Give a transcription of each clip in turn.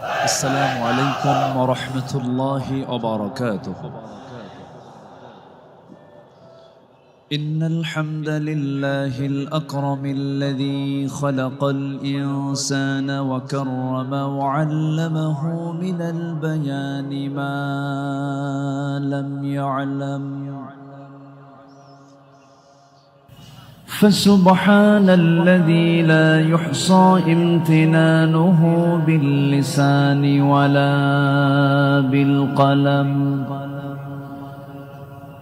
السلام عليكم ورحمة الله وبركاته. إن الحمد لله الأكرم الذي خلق الإنسان وكرم وعلمه من البيان ما لم يعلم، فسبحان الذي لا يحصى امتنانه باللسان ولا بالقلم.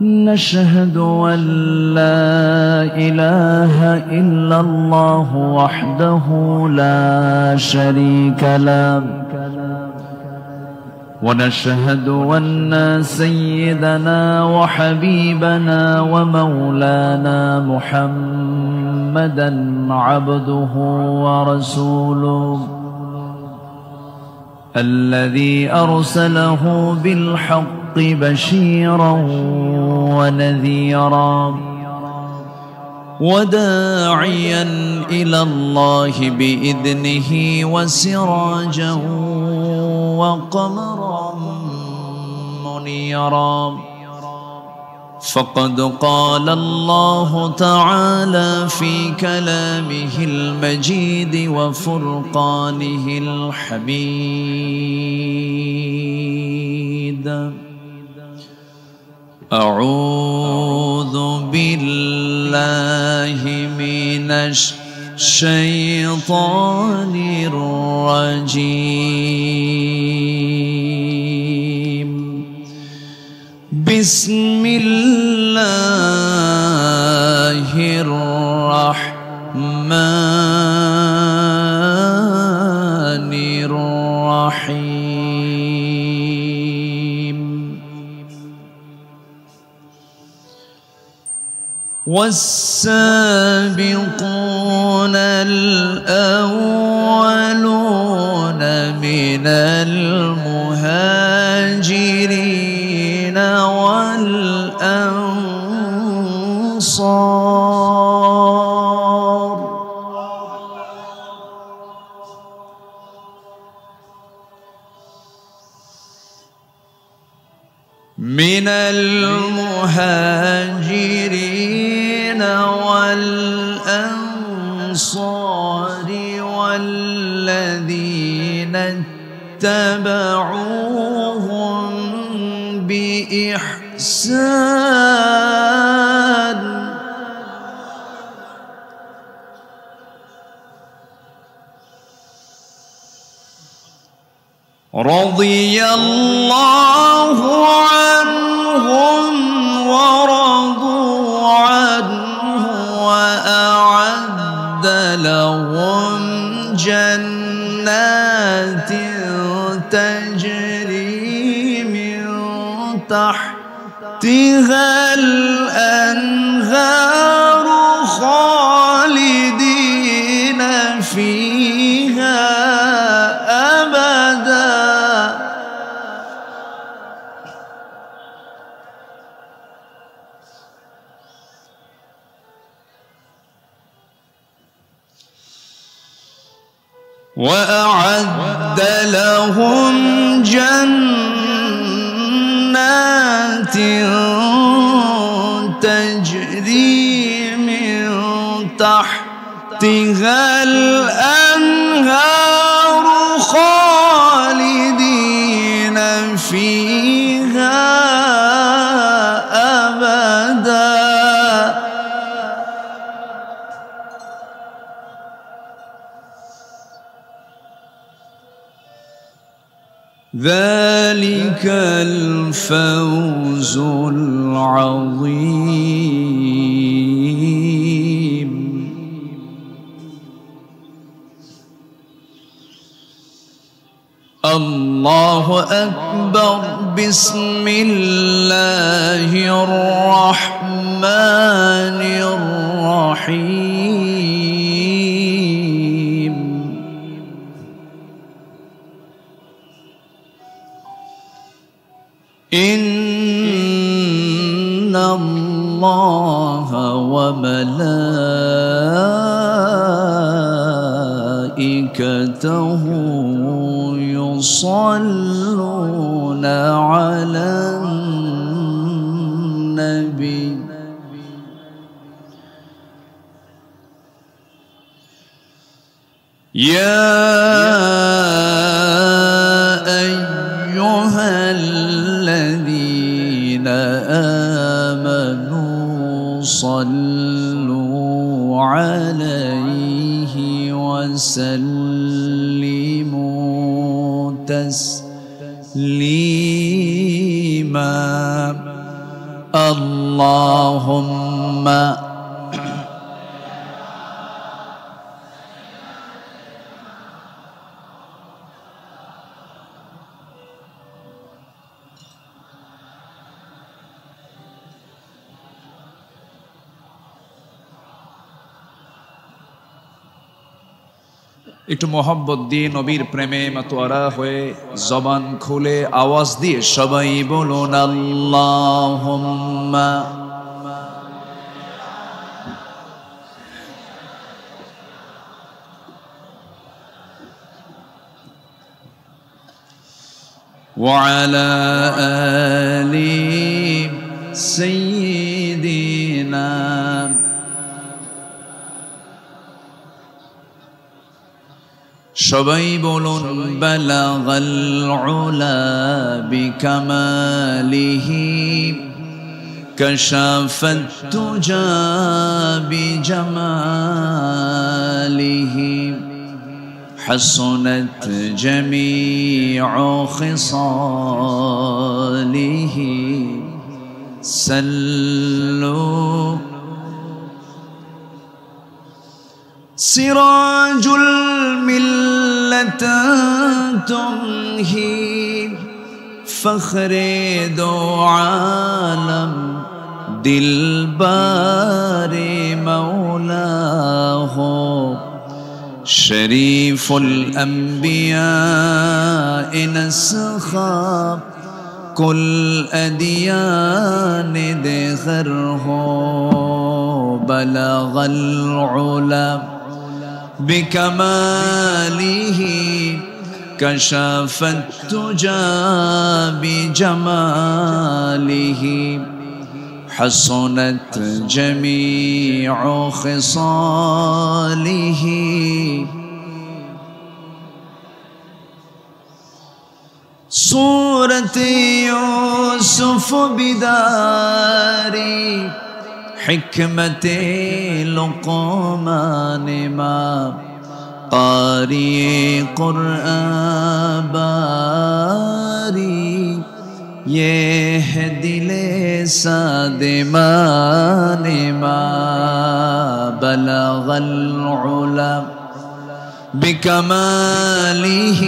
نشهد أن لا إله إلا الله وحده لا شريك له، ونشهد أن سيدنا وحبيبنا ومولانا محمدًا عبده ورسوله الذي أرسله بالحق بشيرا ونذيرا، وداعيا إلى الله بإذنه وسراجا وقمرا منيرا. فقد قال الله تعالى في كلامه المجيد وفرقانه الحميد: أعوذ بالله من الشيطان الرجيم. بسم الله الرحمن الرحيم. والسابقون الأولون من المهاجرين والأنصار من المهاجرين والأنصار والذين اتبعوهم بإحسان رضي الله عنهم ورضوا عنه وأعد لهم جنات تجري من تحتها الأنهار خالدين فيها أبدا. وأعد لهم جنات تجري من تحتها الأنهار خالدين فيها أبدا. ذلك الفوز العظيم. الله أكبر. بسم الله الرحمن الرحيم. إن الله وملائكته يصلون على النبي يا أيها الذين آمنوا صلوا عليه وسلموا تسليما اللهم একটু মোহাব্বত দিয়ে নবীর প্রেমে মাতোয়ারা হয়ে জবান খুলে আওয়াজ দিয়ে সবাই বলুন আল্লাহুম্মা ওয়া আলা আলি সাইয়্যিদিনা সবাই বলুন বালাগাল উলা বিকামালিহি কাশাফাত তুজা বিজামালিহি হাসনাত জামিউ খিসালিহি সাল্লু সিরাজুল মিল্লাতা তুমহি ফখরে দো আলম দিলবারে মৌলা হো শরীফুল আম্বিয়া নসখাব কুল আদিয়ান দেখর হো বলগল উলা بكماله كشف التجى بجماله حسنت جميع خصاله صورة يوسف بداري حكمت لقمان ما قارئ قرآن باری یہ ہے دل سادمان ما بلغ العلا بكماله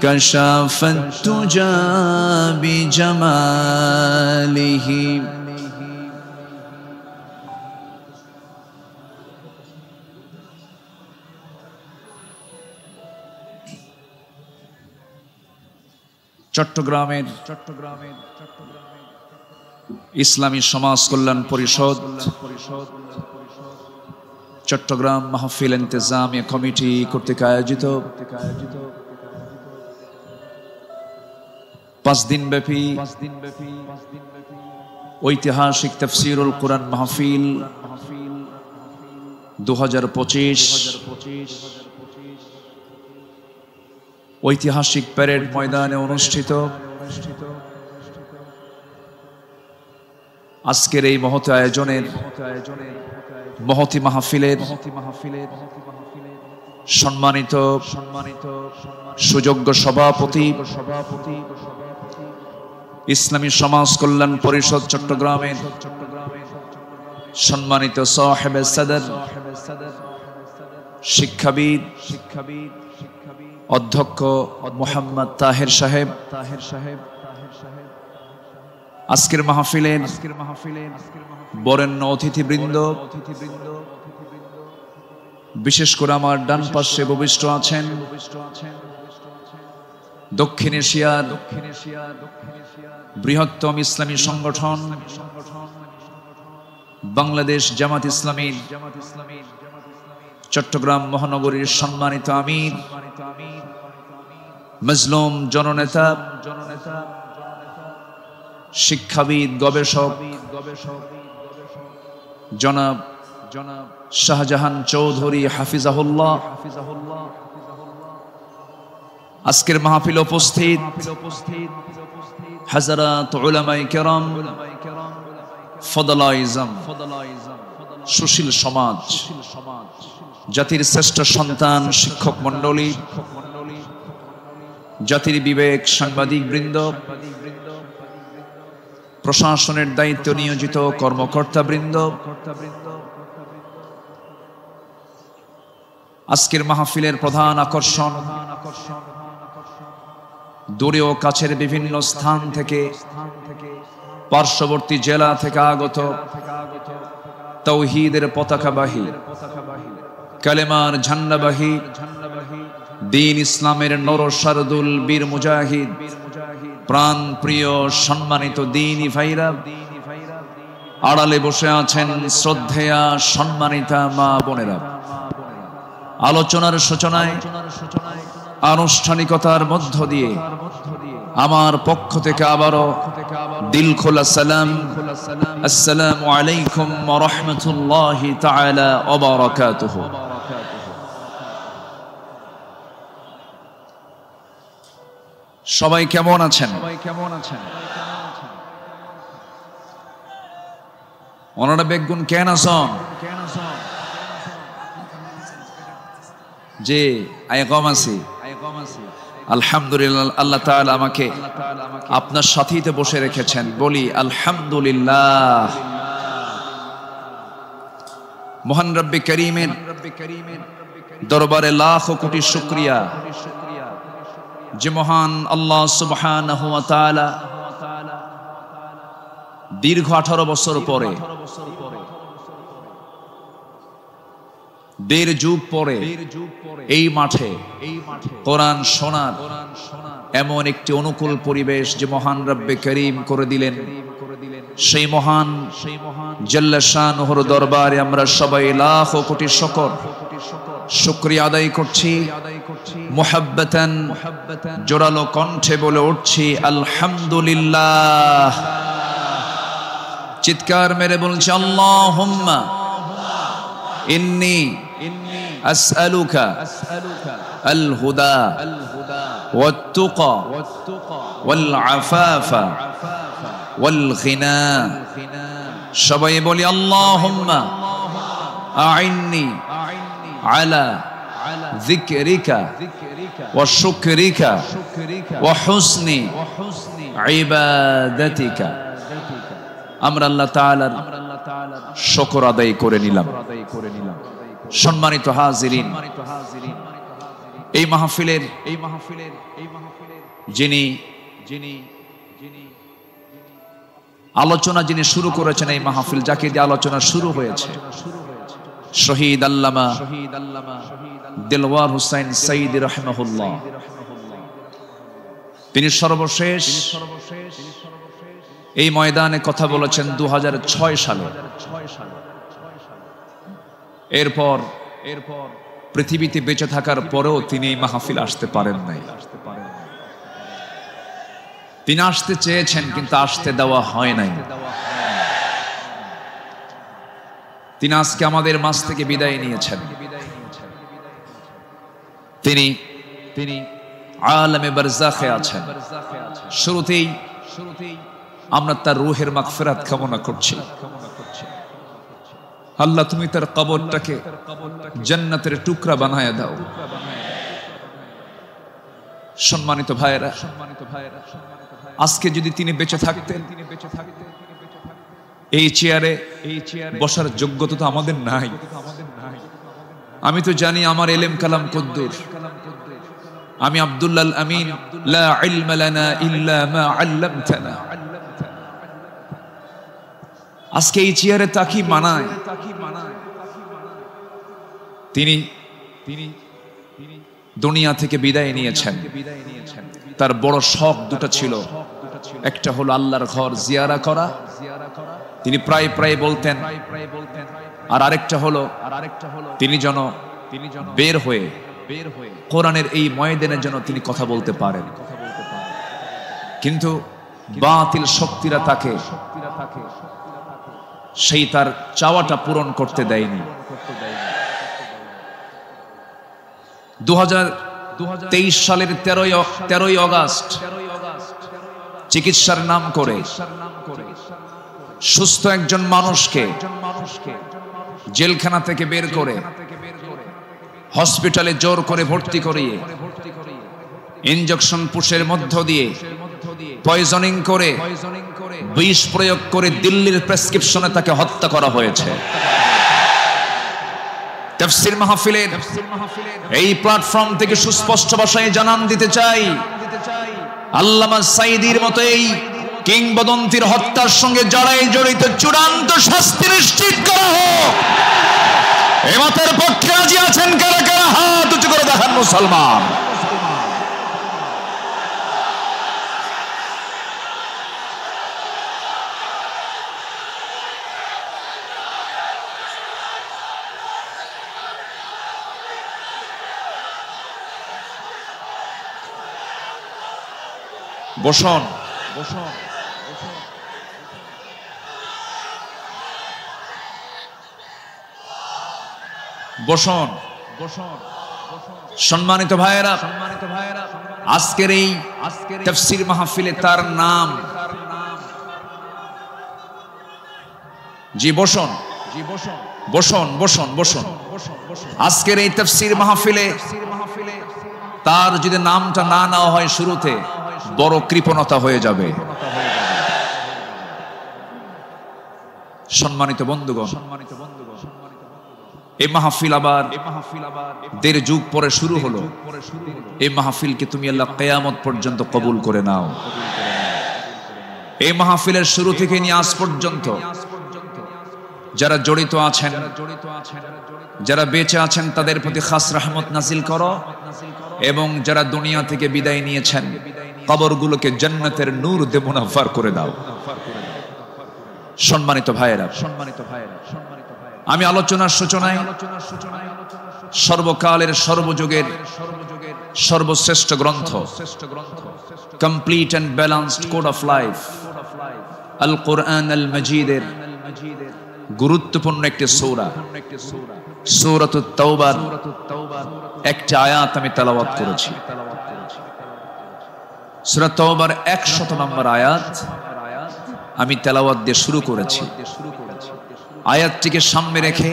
كشف التجى بجماله চট্টগ্রামের ইসলামী সমাজ কল্যাণ পরিষদ চট্টগ্রাম মাহফিল ইন্তেজামিয়া কমিটি কর্তৃক আয়োজিত 5 দিনব্যাপী ঐতিহাসিক তাফসীরুল কুরআন মাহফিল 2025 ঐতিহাসিক প্যারেড ময়দানে অনুষ্ঠিত। আজকের এই মহৎ আয়োজনের মহতী মাহফিলের সম্মানিত সুযোগ্য সভাপতি ইসলামী সমাজ কল্যাণ পরিষদ চট্টগ্রামের সম্মানিত সাহেবে সদর শিক্ষাবিদ অধ্যক্ষ মোহাম্মদ তাহের সাহেব, আজকের মাহফিলের বরেণ্য অতিথিবৃন্দ, বিশেষ করে আমার ডান পাশে উপবিষ্ট আছেন দক্ষিণ এশিয়ার বৃহত্তম ইসলামী সংগঠন বাংলাদেশ জামাত ইসলামী চট্টগ্রাম মহানগরীর সম্মানিত আমির মজলুম জননেতা, শিক্ষাবিদ, গবেষক জনাব শাহজাহান চৌধুরী হাফিজাহুল্লাহ, আজকের মাহফিলে উপস্থিত হযরত উলামায়ে কেরাম, ফদলায়ে ইজম, সুশীল সমাজ, জাতির শ্রেষ্ঠ সন্তান শিক্ষক মণ্ডলী, জাতির বিবেক সাংবাদিক বৃন্দ, প্রশাসনের দায়িত্ব নিয়োজিত কর্মকর্তা বৃন্দ, আজকের মাহফিলের প্রধান আকর্ষণ দূরে ও কাছের বিভিন্ন স্থান থেকে, পার্শ্ববর্তী জেলা থেকে আগত তাওহীদের পতাকাবাহী, কালেমার ঝান্ডাবাহী, দ্বীন ইসলামের নরসারদুল বীর মুজাহিদ, প্রাণ প্রিয় সম্মানিত দ্বীনী ভাইরা, আড়ালে বসে আছেন শ্রদ্ধেয়া সম্মানিতা মা বোনেরা, আলোচনার সূচনায় আনুষ্ঠানিকতার মধ্য দিয়ে আমার পক্ষ থেকে আবারও দিল খোলা সালাম, আসসালামু আলাইকুম ওয়া রাহমাতুল্লাহি তাআলা ওয়া বারাকাতুহু। সবাই কেমন আছেন? ওনারা বেগুন কেন আছেন যে আইকম আছে? আলহামদুলিল্লাহ, আল্লাহ তাআলা আমাকে আপনার সাথীতে বসে রেখেছেন, বলি আলহামদুলিল্লাহ। মহান রব্বে করিমের দরবারে লাখো কোটি শুকরিয়া যে মহান আল্লাহ সুবহানাহু ওয়া তাআলা দীর্ঘ 18 বছর পরে, দেড় যুগ পরে এই মাঠে কোরআন শোনার এমন একটি অনুকূল পরিবেশ যে মহান রব্বে করিম করে দিলেন, সেই মহান জাল্লা শানুহুর দরবারে আমরা সবাই লাখো কোটি শুকরিয়া আদায় করছি। মুহাব্বাতান জোরালো কণ্ঠে বলে উঠছি আলহামদুলিল্লাহ। চিৎকার মেরে বলছি আল্লাহুম্মা ইন্নী আসআলুকা আল হুদা ওয়াত তুকা ওয়াল আফাফা ওয়াল গিনা। সবাই বলি আল্লাহুম্মা আইন্নি আলা যিকরিকা ওয়া শুকরিকা ওয়া হুসনি ইবাদাতিকা। আমরা আল্লাহ তাআলার শুকর আদায় করে নিলাম। সম্মানিত হাজিরিন, এই মাহফিলের যিনি আলোচনা যিনি শুরু করেছেন, এই মাহফিল যাকে দিয়ে আলোচনা শুরু হয়েছে, শহীদ আল্লামা দিলওয়ার হুসাইন সাইদি রাহিমাহুল্লাহ, তিনি সর্বশেষ এই ময়দানে কথা বলেছেন 2006 সালে। এরপর পৃথিবীতে বেঁচে থাকার পরেও তিনি এই মাহফিল আসতে পারেন নাই। তিনি আসতে চেয়েছেন কিন্তু আসতে দেওয়া হয় নাই। তিনি আজকে আমাদের মাঝ থেকে বিদায় নিয়েছেন। তিনি আলামে বারজাখে আছেন। শুরুতেই আমরা তার রূহের মাগফিরাত কামনা করছি। আল্লাহ তুমি তার কবরটাকে জান্নাতের টুকরা বানায়া দাও। সম্মানিত ভাইয়েরা, আজকে যদি তিনি বেঁচে থাকতেন, এই চেয়ারে বসার যোগ্যতা তো আমাদের নাই। আমি তো জানি আমার ইলম কালাম কদ্দুর। আমি আব্দুল্লাহ আমিন, লা ইলমা লানা ইল্লা মা আল্লামতানা। আজকে এই চেয়ারে তাকি মানায়। তিনি দুনিয়া থেকে বিদায় নিয়েছেন। তার বড় শখ দুটো ছিল, একটা হলো আল্লাহর ঘর জিয়ারা করা, তিনি প্রায় প্রায় বলতেন, আর আরেকটা হলো তিনি যেন বের হয়ে কোরআনের এই ময়দানে যেন তিনি কথা বলতে পারেন। কিন্তু বাতিল শক্তিরা তাকে সেই তার চাওয়াটা পূরণ করতে দেয়নি। 2023 সালের 13ই আগস্ট চিকিৎসার নাম করে সুস্থ একজন মানুষকে জেলখানা থেকে বের করে হসপিটালে জোর করে ভর্তি করিয়ে ইনজেকশন পুশের মধ্য দিয়ে পয়জনিং করে বিষ প্রয়োগ করে দিল্লির প্রেসক্রিপশনে তাকে হত্যা করা হয়েছে। তাফসীর মাহফিলের এই প্ল্যাটফর্ম থেকে সুস্পষ্ট ভাষায় জানান দিতে চাই, আল্লামা সাঈদীর মতো এই কিংবদন্তির হত্যার সঙ্গে যারাই জড়িত চূড়ান্ত শাস্তি নিশ্চিত করা হোক। এই মতের পক্ষে রাজি আছেন কারা কারা? হাত উঁচু করে দেখান মুসলমান। বসুন, বসুন। সম্মানিত ভাইয়েরা, আজকের এই তাফসীর মাহফিলে তার নাম, জি বসুন, বসুন, বসুন, বসুন। আজকের এই তাফসীর মাহফিলে তার যদি নামটা না নেওয়া হয় শুরুতে, বড় কৃপণতা হয়ে যাবে। সম্মানিত বন্ধুগণ, এই মাহফিল আবার 1.5 যুগ পরে শুরু হলো। এই মাহফিলকে তুমি আল্লাহ কিয়ামত পর্যন্ত কবুল করে নাও। এই মাহফিলের শুরু থেকে নিয়ে আজ পর্যন্ত যারা জড়িত আছেন, যারা বেঁচে আছেন, তাদের প্রতি খাস রহমত নাজিল করো, এবং যারা দুনিয়া থেকে বিদায় নিয়েছেন কবরগুলোকে জান্নাতের নূর দিয়ে মুনাফফার করে দাও। সম্মানিত ভাইয়েরা, আমি আলোচনার সূচনায় সর্বকালের সর্বযুগের সর্বশ্রেষ্ঠ গ্রন্থ, complete and balanced code of life, Al Quran আল মজিদের গুরুত্বপূর্ণ একটি সূরা, সূরাতুত তাওবার একটি আয়াত আমি তেলাওয়াত করেছি। সূরা তাওবার 100 নম্বর আয়াত আমি তেলাওয়াত দিয়ে শুরু করেছি। আয়াতটিকে সামনে রেখে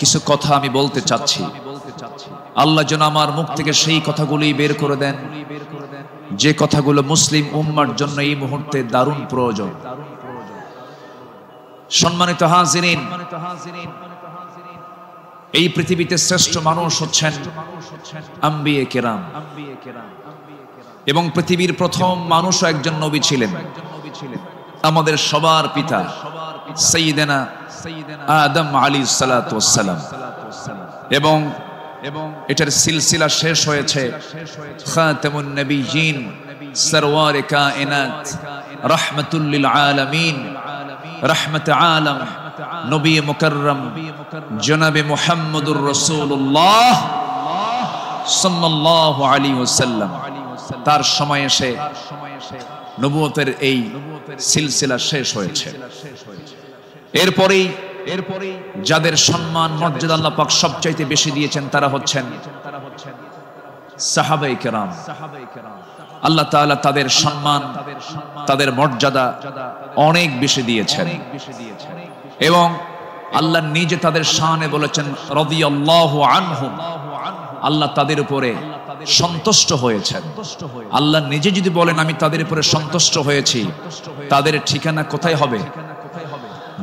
কিছু কথা আমি বলতে চাচ্ছি। আল্লাহ যেন আমার মুখ থেকে সেই কথাগুলি বের করে দেন যে কথাগুলো মুসলিম উম্মার জন্য এই মুহূর্তে দারুণ প্রয়োজন। সম্মানিত হাজিরিন, এই পৃথিবীতে শ্রেষ্ঠ মানুষ হচ্ছেন আম্বিয়ে কেরাম, এবং পৃথিবীর প্রথম মানুষও একজন নবী ছিলেন, আমাদের সবার পিতা সাইয়্যিদানা আদম আলাইহিস সালাতু ওয়াস সালাম। এবং এটার সিলসিলা শেষ হয়েছে খাতামুন নবিয়্যিন, সরওয়ারে কায়নাত, রাহমাতুল লিল আলামিন, রাহমাতে আলম, নবী মুকাররম জনাবে মুহাম্মদুর রাসূলুল্লাহ সাল্লাল্লাহু আলাইহি ওয়াসাল্লাম। তার সময় এসে নবুয়তের এই সিলসিলা শেষ হয়েছে। এরপরেই যাদের সম্মান মর্যাদা আল্লাহ পাক সবচাইতে বেশি দিয়েছেন তারা হচ্ছেন সাহাবায়ে কেরাম। আল্লাহ তাআলা তাদের সম্মান, তাদের মর্যাদা অনেক বেশি দিয়েছেন, এবং আল্লাহ নিজে তাদের শানে বলেছেন রাদিয়াল্লাহু আনহুম, আল্লাহ তাদের উপরে সন্তুষ্ট হয়েছেন। আল্লাহ নিজে যদি বলেন আমি তাদের উপরে সন্তুষ্ট হয়েছি, তাদের ঠিকানা কোথায় হবে?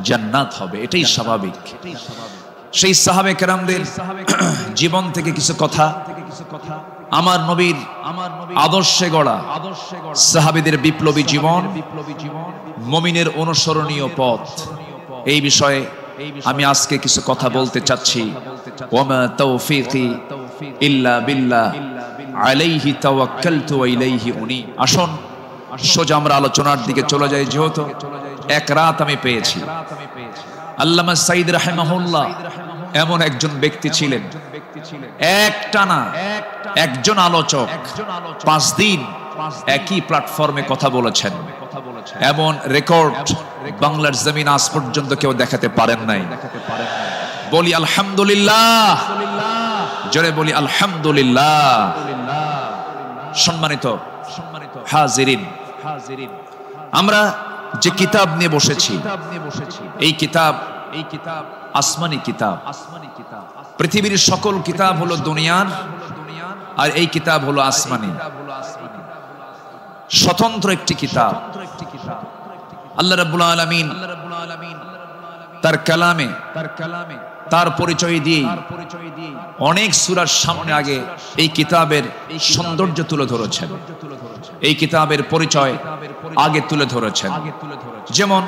জান্নাত হবে, এটাই স্বাভাবিক। সেই সাহাবে কেরামদের জীবন থেকে কিছু কথা, আমার নবীর আদর্শে গড়া সাহাবীদের বিপ্লবী জীবন, মুমিনের অনুসরণীয় পথ, এই বিষয়ে আমি আজকে কিছু কথা বলতে চাচ্ছি। ওয়ামা তাওফীকি ইল্লা বিল্লাহ আলাইহি তাওয়াক্কালতু ওয়া ইলাইহি উনীব। আসুন সোজা আমরা আলোচনার দিকে চলে যাই। যেহেতু এক রাত আমি পেয়েছি, আল্লামা সাঈদ রাহিমাহুল্লাহ এমন একজন ব্যক্তি ছিলেন একটানা একজন আলোচক 5 দিন একই প্ল্যাটফর্মে কথা বলেছেন, এমন রেকর্ড বাংলার জমিন আজ পর্যন্ত কেউ দেখাতে পারেন নাই। বলি আলহামদুলিল্লাহ, জোরে বলি আলহামদুলিল্লাহ। সম্মানিত হাজিরিন, আমরা যে কিতাব নিয়ে বসেছি, এই কিতাব আসমানি কিতাব। পৃথিবীর সকল কিতাব হলো দুনিয়ার, আর এই কিতাব হলো আসমানি, স্বতন্ত্র একটি কিতাব। আল্লাহ রাব্বুল আলামিন তার কালামে তার পরিচয় দিয়ে অনেক সূরার সামনে আগে এই কিতাবের সৌন্দর্য তুলে ধরেছেন, এই কিতাবের পরিচয় আগে তুলে ধরেছেন। যেমন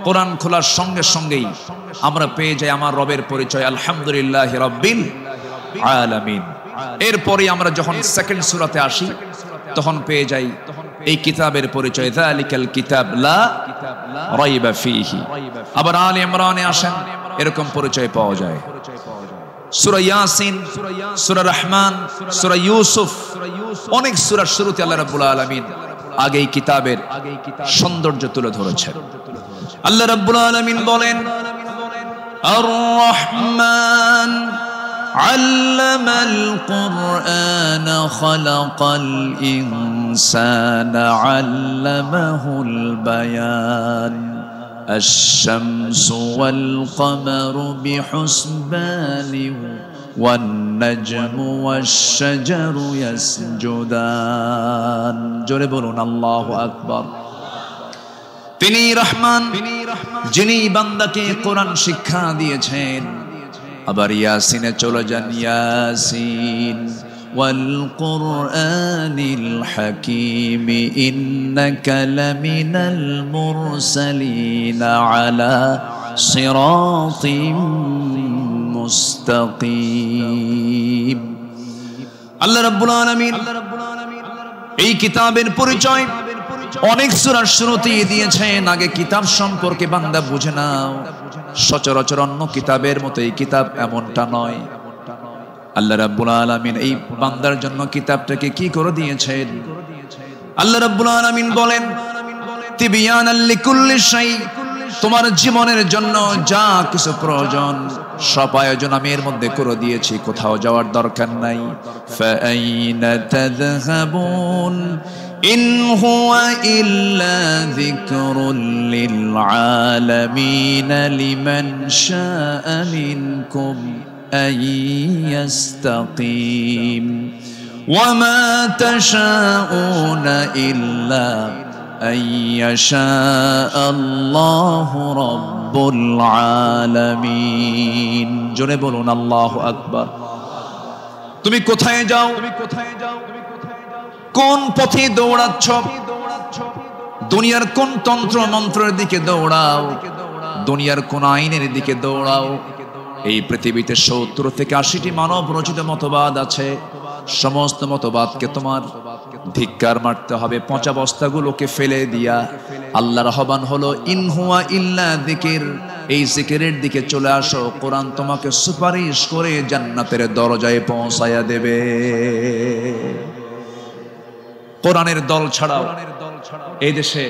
কোরআন খোলার সঙ্গে সঙ্গেই আমরা পেয়ে যাই আমার রবের পরিচয়, আলহামদুলিল্লাহি রাব্বিল আলামিন। এরপরে আমরা যখন সেকেন্ড সূরাতে আসি তখন পেয়ে যাই এই কিতাবের পরিচয়, যালিকাল কিতাব লা রাইবা ফীহি। আবার আলে ইমরানে আসেন, এরকম পরিচয় পাওয়া যায়। সূরা ইয়াসিন, সূরা রহমান, সূরা ইউসুফ, অনেক সূরার শুরুতে আল্লাহ রাব্বুল আলামিন আগে এই কিতাবের সৌন্দর্য তুলে ধরেছেন। আল্লাহ রাব্বুল আলামিন বলেন, আর রহমান আল্লামাল কুরআন খালাকাল ইনসানা আল্লামাহুল বায়ান الشمس والقمر بحسبان والنجم والشجر يسجدان। জোরে বলুন আল্লাহু আকবার। তিনি রহমান, যিনি বান্দাকে কোরআন শিক্ষা দিয়েছেন। আবার ইয়াসিনে চলে যান, ইয়াসিন ওয়াল কুরআনিল হাকীম ইন্নাকা লামিনাল মুরসালিন আলা সিরাতিম মুস্তাকিম। আল্লাহ রাব্বুল আলামিন এই কিতাবের পরিচয় অনেক সূরার শুরুতে দিয়েছেন। আগে কিতাব সম্পর্কে বান্দা বুঝে নাও, সচরাচর অন্য কিতাবের মতো এই কিতাব এমনটা নয়। আল্লাহ রাব্বুল আলামিন এই বান্দার জন্য কিতাবটাকে কি করে দিয়েছেন? আল্লাহ রাব্বুল আলামিন বলেন, তিবিয়ানাল লিকুল্লি শাই, তোমার জীবনের জন্য যা কিছু প্রয়োজন সব আয়োজন আমি এর মধ্যে করে দিয়েছি, কোথাও যাওয়ার দরকার নাই। ফাআইনা তাযহাবুন ইন হুয়া ইল্লা যিকরুল লিল আলামিন লিমান শাআ মিনকুম আন ইয়াস্তাকিম ওয়া মা তাশাউনা ইল্লা আন ইয়াশা আল্লাহু রাব্বুল আলামিন। জোরে বলুন আল্লাহু আকবার। তুমি কোথায় যাও? কোন পথে দৌড়াচ্ছ? দুনিয়ার কোন তন্ত্র মন্ত্রের দিকে দৌড়াও? দুনিয়ার কোন আইনের দিকে দৌড়াও? এই পৃথিবীতে 70 থেকে 80টি মানব রচিত মতবাদ আছে। সমস্ত মতবাদকে তোমার ধিক্কার মারতে হবে, পচা বস্তাগুলোকে ফেলে দিয়া আল্লাহর আহ্বান হলো ইন হুয়া ইল্লা যিকির, এই জিকিরের দিকে চলে আসো। কোরআন তোমাকে সুপারিশ করে জান্নাতের দরজায় পৌঁছায়া দেবে। কোরআনের দল ছাড়াও এই দেশে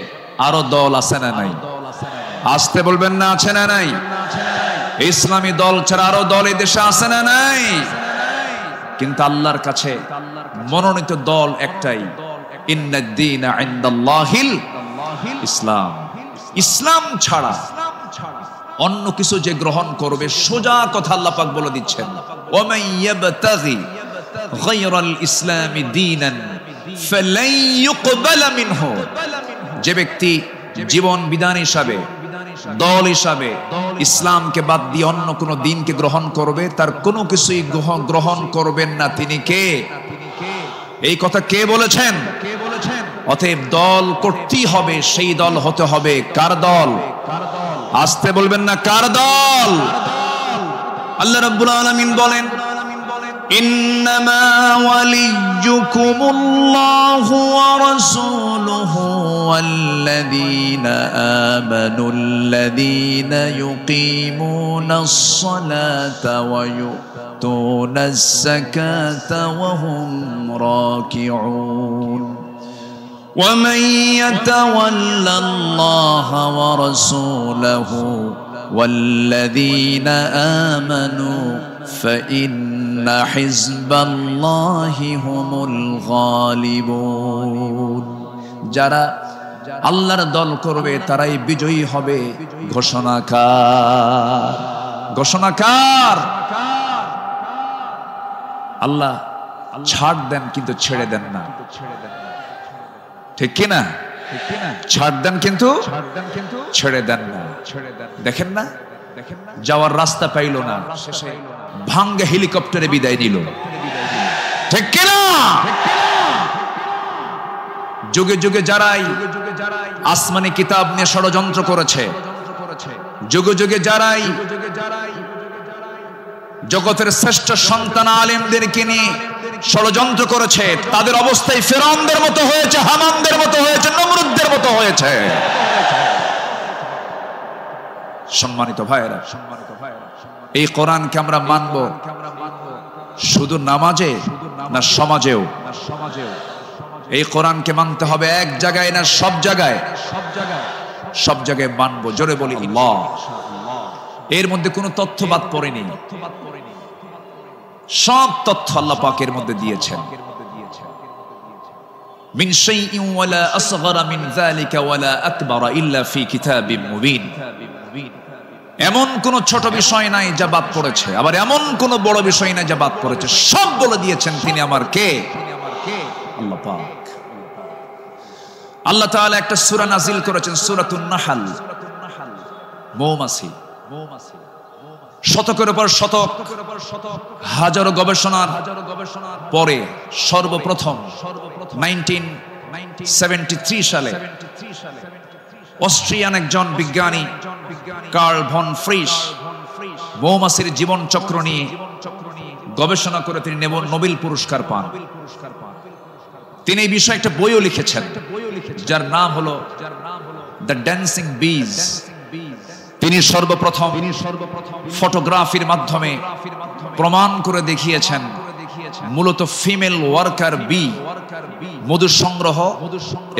আরো দল আছে না নাই? আসতে বলবেন না, আছে না নাই? ইসলামী দল ছাড়া আরো দল এই দেশে আছে না নাই? কিন্তু আল্লাহর কাছে মনোনীত দল একটাই, ইন্নাদ-দীনা ইনদাল্লাহিল ইসলাম। ইসলাম ছাড়া অন্য কিছু যে গ্রহণ করবে, সোজা কথা আল্লাহ পাক বলে দিচ্ছেন, ওয়া মান ইয়াবতাগি গায়রাল ইসলামি দীনান ফালান ইউকবালা মিনহু। যে ব্যক্তি জীবন বিধান হিসাবে, দল হিসাবে ইসলামকে বাদ দিয়ে অন্য কোন দিনকে গ্রহণ করবে, তার কোনো কিছুই গ্রহণ করবেন না। তিনি কে? এই কথা কে বলেছেন? অতএব দল করতেই হবে, সেই দল হতে হবে কার দল? আসতে বলবেন না, কার দল? আল্লাহ রাব্বুল আলামিন বলেন, ইন্নামা ওয়ালিয়্যুকুমুল্লাহু ওয়া রাসূলুহু ওয়াল্লাযীনা আমানুল্লাযীনা ইউকিমুনাস সালাতা ويؤتون الزكاة وهم راكعون ومن يتول الله ورسوله والذين آمنوا فإن حزب الله هم الغالبون যারা আল্লাহর দল করবে তারাই বিজয়ী হবে ঘোষণাকার আল্লাহ ছাড় দেন কিন্তু ছেড়ে দেন না ঠিক কি না ছাড় দেন কিন্তু ছেড়ে দেন না দেখেন না যাওয়ার রাস্তা পাইল না শেষে ভাঙ্গা হেলিকপ্টারে বিদায় নিল ঠিক কি না যুগে যুগে যারাই আসমানি কিতাব নিয়ে ষড়যন্ত্র করেছে যুগে যুগে যারাই জগতের শ্রেষ্ঠ সন্তান আলেমদেরকে নিয়ে ষড়যন্ত্র করেছে তাদের অবস্থায় ফিরআউনদের মতো হয়েছে হামানদের মতো হয়েছে নমরুদদের মতো হয়েছে সম্মানিত ভাইরা এই কোরআনকে আমরা মানব শুধু নামাজে না সমাজেও এই কোরআনকে মানতে হবে এক জায়গায় না সব জায়গায় মানবো জোরে বলি আল্লাহ এর মধ্যে কোনো তথ্য বাদ পড়েনি সব তথ্য আল্লাহ পাকের মধ্যে দিয়েছেন মিন শাইইন ওয়ালা আসগরা মিন যালিকা ওয়ালা আকবারা ইল্লা ফি কিতাবিম মুবিন এমন কোন ছোট বিষয় নাই যা বাদ পড়েছে আবার এমন কোন বড় বিষয় নাই যা বাদ পড়েছে সব বলে দিয়েছেন তিনি আমার কে আল্লাহ পাক আল্লাহ তাআলা একটা সূরা নাযিল করেছেন সূরাতুন নাহল মৌমাছি শতকের উপর শতক হাজারো গবেষণার পরে সর্বপ্রথম 1973 সালে অস্ট্রিয়ান একজন বিজ্ঞানী কার্ল ভন ফ্রিশ মৌমাছির জীবন চক্র নিয়ে গবেষণা করে তিনি নোবেল পুরস্কার পান তিনি এই বিষয়ে একটা বইও লিখেছেন যার নাম হলো দ্য ড্যান্সিং বিজ তিনি সর্বপ্রথম ফটোগ্রাফির মাধ্যমে প্রমাণ করে দেখিয়েছেন মূলত ফিমেল ওয়ার্কার বি মধু সংগ্রহ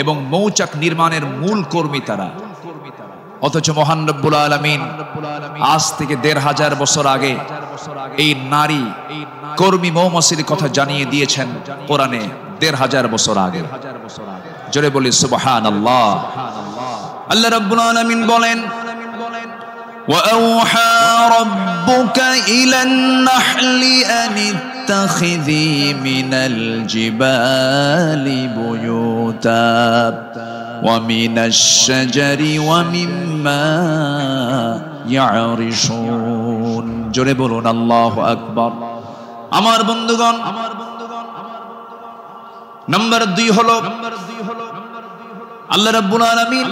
এবং মৌচাক নির্মাণের মূল কর্মী তারা অথচ মহান রব্বুল আলামিন আজ থেকে ১৫০০ বছর আগে এই নারী কর্মী মৌমাছির কথা জানিয়ে দিয়েছেন কোরআনে ১৫০০ বছর আগে জোরে বলি সুবহানাল্লাহ আল্লাহ রাব্বুল আলামিন বলেন وَأَوْحَى رَبُّكَ إِلَى النَّحْلِ أَنِ اتَّخِذِي مِنَ الْجِبَالِ بُيُوتًا وَمِنَ الشَّجَرِ وَمِمَّا يَعْرِشُونَ জোরে বলুন আল্লাহু আকবার আমার বন্ধুগণ নাম্বার 2 হলো আল্লাহ রাব্বুল আলামিন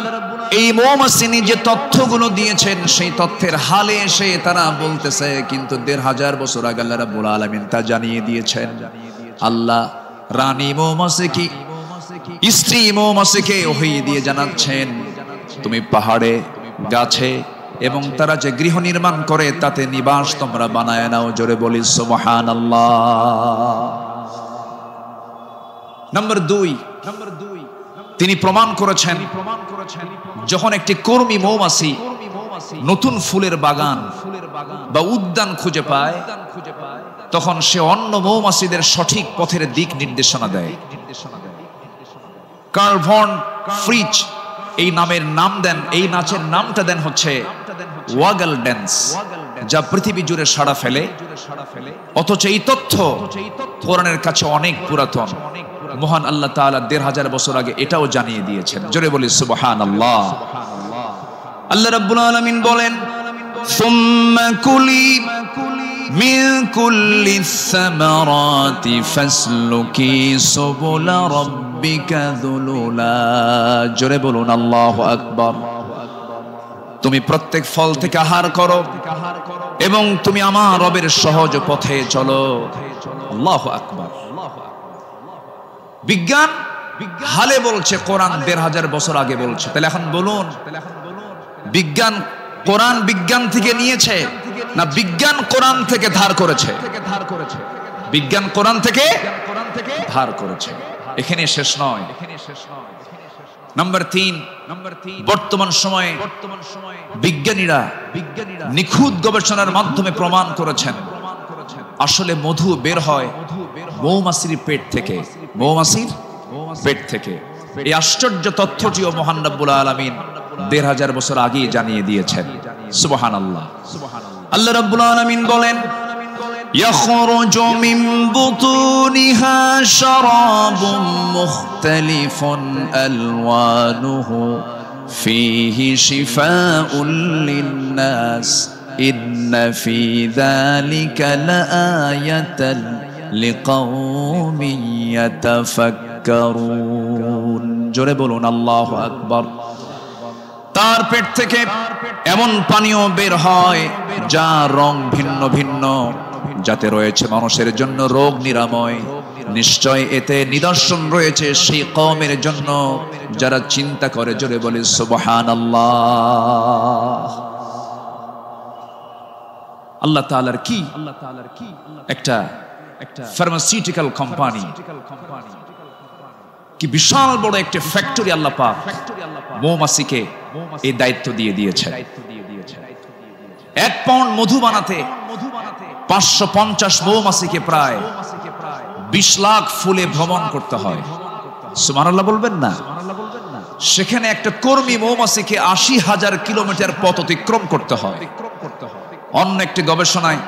এই মৌমাছি যে তথ্যগুলো দিয়েছেন সেই তথ্যের হালে এসে তারা বলতেছে কিন্তু ১৫০০ বছর আগে আল্লাহ রাব্বুল আলামিন তা জানিয়ে দিয়েছেন আল্লাহ রানী মৌমাছিকে স্ত্রী মৌমাছিকে ওহী দিয়ে জানাচ্ছেন তুমি পাহাড়ে গাছে এবং তারা যে গৃহ নির্মাণ করে তাতে নিবাস তোমরা বানায় নাও জোরে বলি সুবহানাল্লাহ নাম্বার 2 তিনি প্রমাণ করেছেন যখন একটি কর্মী মৌমাছি নতুন ফুলের বাগান বা উদ্যান খুঁজে পায় তখন সে অন্য মৌমাছিদের সঠিক পথের দিক নির্দেশনা দেয় কার্ল ভন ফ্রিচ এই নামের নাম দেন এই নাচের নামটা দেন হচ্ছে ওয়াগল ড্যান্স যা পৃথিবী জুড়ে সাড়া ফেলে অথচ এই তথ্য কোরআনের কাছে অনেক পুরাতন মহান আল্লাহ তাআলা ১৫০০ বছর আগে এটাও জানিয়ে দিয়েছেন জোরে বলি সুবহানাল্লাহ আল্লাহ রাব্বুল আলামিন বলেন সুম্মা কুলি মিন কুল্লিস সামারাতি ফাসলুকি সুবুলা রাব্বিকা যুলুলা জোরে বলুন আল্লাহু আকবার তুমি প্রত্যেক ফল থেকে আহার করো এবং তুমি আমার রবের সহজ পথে চলো আল্লাহু আকবার বিজ্ঞান হালে বলছে কোরআন ১৫০০ বছর আগে বলছে তাহলে এখন বলুন বিজ্ঞান কোরআন বিজ্ঞান থেকে নিয়েছে না বিজ্ঞান কোরআন থেকে ধার করেছে? বিজ্ঞান কোরআন থেকে ধার করেছে। এখানে শেষ নয়। নাম্বার 3, বর্তমান সময়ে বিজ্ঞানীরা নিখুঁত গবেষণার মাধ্যমে প্রমাণ করেছেন আসলে মধু বের হয় মৌমাছির পেট থেকে। মৌমাছির পেট থেকে। এই আশ্চর্য তথ্যটিও মহান রব্বুল আলামিন ১৫০০ বছর আগেই জানিয়ে দিয়েছেন। সুবহানাল্লাহ। আল্লাহ রাব্বুল আলামিন বলেন, ইয়াখরুজু মিন বুতুনিহা শারাবুম মুখতালিফুন আলওয়ানুহু ফীহি শিফাউন লিন-নাস ইন্না ফী যালিকা লাআয়াতান লিকাওমিন ইয়াতাফাক্কারুন। জোরে বলুন আল্লাহু আকবার। তার পেট থেকে এমন পানীয় বের হয় যা রং ভিন্ন ভিন্ন, যাতে রয়েছে মানুষের জন্য রোগ নিরাময়। নিশ্চয় এতে নিদর্শন রয়েছে সেই কওমের জন্য যারা চিন্তা করে। জোরে বলে সুবহানাল্লাহ। আল্লাহ তাআলার কি একটা ফার্মাসিউটিক্যাল কোম্পানি, কি বিশাল বড় একটা ফ্যাক্টরি আল্লাহ পাক মৌমাছিকে এই দায়িত্ব দিয়ে দিয়েছেন। 1 পাউন্ড মধু বানাতে 550 মৌমাছিকে প্রায় 20 লাখ ফুলে ভ্রমণ করতে হয়। সুবহানাল্লাহ বলবেন না? সেখানে একটা কর্মী মৌমাছিকে 80,000 কিলোমিটার পথ অতিক্রম করতে হয়। অন্য একটি গবেষণায়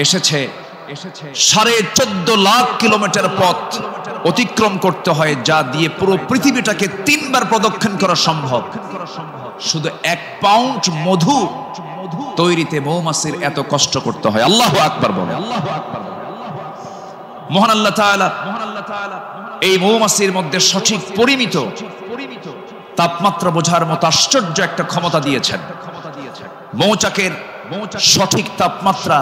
এসেছে 14.5 লাখ কিলোমিটার পথ অতিক্রম করতে হয়, যা দিয়ে পুরো পৃথিবীটাকে 3 বার প্রদক্ষিণ করা সম্ভব। শুধু 1 পাউন্ড মধু তৈরিতে মৌমাছির এত কষ্ট করতে হয়। আল্লাহু আকবার বলে। মহান আল্লাহ তাআলা এই মৌমাছির মধ্যে সঠিক পরিমিত তাপমাত্রা বোঝার মতো আশ্চর্য একটা ক্ষমতা দিয়েছেন। মৌচাকের সঠিক তাপমাত্রা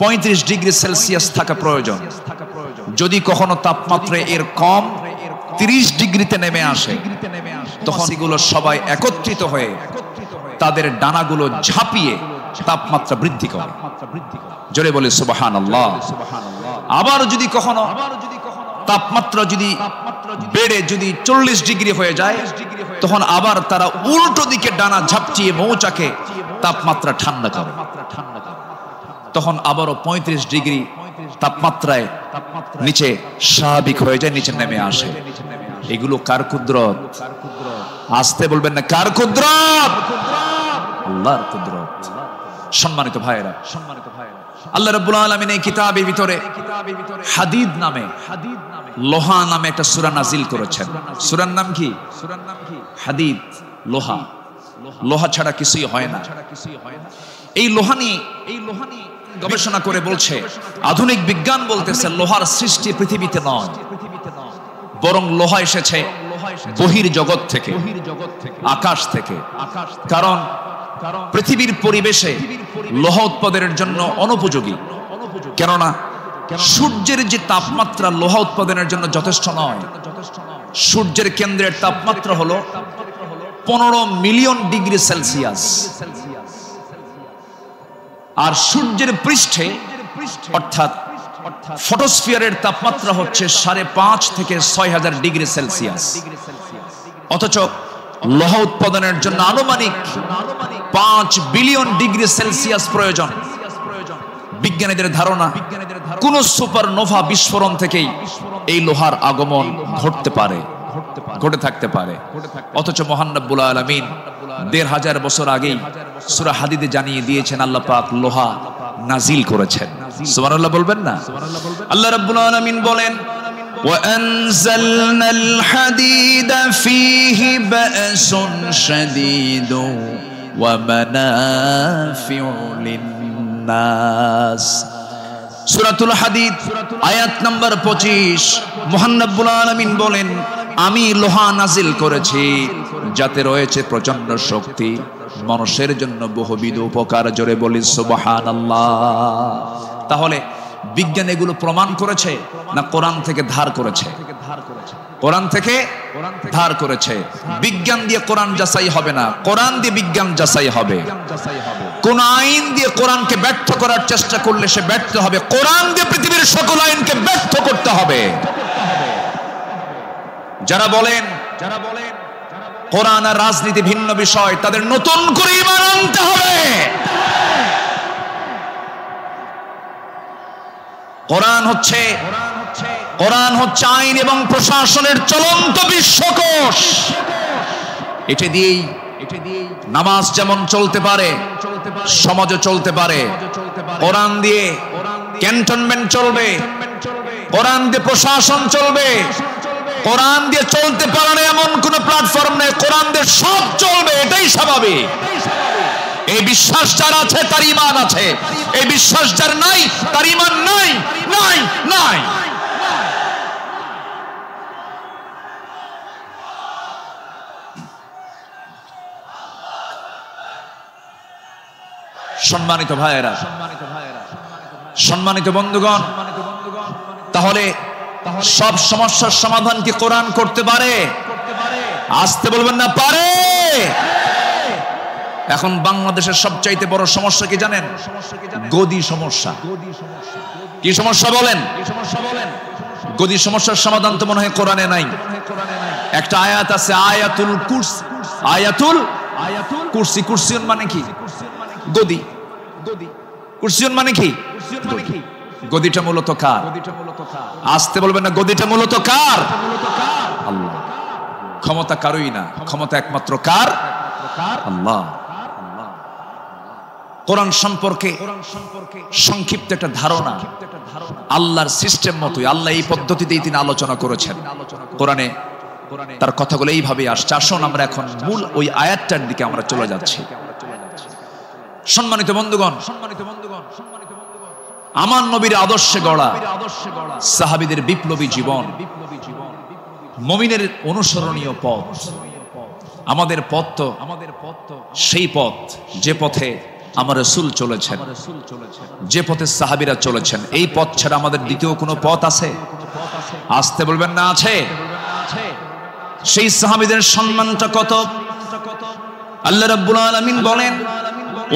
35 ডিগ্রি সেলসিয়াস থাকা প্রয়োজন। যদি কখনো তাপমাত্রা এর কম 30 ডিগ্রিতে নেমে আসে, তখন এগুলো সবাই একত্রিত হয়ে তাদের ডানাগুলো ঝাঁপিয়ে তাপমাত্রা বৃদ্ধি করে। জোরে বলে সুবহানাল্লাহ। আবার যদি কখনো তাপমাত্রা যদি বেড়ে যদি 40 ডিগ্রি হয়ে যায়, তখন আবার তারা উল্টো দিকে ডানা ঝাপটিয়ে মৌচাকে তাপমাত্রা ঠান্ডা করে। তখন আবারও 35 ডিগ্রি তাপমাত্রায় নিচে স্বাভাবিক হয়ে যায়, নিচে নেমে আসে। এগুলো কার কুদরত? আসতে বলবেন না, কার কুদরত? আল্লাহর কুদরত। সম্মানিত ভাইয়েরা, আল্লাহ রাব্বুল আলামিন এই কিতাবের ভিতরে হাদিদ নামে, লোহা নামে একটা সূরা নাজিল করেছেন। সূরার নাম কি? হাদিদ, লোহা। লোহা ছাড়া কিছুই হয় না। এই লোহা নিয়ে গবেষণা করে বলছে, আধুনিক বিজ্ঞান বলতেছে লোহার সৃষ্টি পৃথিবীতে নয়, বরং লোহা এসেছে বহির জগৎ থেকে, আকাশ থেকে। কারণ পৃথিবীর পরিবেশে লোহা উৎপাদনের জন্য অনুপযোগী। কেননা সূর্যের যে তাপমাত্রা লোহা উৎপাদনের জন্য যথেষ্ট নয়। সূর্যের কেন্দ্রের তাপমাত্রা হলো 15 মিলিয়ন ডিগ্রি সেলসিয়াস, আর সূর্যের পৃষ্ঠে অর্থাৎ ফটোস্ফিয়ারের তাপমাত্রা হচ্ছে 5.5 থেকে 6,000 ডিগ্রি সেলসিয়াস। অথচ লোহা উৎপাদনের জন্য আনুমানিক 5 বিলিয়ন ডিগ্রি সেলসিয়াস প্রয়োজন। বিজ্ঞানীদের ধারণা কোন সুপারনোভা বিস্ফোরণ থেকেই এই লোহার আগমন ঘটে থাকতে পারে। অথচ মহান রব্বুল আলামিন ১৫০০ বছর আগেই সূরা হাদিদে জানিয়ে দিয়েছেন আল্লাহ পাক লোহা নাজিল করেছেন। সুবহানাল্লাহ বলবেন না? আল্লাহ রাব্বুল আলামিন বলেন, وَأَنزَلْنَا الْحَدِيدَ فِيهِ بَأْسٌ شَدِيدٌ وَمَنَافِعُ لِلنَّاسِ। সূরাতুল হাদিদ আয়াত নাম্বার 25। মহান রব্বুল আলামিন বলেন, আমি লোহা নাজিল করেছি যাতে রয়েছে প্রচন্ড শক্তি, মানুষের জন্য বহুবিধ উপকার। জোরে বলি সুবহানাল্লাহ। তাহলে বিজ্ঞান এগুলো প্রমাণ করেছে না কোরআন থেকে ধার করেছে? কোরআন থেকে ধার করেছে। বিজ্ঞান দিয়ে কোরআন যাচাই হবে না, কোরআন দিয়ে বিজ্ঞান যাচাই হবে। কোন আইন দিয়ে কোরআনকে ব্যর্থ করার চেষ্টা করলে সে ব্যর্থ হবে। কোরআন দিয়ে পৃথিবীর সকল আইনকে ব্যর্থ করতে হবে। যারা বলেন কোরআন আর রাজনীতি ভিন্ন বিষয়, তাদের নতুন করে ঈমান আনতে হবে। কোরআন হচ্ছে আইন এবং প্রশাসনের চলন্ত বিশ্বকোষ। এটা দিয়েই নামাজ যেমন চলতে পারে, সমাজও চলতে পারে। কোরআন দিয়ে ক্যান্টনমেন্ট চলবে, কোরআন দিয়ে প্রশাসন চলবে। কোরআন দিয়ে চলতে পারে না এমন কোন প্ল্যাটফর্ম নেই, কোরআন দিয়ে সব চলবে, এটাই স্বাভাবিক। এই বিশ্বাস যার আছে তার ঈমান আছে, এই বিশ্বাস যার নাই তার ঈমান নাই নাই নাই। সম্মানিত ভাইয়েরা, সম্মানিত বন্ধুগণ, তাহলে সব সমস্যার সমাধান কি কোরআন করতে পারে? আসতে বলবেন না, পারে। এখন বাংলাদেশের সবচাইতে বড় সমস্যা কি জানেন? গদি সমস্যা। কি সমস্যা বলেন? গদি সমস্যার সমাধান তো মনে হয় কোরআনে নাই। একটা আয়াত আছে, আয়াতুল কুরসি। আয়াতুল কুরসি। কুরসিয়ন মানে কি? গদি। কুরসিয়ন মানে কি? গদিটা মূলত কার? আসতে বলবেন না, গদিটা মূলত কার? আল্লাহ। ক্ষমতা কারোই না, ক্ষমতা একমাত্র কার? আল্লাহ। কোরআন সম্পর্কে সংক্ষিপ্ত একটা ধারণা, আল্লাহর সিস্টেম মতোই আল্লাহ এই পদ্ধতিতেই তিনি আলোচনা করেছেন। কোরআনে তার কথাগুলো এইভাবে আসছে। আসুন আমরা এখন মূল ওই আয়াতটার দিকে আমরা চলে যাচ্ছি। সম্মানিত বন্ধুগণ, আমার নবীর আদর্শে গড়া সাহাবীদের বিপ্লবী জীবন, মুমিনের অনুসরণীয় পথ। আমাদের পথ তো সেই পথ যে পথে আমার রাসূল চলেছেন, যে পথে সাহাবীরা চলেছেন। এই পথ ছাড়া আমাদের দ্বিতীয় কোনো পথ আছে? আসতে বলবেন না, আছে। সেই সাহাবীদের সম্মানটা কত! আল্লাহ রাব্বুল আলামিন বলেন,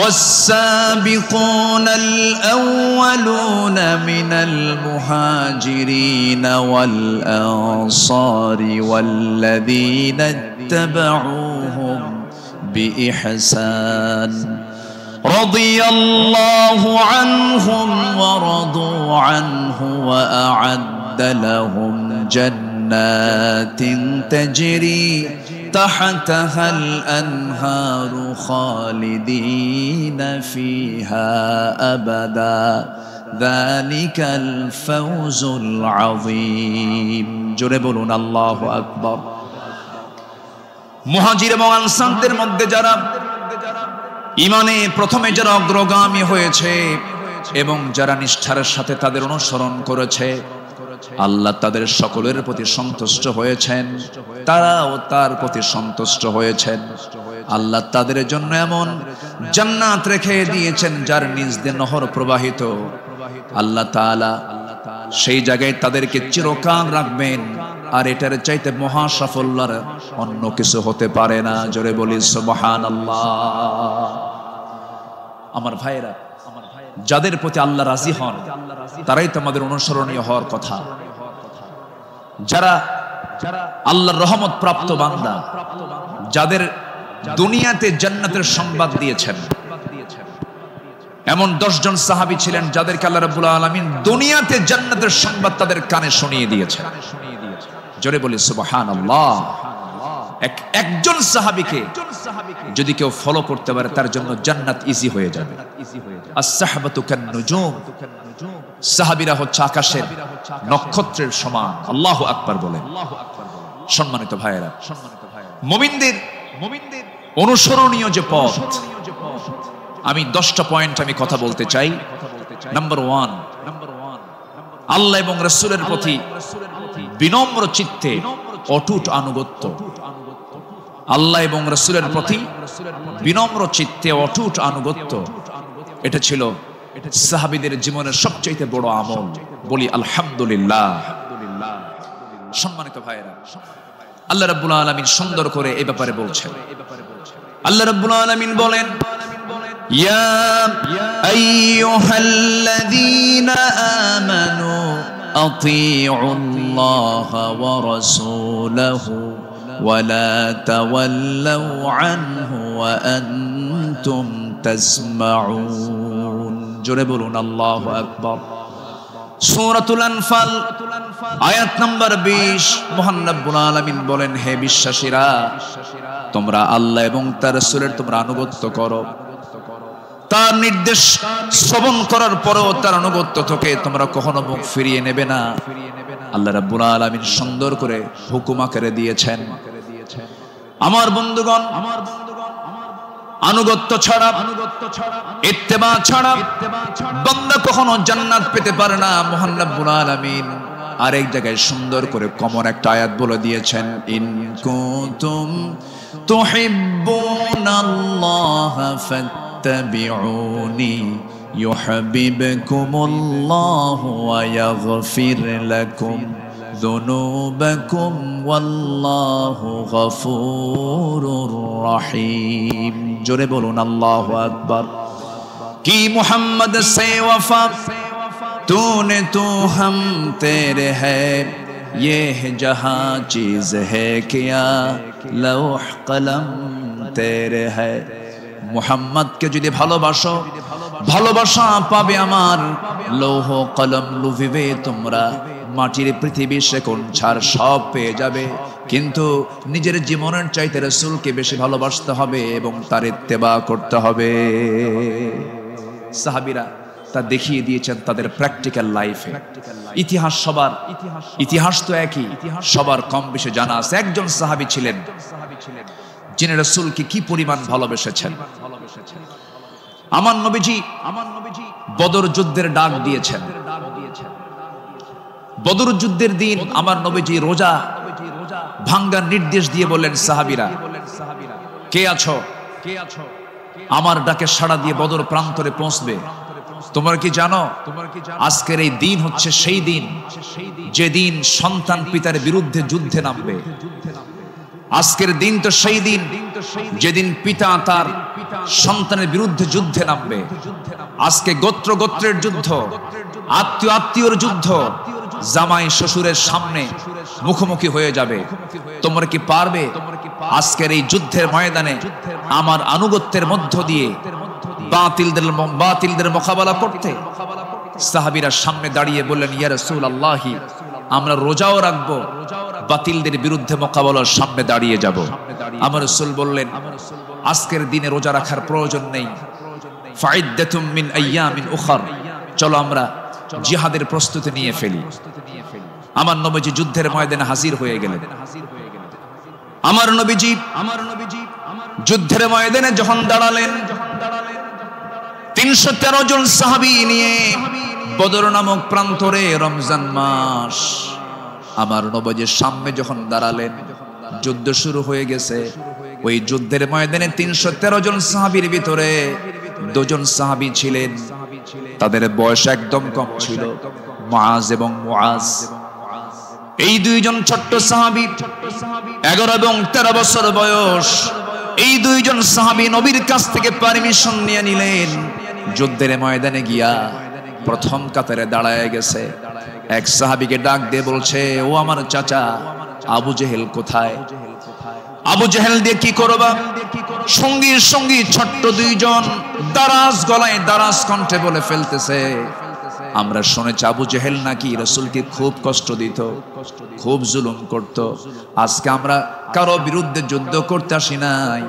والسابقون الأولون من المهاجرين والأنصار والذين اتبعوهم بإحسان رضي الله عنهم ورضوا عنه وأعد لهم جنات تجري تحتها الأنهار خالدين فيها أبدا ذلك الفوز العظيم জোরে বলুন আল্লাহু আকবার। মুহাজির এবং আনসারদের মধ্যে যারা ঈমানে প্রথমে যারা অগ্রগামী হয়েছে এবং যারা নিষ্ঠার সাথে তাদের অনুসরণ করেছে, আল্লাহ তাদের সকলের প্রতি সন্তুষ্ট হয়েছেন, তারাও তার প্রতি সন্তুষ্ট হয়েছেন। আল্লাহ তাদের জন্য এমন জান্নাত রেখে দিয়েছেন যার নিচ দিয়ে নহর প্রবাহিত। আল্লাহ তাআলা সেই জায়গায় তাদেরকে চিরকাল রাখবেন, আর এটার চাইতে মহা সাফল্যের অন্য কিছু হতে পারে না। জোরে বলি সুবহানাল্লাহ। আমার ভাইয়েরা, যাদের প্রতি আল্লাহ রাজি হন তারাই তো আমাদের অনুসরণীয় হওয়ার কথা। যারা আল্লাহর রহমত প্রাপ্ত বান্দা, যাদের দুনিয়াতে জান্নাতের সংবাদ দিয়েছেন, এমন 10 জন সাহাবী ছিলেন যাদেরকে আল্লাহ রাব্বুল আলামিন দুনিয়াতে জান্নাতের সংবাদ তাদের কানে শুনিয়ে দিয়েছেন। জোরে বলি সুবহানাল্লাহ। একজন সাহাবীকে যদি কেউ ফলো করতে পারে তার জন্য জান্নাত ইজি হয়ে যাবে। আস-সাহবাতু কান-নুজুম, সাহাবীরা হচ্ছে আকাশের নক্ষত্রের সমান। আল্লাহু আকবার বলেন। সম্মানিত ভাইয়েরা, মুমিনদের অনুসরণীয় যে পথ, আমি 10টা পয়েন্ট আমি কথা বলতে চাই। নাম্বার 1, আল্লাহ এবং রাসূলের প্রতি বিনম্র চিত্তে অটুট আনুগত্য। আল্লাহ এবং রাসূলের প্রতি বিনম্র চিত্তে অটুট আনুগত্য, এটা ছিল সাহাবীদের জীবনের সবচেয়ে বড় আমল। বলি আলহামদুলিল্লাহ। সম্মানিত ভাইয়েরা, আল্লাহ রাব্বুল আলামিন সুন্দর করে এই ব্যাপারে বলছেন। আল্লাহ রাব্বুল আলামিন বলেন, ইয়া আইয়ুহাল্লাযীনা আমানু আতিউল্লাহা ওয়া রাসূলাহু ওয়া লা তাওয়াল্লাউ আনহু ওয়া আনতুম তাসমাউন। জোরে বলুন আল্লাহু আকবার। সূরাতুল আনফাল আয়াত নাম্বার 20। মহান রব্বুল আলামিন বলেন, হে বিশ্বাসীরা, তোমরা আল্লাহ এবং তার রাসূলের তোমরা আনুগত্য করো। তার নির্দেশ শ্রবণ করার পরেও তার আনুগত্য থেকে তোমরা কখনো মুখ ফিরিয়ে নেবে না। আল্লাহ রাব্বুল আলামিন সুন্দর করে হুকুম আকারে দিয়েছেন। আমার বন্ধুগণ, আনুগত্য ছাড়া, ইত্তেবা ছাড়া বান্দা কখনো জান্নাত পেতে পারে না। মহান রব্বুল আলামিন আরেক জায়গায় সুন্দর করে কমন একটা আয়াত বলে দিয়েছেন, ইন কুনতুম তুহিব্বুনাল্লাহা ফাত্তাবিউনি ইউহিব্বুকুমুল্লাহু ওয়া ইয়াগফির লাকুম যুনুবাকুম ওয়াল্লাহু গফুরুর রহিম। জোরে বলুন আল্লাহু আকবার। কি মুহাম্মদ সে ওয়াফা तूने तू हम तेरे है ये जहां चीज है क्या लौह कलम तेरे है। মুহাম্মদ কে যদি ভালোবাসো, ভালোবাসা পাবে আমার। লৌহ কলম লুভিবে তোমরা, মাটির পৃথিবী শেকন ছাড় সব পেয়ে যাবে, কিন্তু নিজের জীবনের চাইতে রাসূলকে বেশি ভালোবাসতে হবে এবং তার ইত্তেবা করতে হবে। সাহাবীরা তা দেখিয়ে দিয়েছেন তাদের প্র্যাকটিক্যাল লাইফে। ইতিহাস সবার, ইতিহাস তো একই, সবার কম বেশি জানা আছে। একজন সাহাবী ছিলেন যিনি রাসূলকে কি পরিমাণ ভালোবেসেছেন। আমার নবীজি বদর যুদ্ধের ডাক দিয়েছেন। বদর যুদ্ধের দিন আমার নবীজি রোজা ভাঙ্গার নির্দেশ দিয়ে বললেন, সাহাবীরা কে আছো, আমার ডাকে সাড়া দিয়ে বদর প্রান্তরে পৌঁছবে। তোমরা কি জানো আজকের এই দিন হচ্ছে সেই দিন যেদিন সন্তান পিতার বিরুদ্ধে যুদ্ধে নামবে। আজকের দিন তো সেই দিন যেদিন পিতা তার সন্তানের বিরুদ্ধে যুদ্ধে নামবে। আজকে গোত্র গোত্রের যুদ্ধ, আত্মীয় আত্মীয়র যুদ্ধ, জামাই শ্বশুরের সামনে মুখোমুখি হয়ে যাবে। তোমরা কি পারবে আজকের এই যুদ্ধের ময়দানে আমার আনুগত্যের মধ্য দিয়ে বাতিলদের মোকাবেলা করতে? সাহাবীরা সামনে দাঁড়িয়ে বললেন, ইয়া রাসূলুল্লাহ, আমরা রোজাও রাখবো, বাতিলদের বিরুদ্ধে মোকাবেলার সামনে দাঁড়িয়ে যাব। আমার রাসূল বললেন, আজকের দিনে রোজা রাখার প্রয়োজন নেই। ফাইদ্দাতুম মিন আইয়ামিন উখর, চলো আমরা জিহাদের প্রস্তুতি নিয়ে ফেলি। আমার নবীজি যুদ্ধের ময়দানে হাজির হয়ে গেলেন। আমার নবীজি যুদ্ধের ময়দানে যখন দাঁড়ালেন, 313 জন সাহাবী নিয়ে বদর নামক প্রান্তরে, রমজান মাস, আমার নবীজির সামনে যখন দাঁড়ালেন, যুদ্ধ শুরু হয়ে গেছে। ওই যুদ্ধের ময়দানে 313 জন সাহাবীর ভিতরে 2 জন সাহাবী ছিলেন, তাদের বয়স একদম কম ছিল, মুআজ এবং মুআজ। এই 2 জন ছোট্ট সাহাবী, 11 এবং 13 বছর বয়স। এই 2 জন সাহাবী নবীর কাছ থেকে পারমিশন নিয়ে নিলেন, যুদ্ধের ময়দানে গিয়া প্রথম কাতারে দাঁড়ায় গেছে। এক সাহাবীকে ডাক দিয়ে বলছে, ও আমার চাচা আবু জেহেল কোথায়? আবু জেহেল দিয়ে কি করবা? সঙ্গীর সঙ্গী ছোট্ট 2 জন দারাজ গলায় দারাজ কণ্ঠে বলে ফেলতেছে, আমরা শুনেছি আবু জেহেল নাকি রাসূলকে খুব কষ্ট দিত, খুব জুলুম করত। আজকে আমরা কারো বিরুদ্ধে যুদ্ধ করতে আসি নাই,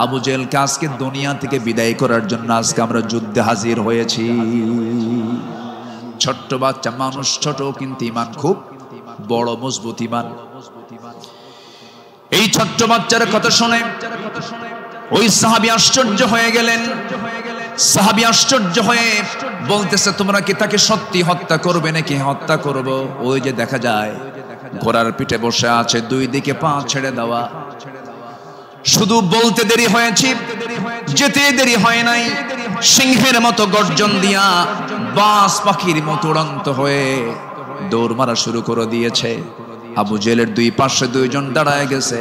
আবু জেহেলকে আজকে দুনিয়া থেকে বিদায় করার জন্য আজকে আমরা যুদ্ধে হাজির হয়েছি। ছোট্ট বাচ্চা মানুষ, ছোট কিন্তু ইমান খুব বড়, মজবুত ইমান। এই ছোট্ট বাচ্চার কথা শুনে ওই সাহাবী আশ্চর্য হয়ে গেলেন। সাহাবী আশ্চর্য হয়ে বলতেছে, তোমরা কি তাকে সত্যি হত্যা করবে নাকি? হত্যা করব। ওই যে দেখা যায় ঘোড়ার পিঠে বসে আছে, 2 দিকে পা ছেড়ে দেওয়া। শুধু বলতে দেরি হয়েছে, যেতে দেরি হয় নাই। সিংহের মতো গর্জন দিয়া বাস পাখির মতো উড়ন্ত হয়ে দৌড় মারা শুরু করে দিয়েছে। আবু জেহেলের 2 পাশে 2 জন দাঁড়ায় গেছে।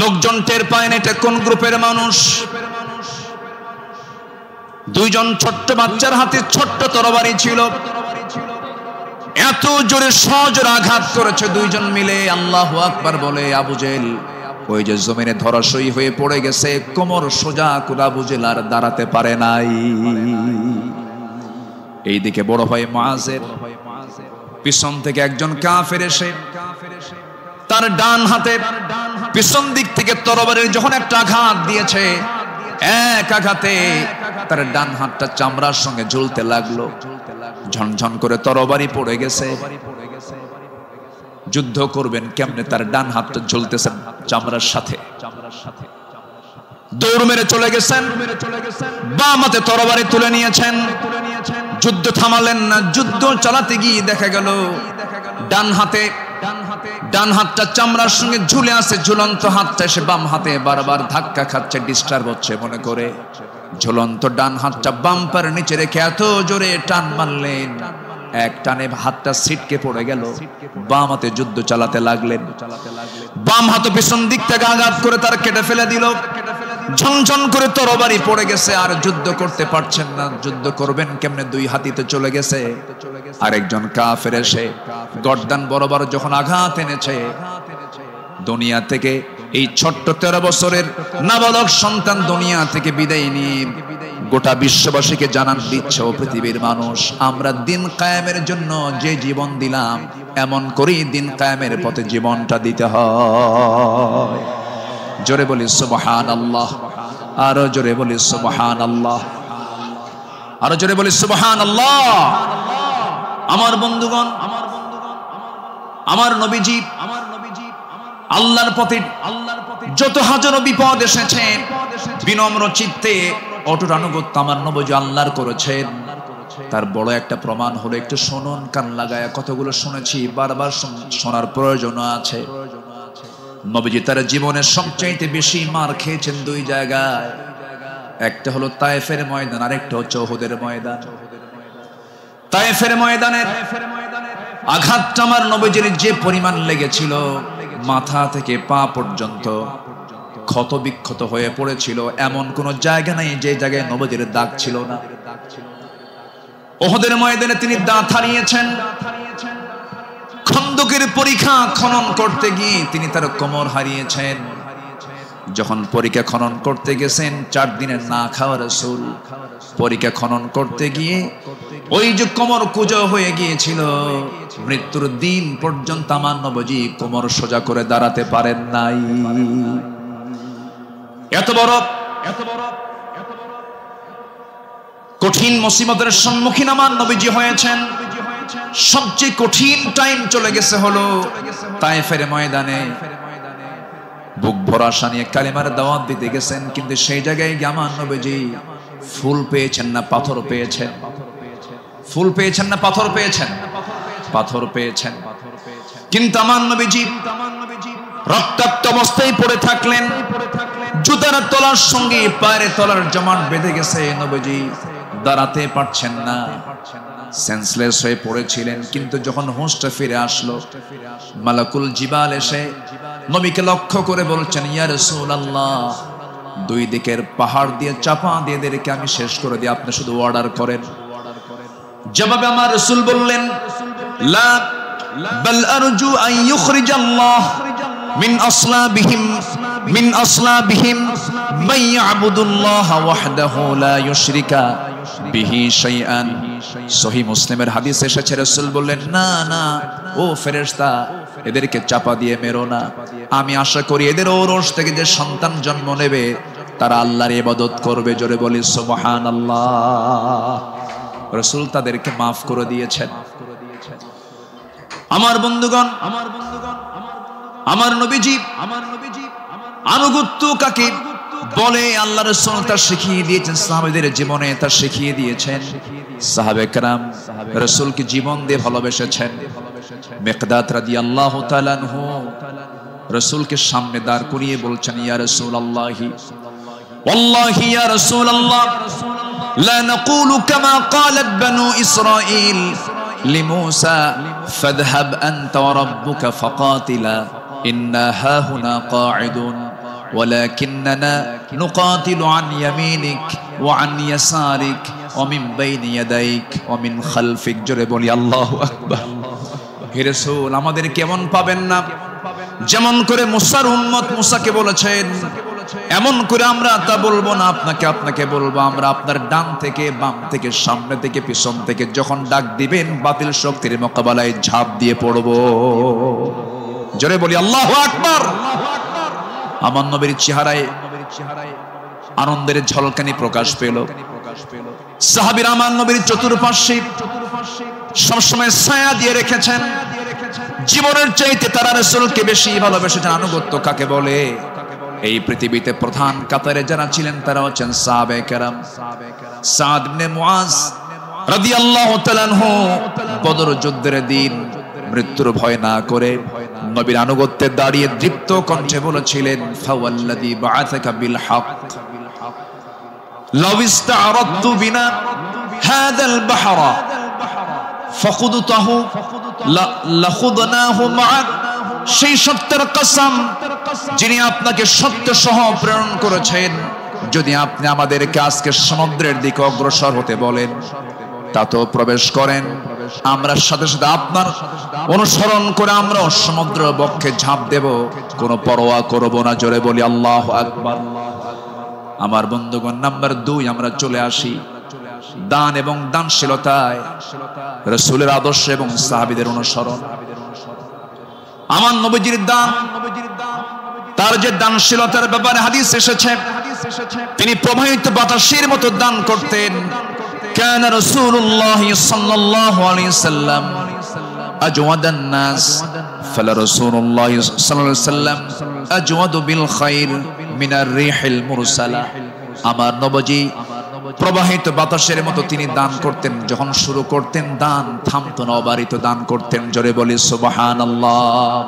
লোকজন টের পায় না এটা কোন গ্রুপের মানুষ। দুইজন ছোট্ট বাচ্চার হাতে ছোট্ট তরবারি ছিল, এত জোরে সজোরে আঘাত করেছে দুইজন মিলে। আল্লাহু আকবার বলে আবু জেহেল ওই যে জমিনে ধরাশয়ী হয়ে পড়ে গেছে, কোমর সোজা করে আবু জেহেল আর দাঁড়াতে পারে নাই। এইদিকে বড় ভাই মুআযের পিছন থেকে একজন কাফের এসে তার ডান হাতে পিছন দিক থেকে তরবারির যখন একটা আঘাত দিয়েছে, এক আঘাতে তার ডান হাতটা চামড়ার সঙ্গে ঝুলতে লাগলো, ঝনঝন করে তরবারি পড়ে গেছে। যুদ্ধ করবেন কেমনে, তার ডান হাতটা ঝুলতেছেন চামড়ার সাথে। দৌড় মেরে চলে গেছেন, বাম হাতে তরবারি তুলে নিয়েছেন, যুদ্ধ থামালেন না। যুদ্ধ চালাতে গিয়ে দেখা গেল ডান হাতটা চামড়ার সঙ্গে ঝুলে আছে, ঝুলন্ত হাতটা এসে বাম হাতে বারবার ধাক্কা খাচ্ছে, ডিস্টার্ব হচ্ছে মনে করে ঝুলন্ত ডান হাতটা বাম্পার নিচে রেখে এত জোরে টান মারলেন, এক টানে হাতটা ছিটকে পড়ে গেল। বাম হাতে যুদ্ধ চালাতে লাগলেন, বাম হাত পিছন দিক থেকে আঘাত করে তার কেটে ফেলে দিল, ঝনঝন করে তরবারি পড়ে গেছে, আর যুদ্ধ করতে পারছেন না। যুদ্ধ করবেন কেমনে, দুই হাতিতে চলে গেছে। আরেকজন কাফের এসে গর্দান বরাবর যখন আঘাত এনেছে, দুনিয়া থেকে এই ছোট্ট 13 বছরের নাবালক সন্তান দুনিয়া থেকে বিদায় নিয়ে গোটা বিশ্ববাসীকে জানান দিচ্ছে, ও পৃথিবীর মানুষ, আমরা দিন কায়েমের জন্য যে জীবন দিলাম, এমন করেই দিন কায়েমের পথে জীবনটা দিতে হয়। জোরে বলি সুবহানাল্লাহ, আরো জোরে বলি সুবহানাল্লাহ, আরো জোরে বলি সুবহানাল্লাহ। আমার বন্ধুগণ, আমার নবীজি আল্লাহর পথে যত হাজারো বিপদ এসেছে, বিনম্র চিত্তে অটুট আনুগত্য আমার নবীজি আল্লাহর করেছেন। তার বড় একটা প্রমাণ হলো, একটু শুনুন, কান লাগায়া কতগুলো শুনেছি, বারবার শোনার প্রয়োজন আছে। নবীজি তার জীবনের সবচাইতে বেশি মার খেয়েছেন দুই জায়গায়, একটা হলো তায়েফের ময়দান, আরেকটা হচ্ছে উহুদের ময়দান। তায়েফের ময়দানের আঘাতটা আমার নবীজির যে পরিমাণ লেগেছিল, মাথা থেকে পা পর্যন্ত ক্ষত বিক্ষত হয়ে পড়েছিল, এমন কোন জায়গা নাই যে জায়গায় নবীজির দাগ ছিল না। উহুদের ময়দানে তিনি দাঁত হারিয়েছেন, খন্দকের পরীক্ষা খনন করতে গিয়ে তিনি তার কোমর হারিয়েছেন। যখন পরীক্ষা খনন করতে গেছেন, 4 দিনের না খাওয়া রাসূল পরীক্ষা খনন করতে গিয়ে ওই যে কোমর কুঁজো হয়ে গিয়েছিল, মৃত্যুর দিন পর্যন্ত আমার নবীজি কোমর সোজা করে দাঁড়াতে পারেন নাই। এত বড় কঠিন মুসিবতের সম্মুখীন আমার নবীজি হয়েছেন। সবচেয়ে কঠিন টাইম চলে গেছে হলো তায়েফের ময়দানে। বুক ভরা আশা নিয়ে কালিমার দাওয়াত দিতে গেছেন, কিন্তু সেই জায়গায় গিয়ে আমার নবীজি ফুল পেয়েছেন না পাথর পেয়েছেন? ফুল পেয়েছেন না পাথর পেয়েছেন? পাথর পেয়েছেন। কিন্তু আমার নবীজি রক্তাক্ত অবস্থায় পড়ে থাকলেন, জুতার তলার সঙ্গে পায়ের তলার জমাট বেঁধে গেছে, নবীজি দাঁড়াতে পারছেন না, সেন্সলেস হয়ে পড়েছিলেন। কিন্তু যখন হুঁশটা ফিরে আসলো, মালাকুল জিবাল এসে নবীকে লক্ষ্য করে বলছেন, ইয়া রাসূলুল্লাহ, দুই দিকের পাহাড় দিয়ে চাপা দিয়ে এদেরকে আমি শেষ করে দিই, আপনি শুধু অর্ডার করেন। জবাবে আমার রাসূল বললেন, লা বাল আরজু আন ইউখরিজাল্লাহ মিন আসলাবিহিম মান ইয়াবুদুল্লাহ ওয়াহদাহু লা ইউশরিকা বিহি শাইআন। সহিহ মুসলিমের হাদিস এসেছে, রাসূল বললেন, না না ও ফেরেশতা, এদেরকে চাপা দিয়ে মেরো না। আমি আশা করি এদের ঔরস থেকে যে সন্তান জন্ম নেবে তারা আল্লাহর ইবাদত করবে। জোরে বলি সুবহানাল্লাহ। রাসূল তাদেরকে মাফ করে দিয়েছেন। আমার বন্ধুগণ, আমার নবীজি আনুগত্য কাকে বলে আল্লাহ রাসূল তা শিখিয়ে দিয়েছেন, সাহাবাদের জীবনে তা শিখিয়ে দিয়েছেন। সাহাবে কেরাম রাসূলকে জীবন দিয়ে ভালোবেসেছেন। মিকদাদ রাদিয়াল্লাহু তাআলা আনহু রাসূলকে সামনে দাঁড় করিয়ে বলছেন, ইয়া রাসূলুল্লাহি ওয়াল্লাহি ইয়া রাসূলুল্লাহ লা নাকুলু কামা ক্বালাত বানু ইসরাঈল লিমূসা ফাযহাব আনতা ওয়া রাব্বুকা ফাকাতিলা ইন্না হাহুনা কাঈদুন। ওয়ালাকিন্নানা নুকাতিলু আন ইয়ামিনিক ওয়া আন ইয়াসারিক ওয়া মিন বাইনি ইয়াদাইক ওয়া মিন খালফিক। জোরে বলি আল্লাহু আকবার। হে রাসূল, আমাদের কেমন পাবেন না, যেমন করে মুসার উম্মত মুসাকে বলেছেন এমন করে আমরা তা বলবো না, আপনাকে বলবো। আমরা আপনার ডান থেকে বাম থেকে সামনে থেকে পিছন থেকে যখন ডাক দিবেন বাতিল শক্তির মোকাবেলায় ঝাঁপ দিয়ে পড়বো। জোরে বলি আল্লাহু আকবার। আমার নবীর চেহারায় আনন্দের ঝলকানি প্রকাশ পেল। সাহাবীরা আমার নবীর চতুর্পার্শ্বে সবসময় ছায়া দিয়ে রেখেছেন। জীবনের চাইতে তারা রাসূলকে বেশি ভালোবেসেছেন। আনুগত্য কাকে বলে? এই পৃথিবীতে প্রধান কাতারে যারা ছিলেন তারা হচ্ছেন সাহাবায়ে কেরাম। সাদ ইবনে মুআজ রাদিয়াল্লাহু তাআলা আনহু বদর যুদ্ধের দিন মৃত্যুর ভয় না করে নবীর আনুগত্যে দাঁড়িয়ে দীপ্ত কণ্ঠে বলেছিলেন, ফাওয়াল্লাযী বাআসাকা বিল হক লাউ ইসতা'রাদতু বিনা হাযাল বাহরা ফাখুদতাহু লাখুদনাহু মা'আক। সেই সত্যের কসম যিনি আপনাকে সত্য সহ প্রেরণ করেছেন, যদি আপনি আমাদেরকে আজকে সমুদ্রের দিকে অগ্রসর হতে বলেন তাতেও প্রবেশ করেন, আমরা সাথে সাথে আপনার অনুসরণ করে আমরা সমুদ্র বক্ষে ঝাঁপ দেব, কোনো পরোয়া করব না। জোরে বলি আল্লাহু আকবার। আমার বন্ধুগণ, নাম্বার 2 আমরা চলে আসি দান এবং দানশীলতায়, রাসূলের আদর্শ এবং সাহাবীদের অনুসরণ। আমার নবীজির দান, তার যে দানশীলতার ব্যাপারে হাদিস এসেছে, তিনি প্রবাহিত বাতাসের মতো দান করতেন। كان رسول الله صلى الله عليه وسلم أجود الناس فلرسول الله صلى الله عليه وسلم أجود بالخير من الريح المرسلة। আমার নবী প্রবাহিত বাতাসের মতো তিনি দান করতেন। যখন শুরু করতেন দান থামতো না, অবারিত দান করতেন। জোরে বলি সুবহানাল্লাহ।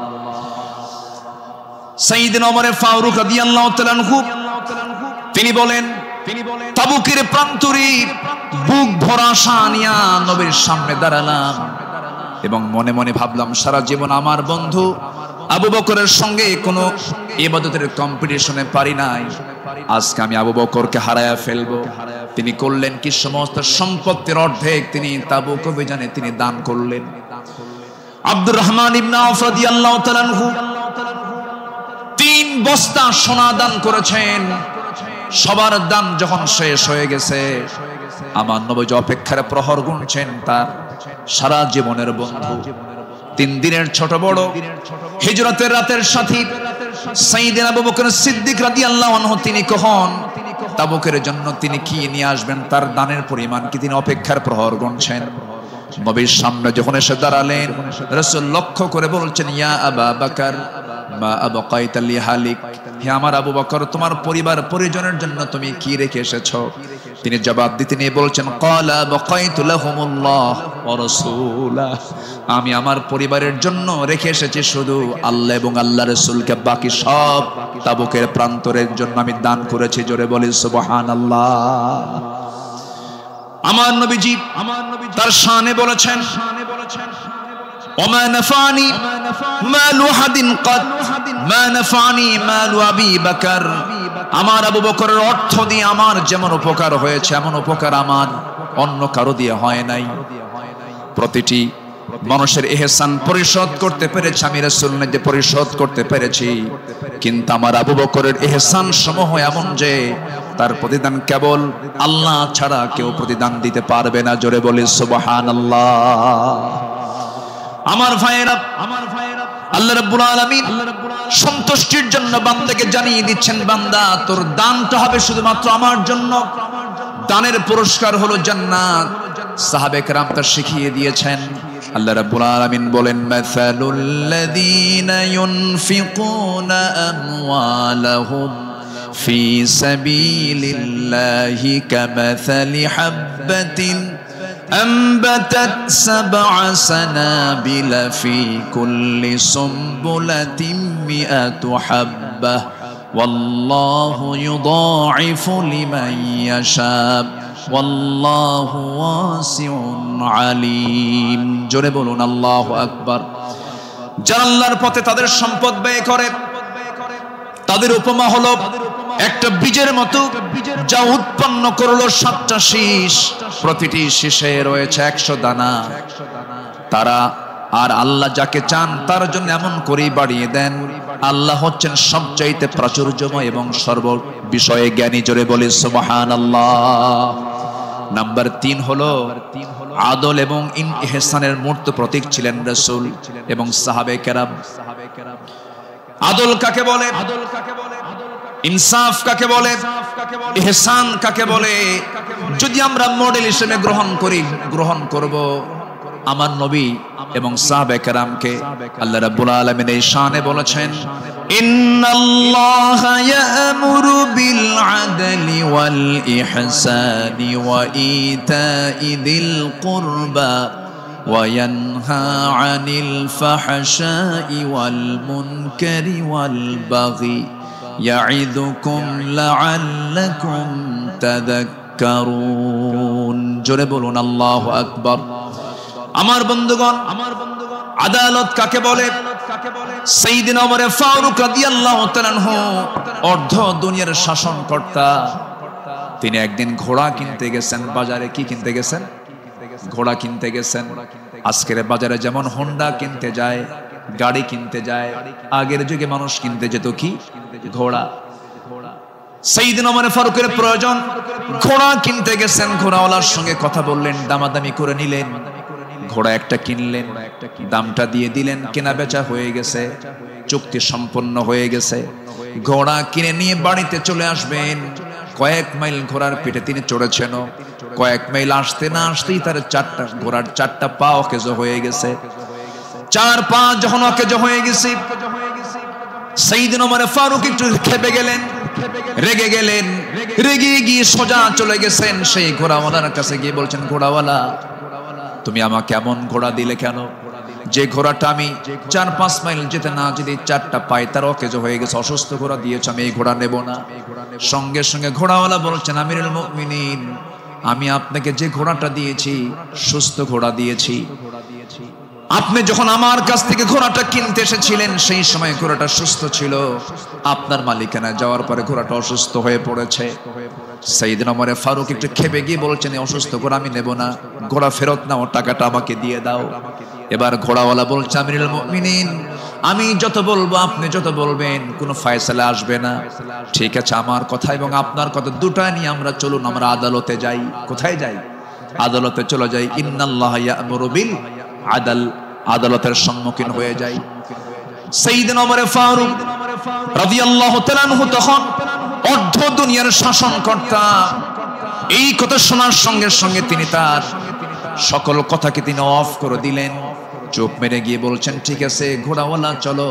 সাইয়েদনা ওমর ফারুক রাদিয়াল্লাহু তাআলা আনহু তিনি বলেন, তাবুকের প্রান্তরে বুক ভরা আশা নিয়া নবীর সামনে দাঁড়ালাম এবং মনে মনে ভাবলাম সারা জীবন আমার বন্ধু আবু বকরের সঙ্গে কোনো ইবাদতের কম্পিটিশনে পারি নাই, আজকে আমি আবু বকরকে হারায়া ফেলবো। তিনি করলেন কি, সমস্ত সম্পত্তির অর্ধেক তিনি তাবুক অভিযানে তিনি দান করলেন। আব্দুর রহমান ইবনে আওফ রাদিয়াল্লাহু তাআলা আনহু 3 বস্তা সোনা দান করেছেন। সবার দান যখন শেষ হয়ে গেছে, আমার নবী অপেক্ষার প্রহর গুনছেন তার সারা জীবনের বন্ধু, 3 দিনের ছোট বড় হিজরতের রাতের সাথী সাইয়েদনা আবু বকর সিদ্দিক রাদিয়াল্লাহু আনহু তিনি কখন তাবুকের জন্য তিনি কি নিয়ে আসবেন, তার দানের পরিমাণ কি, তিনি অপেক্ষার প্রহর গুনছেন। নবীর সামনে যখন এসে দাঁড়ালেন, রাসূল লক্ষ্য করে বলছেন, ইয়া আবা বকর মা আবকাইতা লিহালিক, হে আমার আবু বকর, তোমার পরিবার পরিজনের জন্য তুমি কি রেখে এসেছো? তিনি জবাব দিতে নিয়ে বলছেন, ক্বালা বাকাইতু লাহুমুল্লাহ ওয়া রাসূলাহ, আমি আমার পরিবারের জন্য রেখে এসেছি শুধু আল্লাহ এবং আল্লাহর রাসূলকে, বাকি সব তাবুকের প্রান্তরের জন্য আমি দান করেছি। জোরে বলি সুবহানাল্লাহ। আমার নবীজি তার শানে বলেছেন, ওমা নাফানি মালু হাদিন কদ মা নাফানি মালু আবি বকর, আমার আবু বকরের অর্থ দিয়ে আমার যেমন উপকার হয়েছে এমন উপকার আমার অন্য কারো দিয়ে হয় নাই। প্রতিটি মানুষের ইহসান পরিশোধ করতে পেরেছি আমি, রাসূল যে পরিশোধ করতে পেরেছি, কিন্তু আমার আবু বকরের ইহসান সমূহ এমন যে তার প্রতিদান কেবল আল্লাহ ছাড়া কেউ প্রতিদান দিতে পারবে না। জোরে বলি সুবহানাল্লাহ। আমার ভাইয়েরা, আল্লাহ রাব্বুল আলামিন সন্তুষ্টির জন্য বান্দাকে জানিয়ে দিচ্ছেন, বান্দা তোর দানটা হবে শুধুমাত্র আমার জন্য, দানের পুরস্কার হলো জান্নাত। সাহাবে কেরাম তা শিখিয়ে দিয়েছেন। আল্লাহ রাব্বুল আলামিন বলেন, মাসালুল লাযীনা ইউনফিকুনা আমওয়ালাহুম ফি সাবিলিল্লাহি কামাসালি হাববাতিন أنبتت 7 سنابل في كل سنبلة 100 حبة والله يضاعف لمن يشاء والله واسع عليم। জোরে বলুন আল্লাহু আকবার। যারা আল্লাহর পথে তাদের সম্পদ ব্যয় করে, তাদের উপমা হলো একটা বীজের মতো, যা উৎপন্ন করলো 7টা শীষ, প্রতিটি শীষে রয়েছে 100 দানা। তারা আর আল্লাহ যাকে চান তার জন্য এমন করেই বাড়িয়ে দেন। আল্লাহ হচ্ছেন সবচাইতে প্রাচুর্যময় এবং সর্ব বিষয়ে জ্ঞানী। জোরে বলি সুবহানাল্লাহ। নাম্বার 3 হলো আদল এবং ইহসানের মূর্ত প্রতীক ছিলেন রাসূল এবং সাহাবে কেরাম। আদল কাকে বলে, ইনসাফ কাকে বলে, ইহসান কাকে বলে, যদি আমরা মডেল হিসেবে গ্রহণ করব আমার নবী এবং সাহাবে কেরামকে। আল্লাহ রাব্বুল আলামিন এই শানে বলেছেন, ইন্নাল্লাহা ইয়া'মুরু বিল আদলি ওয়াল ইহসানি ওয়া ইতা'i যিল কুরবা ওয়া ইয়ানহা আনিল ফাহশাই ওয়াল মুনকারি ওয়াল বাগি ইয়া'iদুকুম লা'আল্লাকুম তাযাক্কারুন। জোরে বলুন আল্লাহু আকবার। আমার বন্ধুগণ, আদালত কাকে বলে? সাইয়্যিদিনা ওমর ফারুক রাদিয়াল্লাহু তাআলা আনহু অর্ধ দুনিয়ার শাসনকর্তা। তিনি একদিন ঘোড়া কিনতে গেছেন বাজারে। কি কিনতে গেছেন? ঘোড়া কিনতে গেছেন। আজকের বাজারে যেমন হোন্ডা কিনতে যায়, গাড়ি কিনতে যায়, আগের যুগে মানুষ কিনতে যেত কি? ঘোড়া। সাইয়্যিদিনা ওমর ফারুকের প্রয়োজন, ঘোড়া কিনতে গেছেন। ঘোড়াওয়ালার সঙ্গে কথা বললেন, দামাদামি করে নিলেন, ঘোড়া একটা কিনলেন, দামটা দিয়ে দিলেন, কেনা বেচা হয়ে গেছে, চুক্তি সম্পন্ন হয়ে গেছে। ঘোড়া কিনে নিয়ে বাড়িতে চলে আসবেন। কয়েক মাইল ঘোড়ার পিঠে তিনি চড়েছেন। কয়েক মাইল আসতে না আসতেই তার ঘোড়ার 4টা পা অকেজ হয়ে গেছে। 4 পা যখন অকেজ হয়ে গেছে, সাইয়্যিদিনা ওমর ফারুক একটু খেপে গেলেন, রেগে গেলেন। রেগে গিয়ে সোজা চলে গেছেন সেই ঘোড়াওয়ালার কাছে গিয়ে বলছেন, ঘোড়াওয়ালা, তুমি আমাকে এমন ঘোড়া দিলে কেন? যে ঘোড়াটা আমি 4-5 মাইল যেতে না যদি 4টা পাই তার অকেজ হয়ে গেছে, অসুস্থ ঘোড়া দিয়েছ, আমি এই ঘোড়া নেব না। সঙ্গে সঙ্গে ঘোড়াওয়ালা বলছেন, আমিরুল মুমিনিন, আমি আপনাকে যে ঘোড়াটা দিয়েছি সুস্থ ঘোড়া দিয়েছি। আপনি যখন আমার কাছ থেকে ঘোড়াটা কিনতে এসেছিলেন সেই সময় ঘোড়াটা সুস্থ ছিল। আপনার মালিকানা যাওয়ার পরে ঘোড়াটা অসুস্থ হয়ে পড়েছে। সাইয়্যিদিনা ওমর ফারুক একটু খেপে গিয়ে বলছেন, অসুস্থ ঘোড়া আমি নেব না, ঘোড়া ফেরত নাও, টাকাটা আমাকে দিয়ে দাও। এবার ঘোড়াওয়ালা বলছে, আমিরুল মুমিনিন, আমি যত বলবো, আপনি যত বলবেন, কোনো ফয়সালা আসবে না। ঠিক আছে, আমার কথা এবং আপনার কথা দুটা নিয়ে আমরা চলুন, আমরা আদালতে যাই। কোথায় যাই? আদালতে চলে যাই। ইন্নাল্লাহা ইয়া'মুরু বিল আদল, আদালতের সম্মুখীন হয়ে যাই। সাইয়্যিদিনা ওমর ফারুক রাদিয়াল্লাহু তাআলা আনহু তখন অর্ধ দুনিয়ার শাসনকর্তা। এই কথা শোনার সঙ্গে সঙ্গে তিনি তার সকল কথাকে তিনি অফ করে দিলেন, চুপ মেরে গিয়ে বলছেন, ঠিক আছে ঘোড়াওয়ালা, চলো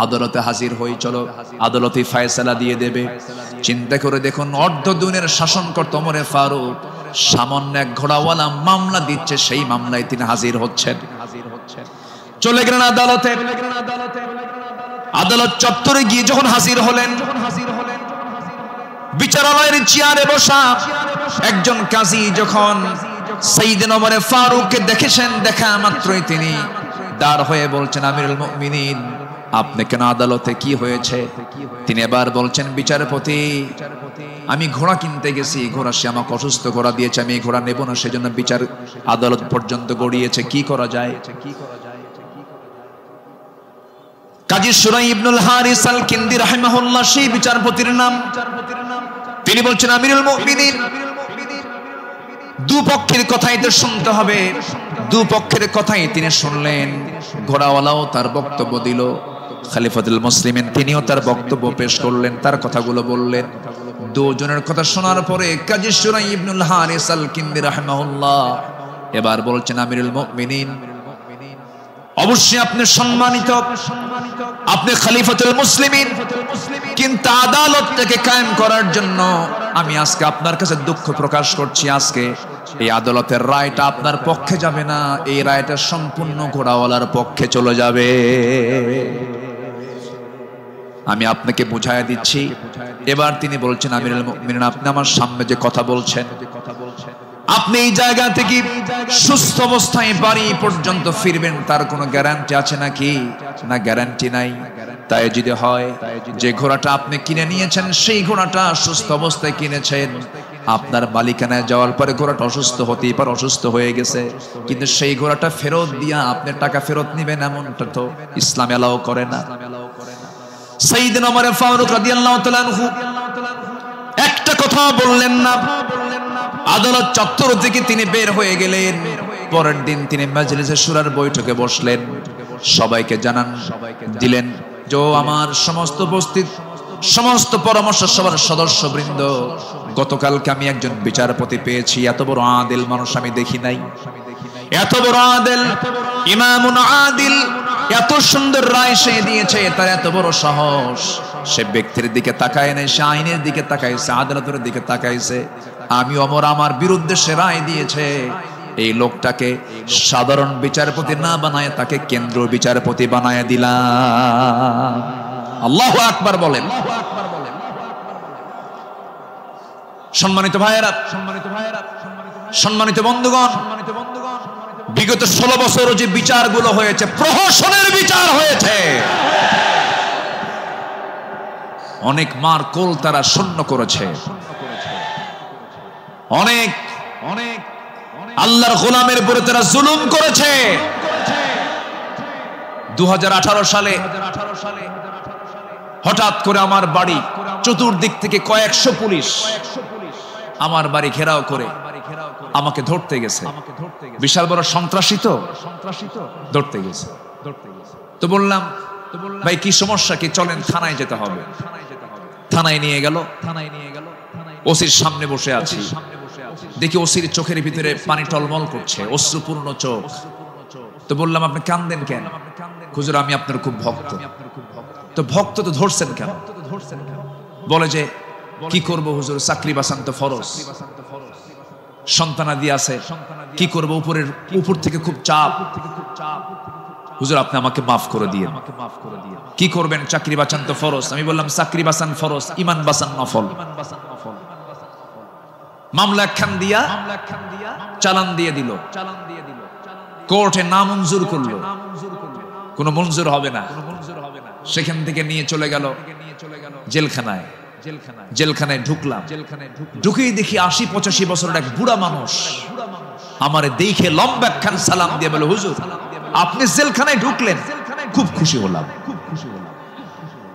আদালতে হাজির হই, চলো আদালতে ফয়সালা দিয়ে দেবে। চিন্তা করে দেখুন, অর্ধ দুনিয়ার শাসনকর্তা ওমর ফারুক সামান্য এক ঘোড়াওয়ালা মামলা দিচ্ছে, সেই মামলায় তিনি হাজির হচ্ছেন। চলে গেলেন আদালতে। আদালত চত্বরে গিয়ে যখন হাজির হলেন, বিচারালয়ের চেয়ারে বসা একজন কাজী যখন সাইয়্যিদিনা ওমর ফারুককে দেখেছেন, দেখা মাত্রই তিনি দাঁড় হয়ে বলছেন, আমিরুল মুমিনিন, আপনি কেন আদালতে, কি হয়েছে? তিনি এবার বলছেন, বিচারপতি, আমি ঘোড়া কিনতে গেছি, ঘোড়া সে আমাকে অসুস্থ ঘোড়া দিয়েছে, আমি এই ঘোড়া নেব না, সেজন্য বিচার আদালত পর্যন্ত গড়িয়েছে, কি করা যায়? কাজী সুরাই ইবনুল হারিস আল কিন্দি রাহিমাহুল্লাহ সেই বিচারপতির নাম। তিনি বলছেন, আমিরুল মুমিনিন, দুপক্ষের কথাই তো শুনতে হবে। দুপক্ষের কথাই তিনি শুনলেন। ঘোড়াওয়ালাও তার বক্তব্য দিল, খলিফাতুল মুসলিমিন তিনিও তার বক্তব্য পেশ করলেন, তার কথাগুলো বললেন। দুজনের কথা শোনার পরে কাজী সুরাই ইবনুল হারিস আল কিন্দি রাহিমাহুল্লাহ এবার বলছেন, আমিরুল মুমিনিন, অবশ্যই আপনি সম্মানিত, আপনি খলিফাতুল মুসলিমিন, কিন্তু আদালতটাকে কায়েম করার জন্য আমি আজকে আপনার কাছে দুঃখ প্রকাশ করছি। আজকে এই আদালতের রায়টা আপনার পক্ষে যাবে না, এই রায়টা সম্পূর্ণ ঘোড়াওয়ালার পক্ষে চলে যাবে। আমি আপনাকে বুঝাইয়া দিচ্ছি। এবার তিনি বলছেন, আমিরুল মুমিনিন, আপনি আমার সামনে যে কথা বলছেন, আপনি এই জায়গা থেকে সুস্থ অবস্থায় বাড়ি পর্যন্ত ফিরবেন, তার কোনো গ্যারান্টি আছে নাকি? না, গ্যারান্টি নাই। তাই যদি হয় যে ঘোড়াটা আপনি কিনে নিয়েছেন সেই ঘোড়াটা সুস্থ অবস্থায় কিনেছেন, আপনার মালিকানায় যাওয়ার পরে ঘোড়াটা অসুস্থ হতেই পারে, অসুস্থ হয়ে গেছে, কিন্তু সেই ঘোড়াটা ফেরত দিয়া আপনি টাকা ফেরত নেবেন এমনটা তো ইসলাম এলাও করে না। সাইয়েদনা ওমর ফারুক রাদিয়াল্লাহু তাআলা আনহু একটা কথা বললেন না। আদালত চত্বর থেকে তিনি বের হয়ে গেলেন। পরের দিন তিনি মাজলিসে শুরার বৈঠকে বসলেন, সবাইকে জানান দিলেন যে আমার সমস্ত উপস্থিত সমস্ত পরামর্শ সভার সদস্যবৃন্দ, গতকালকে আমি একজন বিচারপতি পেয়েছি, এত বড় আদিল মানুষ আমি দেখি নাই, এত বড় আদিল ইমামুন আদিল, এত সুন্দর রায় সে দিয়েছে, তার এত বড় সাহস, সে ব্যক্তির দিকে তাকায় নাই, সে আইনের দিকে তাকাইছে, আদালতের দিকে তাকাইছে। আমি ওমর আমার বিরুদ্ধে সে রায় দিয়েছে, এই লোকটাকে সাধারণ বিচারপতি না বানায় তাকে কেন্দ্রীয় বিচারপতি বানায় দিলাম। আল্লাহু আকবার বলেন। সম্মানিত ভাইয়েরা, সম্মানিত বন্ধুগণ, বিগত 16 বছর যে বিচারগুলো হয়েছে, প্রহসনের বিচার হয়েছে, অনেক মার কোল তারা শূন্য করেছে, অনেক অনেক আল্লাহর গোলামের উপরে তারা জুলুম করেছে। 2018 সালে হঠাৎ করে আমার বাড়ি চতুর্দিক থেকে কয়েকশো পুলিশ আমার বাড়ি ঘেরাও করে আমাকে ধরতে গেছে। বিশাল বড় সন্ত্রাসী তো ধরতে গেছে। তো বললাম ভাই কি সমস্যা কি, চলেন থানায় যেতে হবে। থানায় নিয়ে গেল। ওসির সামনে বসে আছি, দেখি ওসির চোখের ভিতরে পানি টলমল করছে, অশ্রুপূর্ণ চোখ। তো বললাম আপনি কাঁদেন কেন? হুজুর আমি আপনার খুব ভক্ত। তো ভক্ত তো ধরছেন কেন? বলে যে কি করব হুজুর, চাকরি বাঁচান তো ফরজ, সন্তানাদি আছে, কি করব, উপর থেকে খুব চাপ, হুজুর আপনি আমাকে মাফ করে দিয়েন। কি করবেন? চাকরি বাঁচান তো ফরজ। আমি বললাম চাকরি বাঁচান ফরজ, ইমান বাঁচান নফল। মামলা একখান দিয়া চালান দিয়ে দিল, কোর্টে নামঞ্জুর করলো, কোনো মঞ্জুর হবে না। সেখান থেকে নিয়ে চলে গেল জেলখানায়। জেলখানায় ঢুকলাম, ঢুকেই দেখি 80-85 বছরের এক বুড়া মানুষ আমারে দেখে লম্বা একখান সালাম দিয়ে বলে হুজুর আপনি জেলখানায় ঢুকলেন, খুব খুশি হলাম।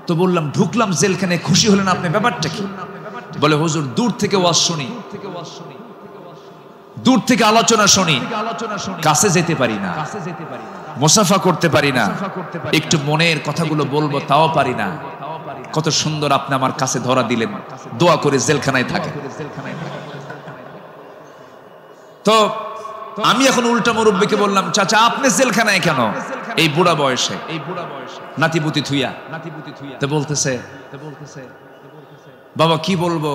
তো বললাম ঢুকলাম জেলখানায়, খুশি হলেন আপনি, ব্যাপারটা কি? বলে হুজুর দূর থেকে ওয়াজ শুনি, দূর থেকে আলোচনা শুনি, কাছে যেতে পারি না, মুসাফা করতে পারি না, একটু মনের কথাগুলো বলবো তাও পারি না। কত সুন্দর আপনি আমার কাছে ধরা দিলেন, দোয়া করে জেলখানায় থাকে। তো আমি এখন উল্টা মুরব্বিকে বললাম চাচা আপনি জেলখানায় কেন এই বুড়া বয়সে, নাতিপুতি থুইয়া? তো বলতেছে বাবা কি বলবো,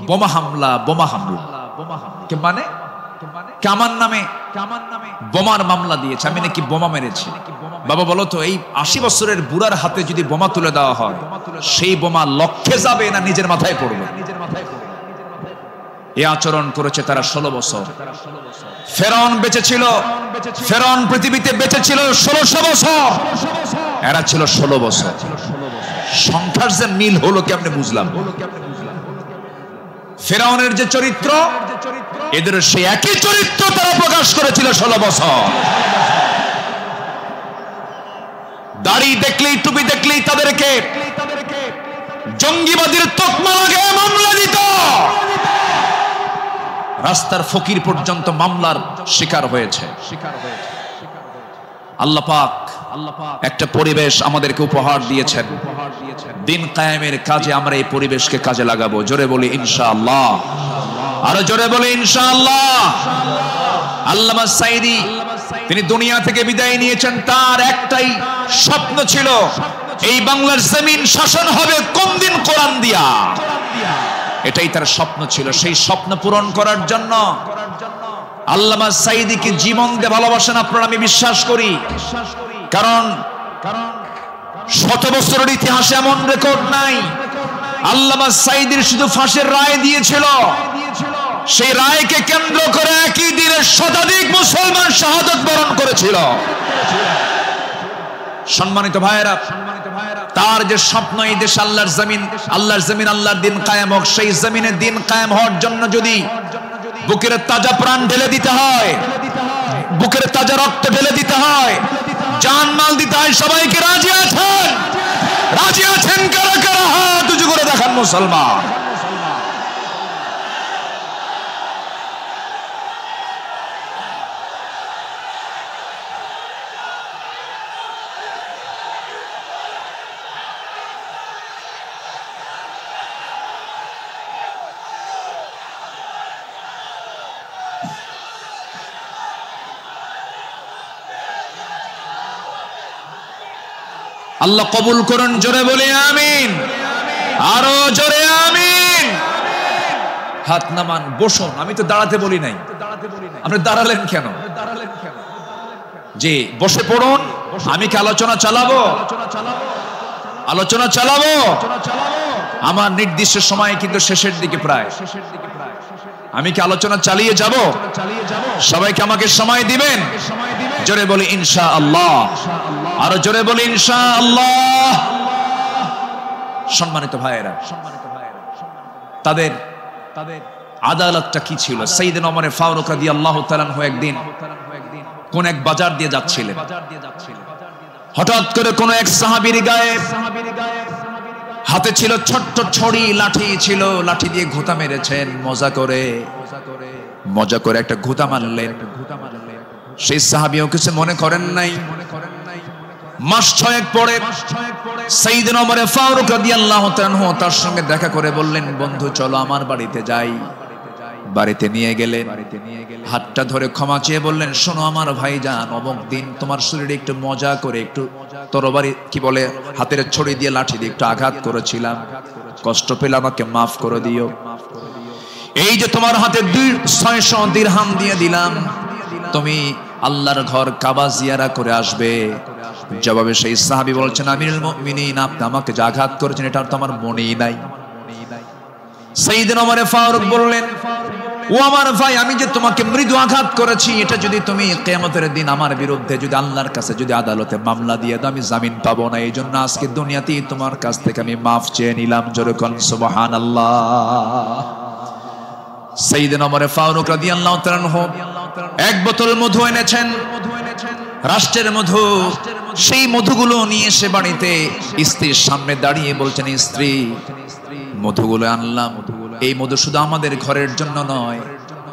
বোমা হামলা, বোমা হামলা। মানে কামান নামে বোমার মামলা দিয়েছে, আমি নাকি বোমা মেরেছি। বাবা বলো তো এই 80 বছরের বুড়ার হাতে যদি বোমা তুলে দেওয়া হয়, সেই বোমা লক্ষ্যে যাবে না নিজের মাথায় পড়বে? এই আচরণ করেছে তারা 16 বছর। ফেরাউন বেঁচে ছিল, ফেরাউন পৃথিবীতে বেঁচে ছিল 1600 বছর, এরা ছিল 16 বছর। সংখ্যার যে মিল হলো কেমনে বুঝলাম? ফেরাউনের যে চরিত্র, এদের সেই একই চরিত্র তারা প্রকাশ করেছিল 16 বছর। দাড়ি দেখলেই, টুপি দেখলেই তাদেরকে জঙ্গিবাদীর তকমা লাগিয়ে মামলা দিত। রাস্তার ফকির পর্যন্ত মামলার শিকার হয়েছে। আল্লাহ পাক একটা পরিবেশ আমাদেরকে উপহার দিয়েছেন, দিন কায়েমের কাজে আমরা এই পরিবেশকে কাজে লাগাবো। জোরে বলি ইনশাআল্লাহ, আরো জোরে বলি ইনশাআল্লাহ। আল্লামা সাঈদী তিনি দুনিয়া থেকে বিদায় নিয়েছেন, তার একটাই স্বপ্ন ছিল এই বাংলার জমিন শাসন হবে কোন দিন? কোরআন দিয়া। এটাই তার স্বপ্ন ছিল। সেই স্বপ্ন পূরণ করার জন্য আল্লামা সাঈদীকে জীবন দিয়ে ভালোবাসেন আপনারা, আমি বিশ্বাস করি। কারণ 100 বছরের ইতিহাসে এমন রেকর্ড নাই। আল্লামা সাঈদীর শুধু ফাঁসির রায় দিয়েছিল, সেই রায়কে কেন্দ্র করে একই দিনে শতাধিক মুসলমান শাহাদাত বরণ করেছিল। সম্মানিত ভাইয়েরা, তার যে স্বপ্ন এই দেশ আল্লাহর জমিন, আল্লাহর দিন কায়েম হোক, সেই জমিনে দিন কায়েম হওয়ার জন্য যদি বুকের তাজা প্রাণ ঢেলে দিতে হয়, বুকের তাজা রক্ত ঢেলে দিতে হয়, জানমাল দিতে হয়, সবাইকে রাজি আছেন? রাজি আছেন কারা কারা? হাত উঁচু করে দেখান মুসলমান। আল্লাহ কবুল করুন, জোরে বলি আমিন, আরো জোরে আমিন। হাত নামান, বসুন। আমি তো দাঁড়াতে বলি নাই, আপনি দাঁড়ালেন কেন? জি, বসে পড়ুন। আমি কি আলোচনা চালাবো? আলোচনা চালাবো। আমার নির্দিষ্ট সময় কিন্তু শেষের দিকে প্রায়। আমি কি আলোচনা চালিয়ে যাব? সবাইকে আমাকে সময় দিবেন? জোরে বলি ইনশাআল্লাহ, আরো জোরে বলি ইনশাআল্লাহ। সম্মানিত ভাইয়েরা, তাদের আদালতটা কি ছিল? সাইয়েদনা ওমর ফারুক রাদিয়াল্লাহু তাআলা আনহু একদিন কোন এক বাজার দিয়ে যাচ্ছিলেন। হঠাৎ করে কোন এক সাহাবীর গায়ে হাতে ছিল ছোট্ট ছড়ি, লাঠি ছিল, লাঠি দিয়ে ঘুতা মেরেছেন। মজা করে একটা ঘুতা মারলেন। সেই সাহাবীও কিছু মনে করেন নাই। মাস 6 পরে সাইয়েদনা ওমর ফারুক রাদিয়াল্লাহু তাআলা আনহু তার সঙ্গে দেখা করে বললেন, বন্ধু চলো আমার বাড়িতে যাই। বাড়িতে নিয়ে গেলেন, হাতটা ধরে ক্ষমা চেয়ে বললেন, শোনো আমার ভাইজান, অমুক দিন তোমার শরীরে একটু মজা করে একটু তরবারি কি বলে হাতের ছড়ি দিয়ে লাঠি দিয়ে একটু আঘাত করেছিলাম, কষ্ট পেলে আমাকে মাফ করে দিও। এই যে তোমার হাতে 600 দিরহাম দিয়ে দিলাম, তুমি আল্লাহর ঘর কাবা জিয়ারা করে আসবে। জবাবে সেই সাহাবী বলছেন, আমিরুল মুমিনিন, আপনি আমাকে যে আঘাত করেছেন এটা তো আমার মনেই নাই। সাইয়েদনা ওমর ফারুক বললেন, ও আমার ভাই, আমি যে তোমাকে মৃদু আঘাত করেছি, এটা যদি তুমি কিয়ামতের দিন আমার বিরুদ্ধে যদি আল্লাহর কাছে যদি আদালতে মামলা দিয়ে দাও, আমি জামিন পাবো না। এই জন্য আজকে দুনিয়াতেই তোমার কাছ থেকে আমি মাফ চেয়ে নিলাম। জোরে কোন সুবহানাল্লাহ। সাইয়েদনা ওমর ফারুক রাদিয়াল্লাহু তাআলা আনহু এক বোতল মধু এনেছেন, রাষ্ট্রের মধু। সেই মধুগুলো নিয়ে এসে বাড়িতে স্ত্রীর সামনে দাঁড়িয়ে বলছেন, স্ত্রী, মধুগুলো আনলাম। এই মধু শুধু আমাদের ঘরের জন্য নয়,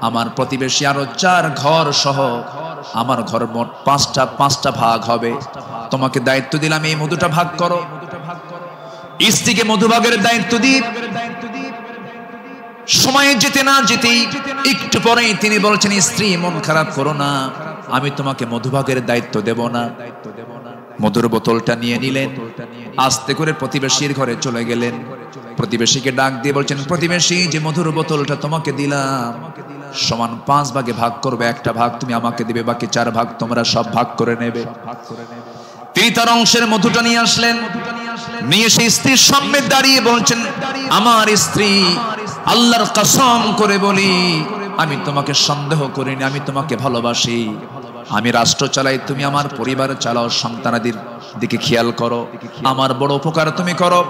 আমার প্রতিবেশী আরো 4 ঘর সহ আমার ঘর মোট 5টা ভাগ হবে। তোমাকে দায়িত্ব দিলাম, এই মধুটা ভাগ করো। স্ত্রীকে মধু ভাগের দায়িত্ব দিই। সময় যেতে না যেতেই একটু পরেই তিনি বলছেন, স্ত্রী মন খারাপ করো না, আমি তোমাকে মধুভাগের দায়িত্ব দেব না। মধুর বোতলটা নিয়ে নিলেন, আস্তে করে প্রতিবেশীর ঘরে চলে গেলেন। প্রতিবেশীকে ডাক দিয়ে বলছেন, প্রতিবেশী, যে মধুর বোতলটা তোমাকে দিলাম সমান 5 ভাগে ভাগ করবে, একটা ভাগ তুমি আমাকে দিবে, বাকি 4 ভাগ তোমরা সব ভাগ করে নেবে। তিনি তার অংশের মধুটা নিয়ে আসলেন, নিয়ে সেই স্ত্রীর সামনে দাঁড়িয়ে বলছেন, আমার স্ত্রী, আল্লাহর কসম করে বলি, আমি তোমাকে সন্দেহ করিনি, আমি তোমাকে ভালোবাসি। আমি রাষ্ট্র চালাই, তুমি আমার পরিবার চালাও, সন্তানাদের দিকে খেয়াল করো, আমার বড় উপকার তুমি করো।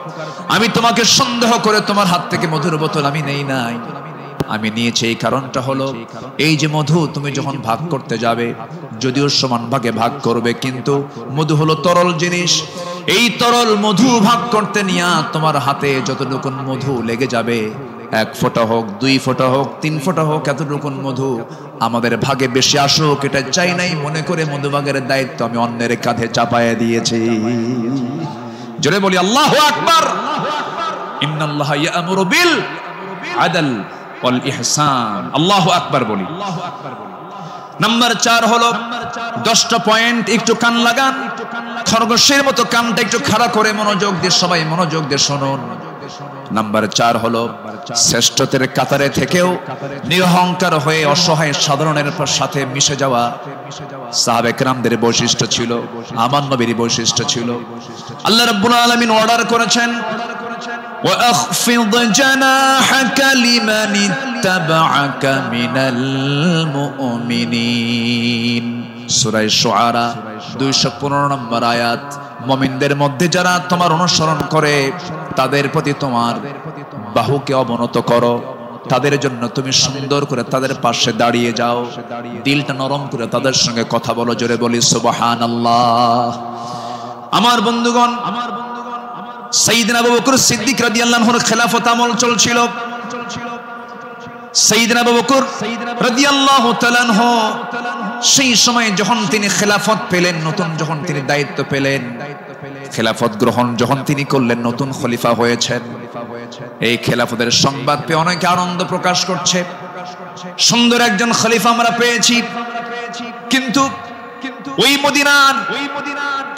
আমি তোমাকে সন্দেহ করে তোমার হাত থেকে মধুর বোতল আমি নেই নাই। আমি নিয়েছি এই কারণটা হলো, এই যে মধু তুমি যখন ভাগ করতে যাবে, যদিও সমান ভাগে ভাগ করবে, কিন্তু মধু হলো তরল জিনিস। এই তরল মধু ভাগ করতে নিয়ে তোমার হাতে যতটুকু মধু লেগে যাবে, 1 ফোঁটা হোক, 2 ফোঁটা হোক, 3 ফোঁটা হোক, এতটুকুন মধু আমাদের ভাগে বেশি আসুক এটা চাই নাই মনে করে মধুভাগের দায়িত্ব আমি অন্যের কাঁধে চাপায়া দিয়েছি। জোরে বলি আল্লাহু আকবার। ইন্নাল্লাহা ইয়া'মুরু বিল আদল ওয়াল ইহসান। আল্লাহু আকবার বলি। নাম্বার 4 হলো 10টা পয়েন্ট, একটু কান লাগান, খরগোশের মতো কানটা একটু খাড়া করে মনোযোগ দিয়ে সবাই মনোযোগ দিয়ে শুনুন। নাম্বার 4 হলো শ্রেষ্ঠদের কাতারে থেকেও নিরহংকার হয়ে অসহায় সাধারণের সাথে মিশে যাওয়া সাহাবে কেরামদের বৈশিষ্ট্য ছিল, আমার নবীর বৈশিষ্ট্য ছিল। আল্লাহ রাব্বুল আলামিন অর্ডার করেছেন, وَأَخْفِضْ جَنَاحَكَ لِمَنِ اتَّبَعَكَ مِنَ الْمُؤْمِنِينَ। সূরা শুআরা 215 নম্বর আয়াত। মুমিনদের মধ্যে যারা তোমার অনুসরণ করে তাদের প্রতি তোমার বাহুকে অবনত করো, তাদের জন্য তুমি সুন্দর করে তাদের পাশে দাঁড়িয়ে যাও, দিলটা নরম করে তাদের সঙ্গে কথা বলো। জোরে বলি সুবহানাল্লাহ। আমার বন্ধুগণ, সাইয়েদনা আবু বকর সিদ্দিক রাদিয়াল্লাহু আনহুর খেলাফত আমল চলছিল। সাইয়েদনা আবু বকর রাদিয়াল্লাহু তাআলা আনহু সেই সময় যখন তিনি খেলাফত পেলেন, নতুন যখন তিনি দায়িত্ব পেলেন, খেলাফত গ্রহণ যখন তিনি করলেন, নতুন খলিফা হয়েছেন, এই খেলাফতের সংবাদ পেয়ে অনেকে আনন্দ প্রকাশ করছে, সুন্দর একজন খলিফা আমরা পেয়েছি। কিন্তু ওই মদিনার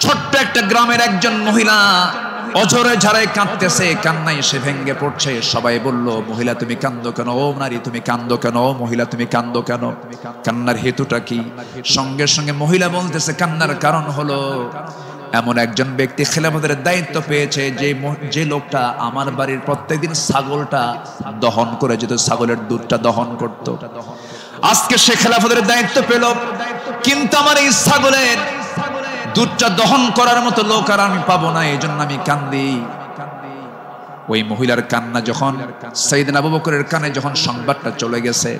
ছোট্ট একটা গ্রামের একজন মহিলা অঝরে ঝাড়ায় কাঁদতেছে, কান্নায় সে ভেঙ্গে পড়ছে। সবাই বলল, মহিলা তুমি কান্দো কেন? ও নারী তুমি কান্দো কেন? ও মহিলা তুমি কান্দো কেন? কান্নার হেতুটা কি? সঙ্গে সঙ্গে মহিলা বলতেছে, কান্নার কারণ হলো এমন একজন ব্যক্তি খেলাফতের দায়িত্ব পেয়েছে যে লোকটা আমার বাড়ির প্রত্যেকদিন ছাগলটা দহন করে যেত, ছাগলের দুধটা দহন করত। আজকে সে খেলাফতের দায়িত্ব পেল, কিন্তু আমার এই ছাগলের দুধটা দহন করার মতো লোক আর আমি পাবো না, এই জন্য আমি কান্দি। ওই মহিলার কান্না যখন সাইয়েদনা আবু বকরের কানে যখন সংবাদটা চলে গেছে,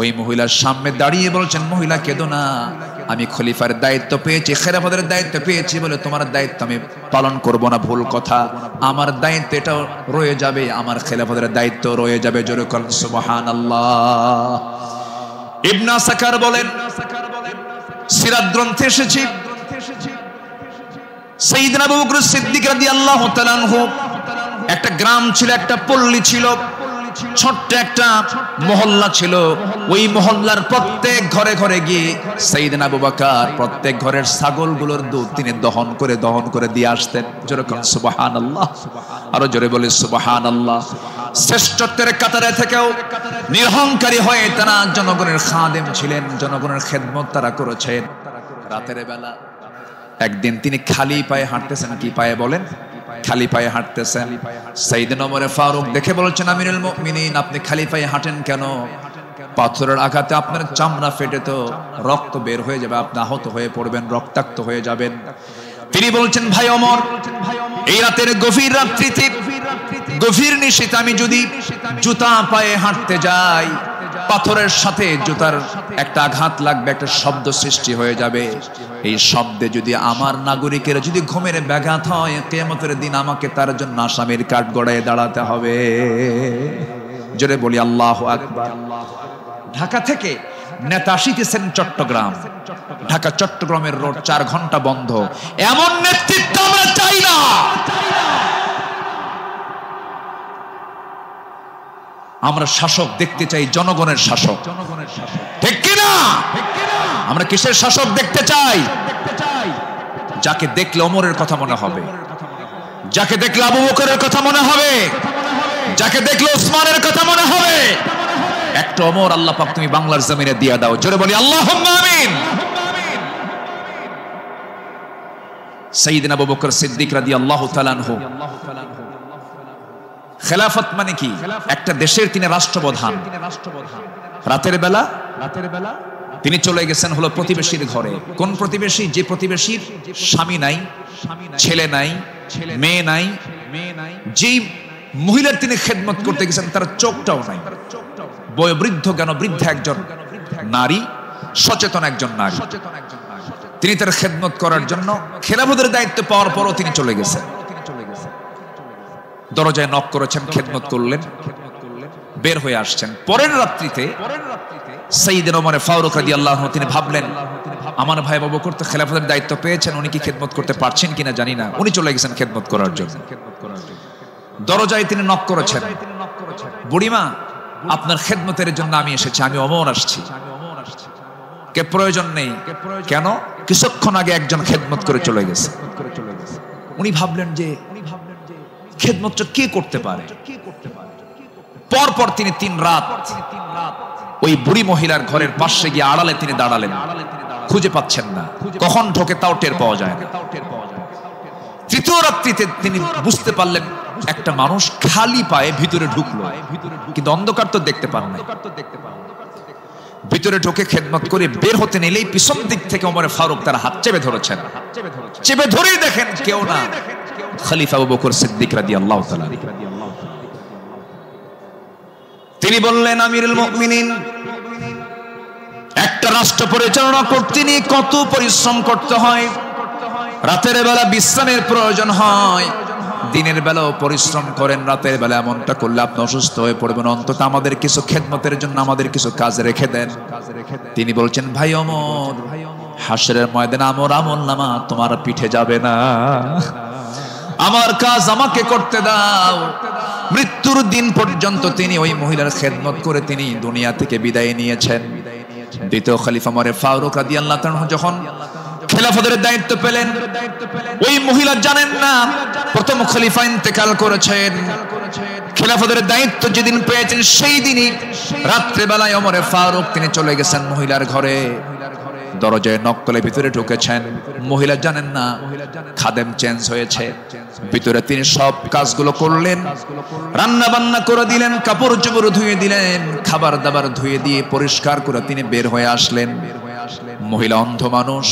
ওই মহিলার সামনে দাঁড়িয়ে বলছেন, মহিলা কেঁদো না, আমি খলিফার দায়িত্ব পেয়েছি, খেলাফতের দায়িত্ব পেয়েছি বলে তোমার দায়িত্ব আমি পালন করব না, ভুল কথা। আমার দায়িত্ব এটা রয়ে যাবে, আমার খেলাফতের দায়িত্ব রয়ে যাবে। জোরে বলেন সুবহানাল্লাহ। ইবনে আসাকার বলেন, সিরাত গ্রন্থে এসেছে, সাইয়েদনা আবু বকর সিদ্দিক রাদিয়াল্লাহু তাআলা আনহু একটা গ্রাম ছিল, একটা পল্লী ছিল, ছোট্ট একটা মহল্লা ছিল। ওই মহল্লার প্রত্যেক ঘরে ঘরে গিয়ে সাইয়েদনা আবু বকর প্রত্যেক ঘরের ছাগলগুলোর দুধ তিনি দহন করে দিয়ে আসতেন। জোরে বলেন সুবহানাল্লাহ। আরো জোরে বলে সুবহানাল্লাহ। শ্রেষ্ঠত্বের কাতারে থেকেও নিরহংকারী হয়ে তারা জনগণের খাদেম ছিলেন, জনগণের খেদমত তারা করেছেন। রাতের বেলা একদিন তিনি খালি পায়ে হাঁটতেছেন। কি পায়ে বলেন? খালি পায়ে হাঁটতেছেন। সাইয়েদনা ওমর ফারুক দেখে বলছেন, আমিরুল মুমিনিন আপনি খালি পায়ে হাঁটেন কেন? পাথরের আঘাতে আপনার চামড়া ফেটে তো রক্ত বের হয়ে যাবে, আপনি আহত হয়ে পড়বেন, রক্তাক্ত হয়ে যাবেন। তিনি বলছেন, ভাই ওমর, এই রাতের গভীর রাত্রিতে, গভীর নিশীথে আমি যদি জুতা পায়ে হাঁটতে যাই, পাথরের সাথে জুতার একটা আঘাত লাগবে, একটা শব্দ সৃষ্টি হয়ে যাবে। এই শব্দে যদি আমার নাগরিকের যদি ঘুমের ব্যাঘাত হয়, কিয়ামতের দিন আমাকে তার জন্য আসামির কাঠ গড়ায় দাঁড়াতে হবে। জোরে বলি আল্লাহু আকবার। ঢাকা থেকে নেতা আসিতেছেন চট্টগ্রাম, ঢাকা চট্টগ্রামের রোড 4 ঘন্টা বন্ধ। এমন নেতৃত্ব আমরা চাই না। আমরা শাসক দেখতে চাই, জনগণের শাসক, ঠিক কিনা? আমরা কিসের শাসক দেখতে চাই? যাকে দেখলে ওমরের কথা মনে হবে, যাকে দেখলে আবু বকরের কথা মনে হবে, যাকে দেখলে ওসমানের কথা মনে হবে। একটা ওমর আল্লাহ পাক তুমি বাংলার জমিনে দিয়ে দাও। জোরে বলি আল্লাহুম্মা আমিন। সাইয়েদনা আবু বকর সিদ্দিক রাদিয়াল্লাহু তাআলা আনহু, খেলাফত মানে কি? একটা দেশের তিনি রাষ্ট্রপ্রধান। রাতের বেলা তিনি চলে গেছেন হলো প্রতিবেশীর ঘরে। কোন প্রতিবেশী? যে প্রতিবেশীর স্বামী নাই, ছেলে নাই, মেয়ে নাই। যেই মহিলার তিনি খেদমত করতে গেছেন তার চোখটাও নাই। বয়োবৃদ্ধ জ্ঞানবৃদ্ধা একজন নারী, সচেতন একজন নারী। তিনি তার খেদমত করার জন্য খেলাফতের দায়িত্ব পাওয়ার পরও তিনি চলে গেছেন। দরজায় নক করেছেন, খেদমত করলেন, বের হয়ে আসছেন। পরের রাত্রিতে সাইয়েদনা ওমর ফারুক রাদিয়াল্লাহু আনহু তিনি ভাবলেন, আমার ভাই আবু বকর তো খেলাফতের দায়িত্ব পেয়েছেন, উনি কি খেদমত করতে পারছেন কিনা জানি না। উনি চলে গেছেন খেদমত করার জন্য। দরজায় তিনি নক করেছেন, বুড়িমা আপনার খেদমতের জন্য আমি এসেছি, আমি ওমর আসছি। কে প্রয়োজন নেই। কেন? কিছুক্ষণ আগে একজন খেদমত করে চলে গেছে। উনি ভাবলেন যে খেদমতটা কে করতে পারে। পরপর তিনি 3 রাত ওই বুড়ি মহিলার ঘরের পাশে গিয়ে আড়ালে তিনি দাঁড়ালেন, খুঁজে পাচ্ছেন না, কখন ঢোকে তাও টের পাওয়া যায় না। 3য় রাত্রিতে তিনি বুঝতে পারলেন একটা মানুষ খালি পায়ে ভিতরে ঢুকলো, কিন্তু অন্ধকার তো দেখতে পান না। ভিতরে ঢোকে খেদমত করে বের হতে নিলেই পিছন দিক থেকে ওমর ফারুক তার হাত চেপে ধরেছেন। চেপে ধরেই দেখেন কেউ না, খলিফা আবু বকর সিদ্দিক রাদিয়াল্লাহু তাআলা। তিনি বললেন, আমিরুল মুমিনিন, একটা রাষ্ট্র পরিচালনা করতে নিয়ে কত পরিশ্রম করতে হয়। রাতের বেলা বিশ্রামের প্রয়োজন হয়, দিনের বেলাও পরিশ্রম করেন, রাতের বেলা এমনটা করলে আপনি অসুস্থ হয়ে পড়বেন, অন্তত আমাদের কিছু খেদমতের জন্য আমাদের কিছু কাজ রেখে দেন। তিনি বলছেন, ভাই ওমর, হাসরের ময়দানে আমার আমলনামা তোমার পিঠে যাবে না, আমার কাজ আমাকে করতে দাও। মৃত্যুর দিন পর্যন্ত তিনি ওই মহিলার খেদমত করে তিনি দুনিয়া থেকে বিদায় নিয়েছেন। দ্বিতীয় খলিফা ওমর ফারুক রাদিয়াল্লাহু তাআলা যখন খেলাফতের দায়িত্ব পেলেন, ওই মহিলা জানেন না প্রথম খলিফা ইন্তেকাল করেছেন। খেলাফতের দায়িত্ব যেদিন পেয়েছেন সেই দিনই রাত্রে বেলায় ওমর ফারুক তিনি চলে গেছেন মহিলার ঘরে, দরজায় নক করে ভিতরে ঢুকেছেন। মহিলা জানেন না খাদেম চেঞ্জ হয়েছে। ভিতরে তিনি সব কাজগুলো করলেন, রান্না বান্না করে দিলেন, কাপড় চোপড় ধুয়ে দিলেন, খাবার দাবার ধুয়ে দিয়ে পরিষ্কার করে তিনি বের হয়ে আসলেন। মহিলা অন্ধ মানুষ,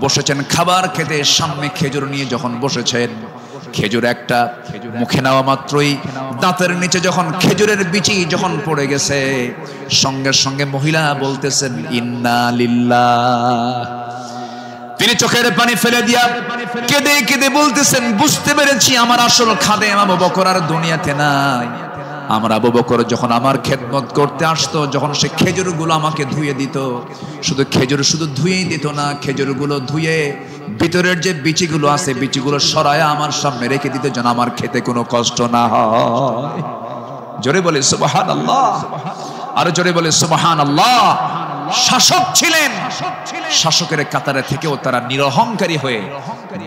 বসেছেন খাবার খেতে, সামনে খেজুর নিয়ে যখন বসেছেন, খেজুর একটা মুখে নেওয়া মাত্রই দাঁতের নিচে যখন খেজুরের বিচি যখন পড়ে গেছে, সঙ্গে সঙ্গে মহিলা বলতেছেন, ইন্না লিল্লাহ। তিনি চোখের পানি ফেলে দিয়া কেঁদে কেঁদে বলতেছেন, বুঝতে পেরেছি আমার আসল খাদেম আবু বকর আর দুনিয়াতে নাই। আমার আবু বকর যখন আমার খেদমত করতে আসতো, যখন সে খেজুরগুলো আমাকে ধুয়ে দিত, শুধু খেজুর শুধু ধুয়েই দিত না, খেজুরগুলো ধুয়ে ভিতরের যে বিচিগুলো আছে বিচিগুলো সরায় আমার সামনে রেখে দিত, যেন আমার খেতে কোনো কষ্ট না হয়। জোরে বলে সুবহানাল্লাহ, আর জোরে বলে সুবহানাল্লাহ। শাসক ছিলেন, শাসকের কাতারে থেকেও তারা নিরহংকারী হয়ে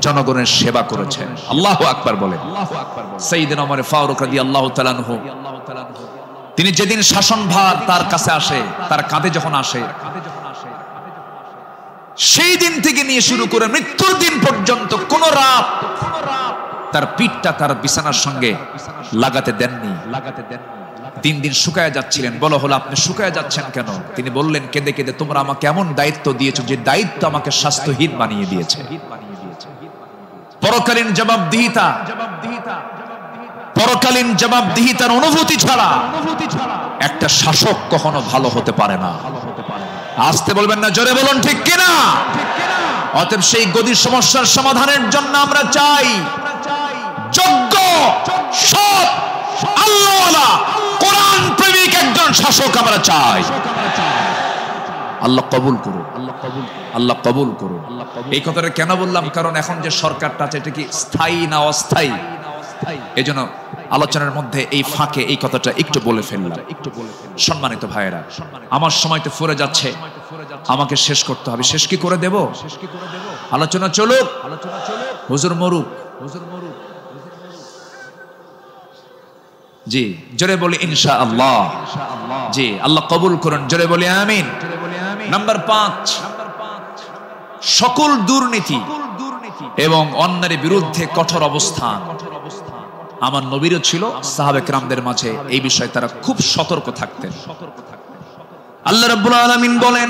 জনগণের সেবা করেছেন। আল্লাহু আকবার বলেন। সাইয়েদনা ওমর ফারুক রাদিয়াল্লাহু তাআলা আনহু, তিনি যেদিন শাসনভার তার কাছে আসে, তার কাঁধে যখন আসে, সেই দিন থেকে নিয়ে শুরু করে মৃত্যুর দিন পর্যন্ত কোন রাত তার পিঠটা তার বিছানার সঙ্গে লাগাতে দেননি। দিন দিন শুকায় যাচ্ছিলেন। বলা হলো, আপনি শুকায় যাচ্ছেন কেন? তিনি বললেন, কেঁদে কেঁদে, তোমরা আমাকে এমন দায়িত্ব দিয়েছো যে দায়িত্ব আমাকে স্বাস্থ্যহীন বানিয়ে দিয়েছে। পরকালীন জবাবদিহিতা, পরকালীন জবাবদিহিতার অনুভূতি ছাড়া একটা শাসক কখনো ভালো হতে পারে না। আসতে বলবেন না, জোরে বলুন ঠিক কিনা? অতএব সেই গদির সমস্যার সমাধানের জন্য আমরা চাই যোগ্য, সৎ, আল্লাহওয়ালা, কোরআন প্রেমিক একজন শাসক আমরা চাই। আল্লাহ কবুল করুন, আল্লাহ কবুল করুন। এই কথাটা কেন বললাম? কারণ এখন যে সরকারটা আছে এটা কি স্থায়ী না অস্থায়ী? এজন্য আলোচনার মধ্যে এই ফাঁকে এই কথাটা একটু বলে ফেললাম। সম্মানিত ভাইয়েরা, আমার সময় তো ফুরে যাচ্ছে, আমাকে শেষ করতে হবে। শেষ কি করে দেব? আলোচনা চলুক, হুজুর মরুক। জি, জোরে বলি ইনশাআল্লাহ। জি, আল্লাহ কবুল করুন, জোরে বলি আমিন। নাম্বার 5, সকল দুর্নীতি এবং অন্যায়ের বিরুদ্ধে কঠোর অবস্থান। আমার নবীরও ছিল, সাহাবে কেরামদের মাঝে এই বিষয়ে তারা খুব সতর্ক থাকতেন। আল্লাহ রাব্বুল আলামিন বলেন,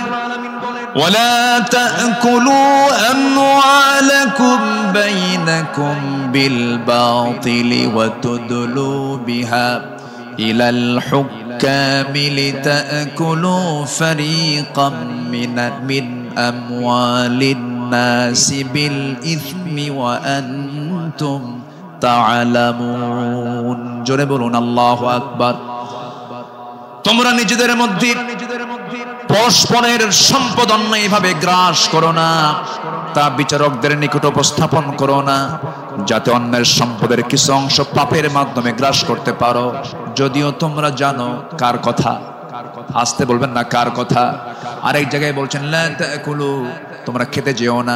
ওয়ালা তাকুলু আমওয়ালাকুম বাইনাকুম বিল বাতিলি ওয়া তুদলু বিহা ইলাল হুক্কামি লিতাকুলু ফারীকাম মিন আমওয়ালিন নাসি বিল ইসমি ওয়া আনতুম তা'লামুন। জোরে বলুন আল্লাহু আকবার। তোমরা নিজেদের মধ্যে পরস্পরের সম্পদ অন্যায়ভাবে গ্রাস করো না, তা বিচারকদের নিকট উপস্থাপন করো না, যাতে অন্যের সম্পদের কিছু অংশ পাপের মাধ্যমে গ্রাস করতে পারো, যদিও তোমরা জানো কার কথা। আসতে বলবেন না, কার কথা। আরেক জায়গায় বলছেন, লা তাকুলু, তোমরা খেতে যেও না।